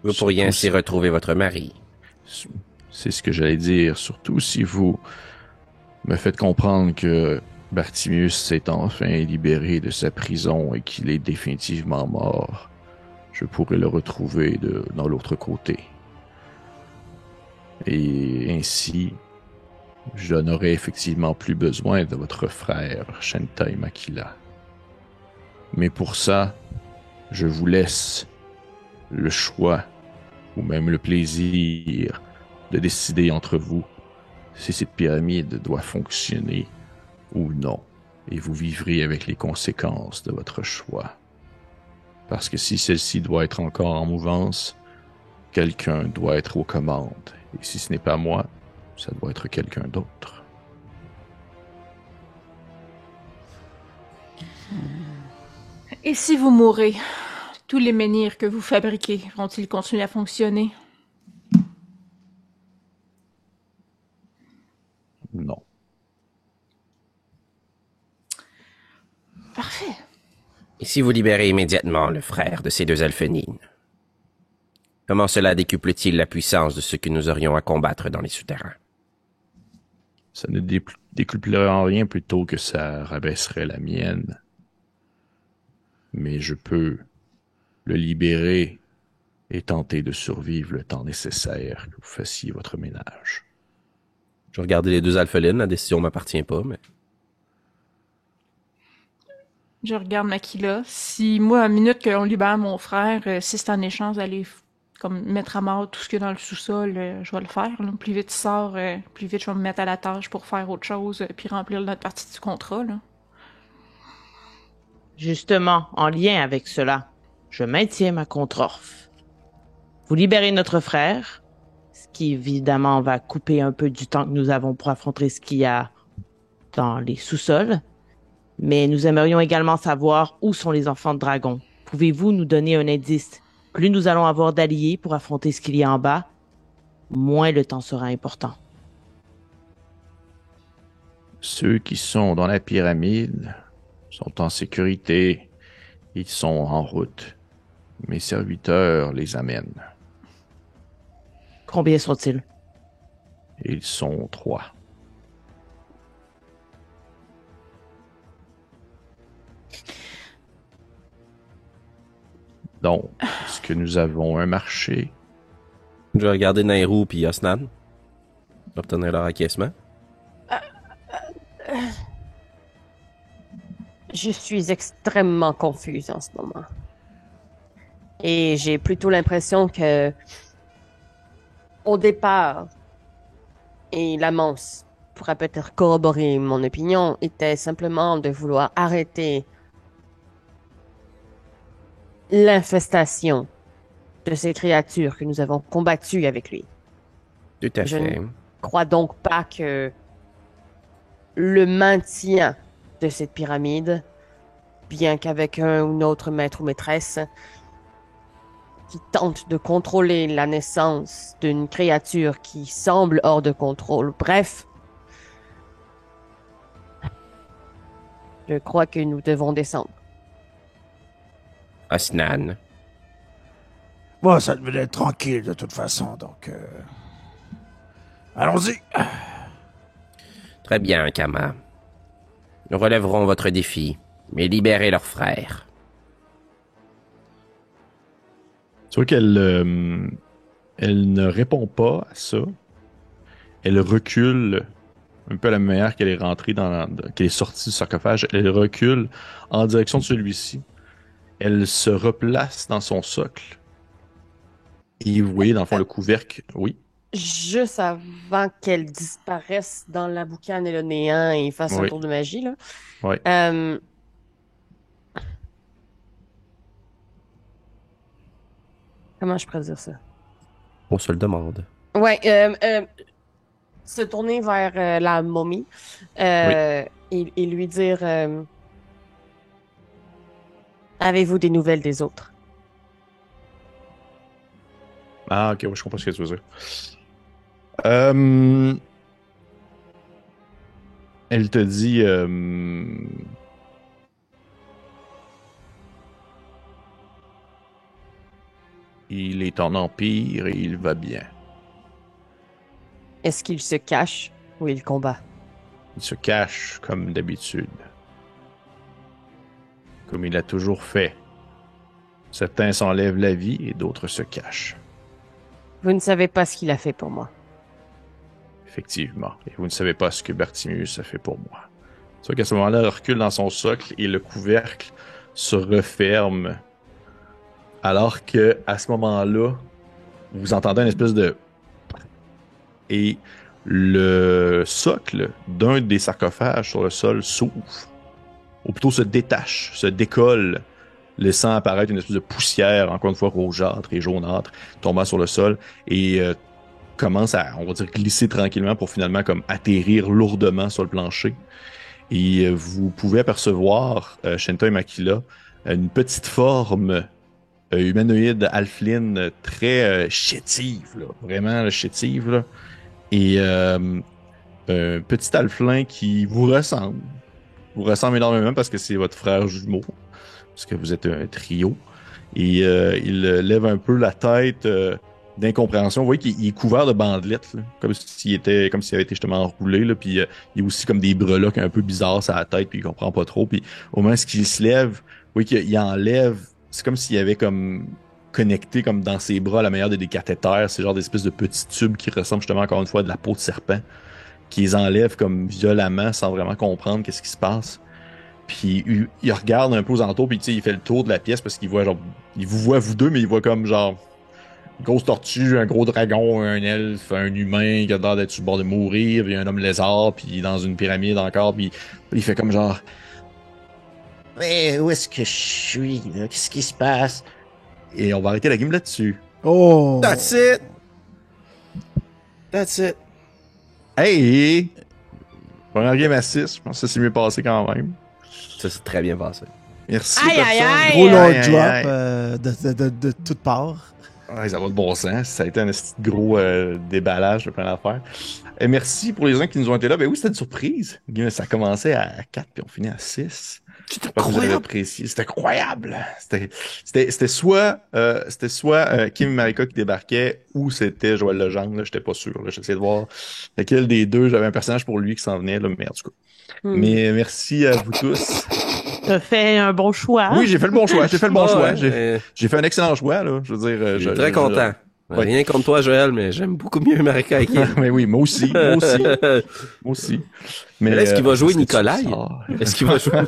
Vous pourriez ainsi retrouver votre mari. C'est ce que j'allais dire, surtout si vous me faites comprendre que Bartimius s'est enfin libéré de sa prison et qu'il est définitivement mort. Je pourrais le retrouver dans l'autre côté. Et ainsi, je n'aurai effectivement plus besoin de votre frère, Shentai Makila. Mais pour ça, je vous laisse le choix, ou même le plaisir, de décider entre vous si cette pyramide doit fonctionner ou non. Et vous vivrez avec les conséquences de votre choix. Parce que si celle-ci doit être encore en mouvance, quelqu'un doit être aux commandes. Et si ce n'est pas moi, ça doit être quelqu'un d'autre. Et si vous mourrez, tous les menhirs que vous fabriquez vont-ils continuer à fonctionner? Non. Parfait. Et si vous libérez immédiatement le frère de ces deux alphénines, comment cela décuple-t-il la puissance de ce que nous aurions à combattre dans les souterrains? Ça ne décuplerait en rien plutôt que ça rabaisserait la mienne. Mais je peux le libérer et tenter de survivre le temps nécessaire que vous fassiez votre ménage. Je regardais les deux alphelines, la décision m'appartient pas, mais... Je regarde Makila. Si moi, à la minute qu'on libère mon frère, si c'est en échange d'aller comme mettre à mort tout ce qu'il y a dans le sous-sol, je vais le faire. Là. Plus vite il sort, plus vite je vais me mettre à la tâche pour faire autre chose, puis remplir notre partie du contrat. Là. Justement, en lien avec cela, je maintiens ma contre-offre. Vous libérez notre frère, ce qui évidemment va couper un peu du temps que nous avons pour affronter ce qu'il y a dans les sous-sols. Mais nous aimerions également savoir où sont les enfants de dragon. Pouvez-vous nous donner un indice? Plus nous allons avoir d'alliés pour affronter ce qu'il y a en bas, moins le temps sera important. Ceux qui sont dans la pyramide sont en sécurité. Ils sont en route. Mes serviteurs les amènent. Combien sont-ils? Ils sont 3. Donc, est-ce que nous avons un marché? Je vais regarder Nairou puis Osnan. Obtenir leur acquiescement. Je suis extrêmement confuse en ce moment. Et j'ai plutôt l'impression que, au départ, et l'amance pourrait peut-être corroborer mon opinion, était simplement de vouloir arrêter l'infestation de ces créatures que nous avons combattues avec lui. Tout à Je fait. ne crois donc pas que le maintien de cette pyramide, bien qu'avec un ou autre maître ou maîtresse qui tente de contrôler la naissance d'une créature qui semble hors de contrôle, bref, je crois que nous devons descendre. Osnan. Bon, ça devait être tranquille de toute façon, donc... Allons-y. Très bien, Kama. Nous relèverons votre défi, mais libérez leurs frères. Tu vois qu'elle elle ne répond pas à ça. Elle recule un peu à la manière qu'elle est rentrée qu'elle est sortie du sarcophage. Elle recule en direction de celui-ci. Elle se replace dans son socle. Et vous voyez, dans le fond, le couvercle. Oui. Juste avant qu'elle disparaisse dans la boucane et le néant et fasse un Oui. tour de magie, là. Oui. Comment je pourrais dire ça? On se le demande. Ouais, se tourner vers la momie et lui dire avez-vous des nouvelles des autres? Ah, ok, ouais, je comprends ce que tu veux dire. Elle te dit... il est en empire et il va bien. Est-ce qu'il se cache ou il combat? Il se cache comme d'habitude. Comme il a toujours fait. Certains s'enlèvent la vie et d'autres se cachent. Vous ne savez pas ce qu'il a fait pour moi. Effectivement. Et vous ne savez pas ce que Bartimius a fait pour moi. C'est vrai qu'à ce moment-là, elle recule dans son socle et le couvercle se referme. Alors que à ce moment-là, vous entendez une espèce de... Et le socle d'un des sarcophages sur le sol s'ouvre. Ou plutôt se détache, se décolle, laissant apparaître une espèce de poussière, encore une fois rougeâtre et jaunâtre, tombant sur le sol et commence à, on va dire, glisser tranquillement pour finalement comme atterrir lourdement sur le plancher. Et vous pouvez apercevoir, Shenta et Makila, une petite forme humanoïde halfling très chétive, là, vraiment là, chétive, là. Et un petit halfling qui vous ressemble énormément parce que c'est votre frère jumeau, parce que vous êtes un trio. Et il lève un peu la tête d'incompréhension. Vous voyez qu'il est couvert de bandelettes, là, comme s'il avait été justement enroulé. Là, puis il y a aussi comme des breloques un peu bizarres sur la tête, puis il comprend pas trop. Puis au moment où il se lève, vous voyez qu'il enlève. C'est comme s'il avait comme connecté comme dans ses bras à la manière des cathéters, c'est genre des espèces de petits tubes qui ressemblent justement encore une fois à de la peau de serpent, qui les enlèvent comme violemment sans vraiment comprendre qu'est-ce qui se passe. Puis il regarde un peu aux alentours, puis tu sais, il fait le tour de la pièce parce qu'il voit genre, il vous voit vous deux, mais il voit comme genre une grosse tortue, un gros dragon, un elfe, un humain qui a l'air d'être sur le bord de mourir, puis un homme lézard, puis dans une pyramide encore, puis il fait comme genre, mais où est-ce que je suis là? Qu'est-ce qui se passe? Et on va arrêter la game là-dessus. Oh! That's it! That's it. Hey! Première game à 6, je pense que ça s'est mieux passé quand même. Ça s'est très bien passé. Merci. Aïe, aïe, personne. aïe! Gros lord Aïe, aïe, drop aïe. de toutes parts. Ouais, ça va de bon sens. Ça a été un petit gros déballage de plein d'affaires. Et merci pour les gens qui nous ont été là. Ben oui, c'était une surprise. Ça a commencé à 4 puis on finit à 6. C'était Pas que vous avez apprécié. C'était incroyable. C'était soit Kim et Marika qui débarquaient ou c'était Joël Legendre. Là, j'étais pas sûr. Là. J'essayais de voir lequel des deux. J'avais un personnage pour lui qui s'en venait. Là, mais en tout cas. Mais merci à vous tous. T'as fait un bon choix. Oui, j'ai fait le bon choix. J'ai fait le bon choix. Ouais, J'ai fait un excellent choix. Là. Je veux dire, je suis très content. Ouais. Rien contre toi, Joël, mais j'aime beaucoup mieux Marika et Kim. Mais oui, moi aussi. Mais là, est-ce qu'il va jouer parce que tu Nikolai? sors. Est-ce qu'il va jouer?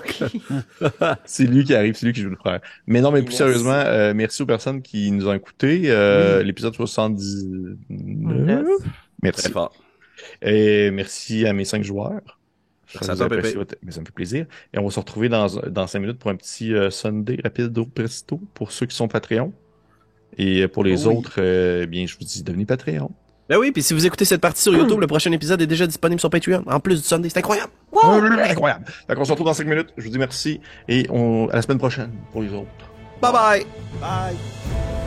C'est lui qui arrive, c'est lui qui joue le frère. Mais non, mais plus Merci. sérieusement, merci aux personnes qui nous ont écoutés. L'épisode 79. Merci. Très fort. Et merci à mes 5 joueurs. Ça me Mais ça me fait plaisir. Et on va se retrouver dans 5 minutes pour un petit Sunday rapide au presto pour ceux qui sont Patreon. Et pour les autres, bien, je vous dis, devenez Patreon. Ben oui, puis si vous écoutez cette partie sur YouTube, le prochain épisode est déjà disponible sur Patreon. En plus du Sunday, c'est incroyable. Wow! Incroyable. Donc on se retrouve dans 5 minutes. Je vous dis merci et à la semaine prochaine pour les autres. Bye bye. Bye.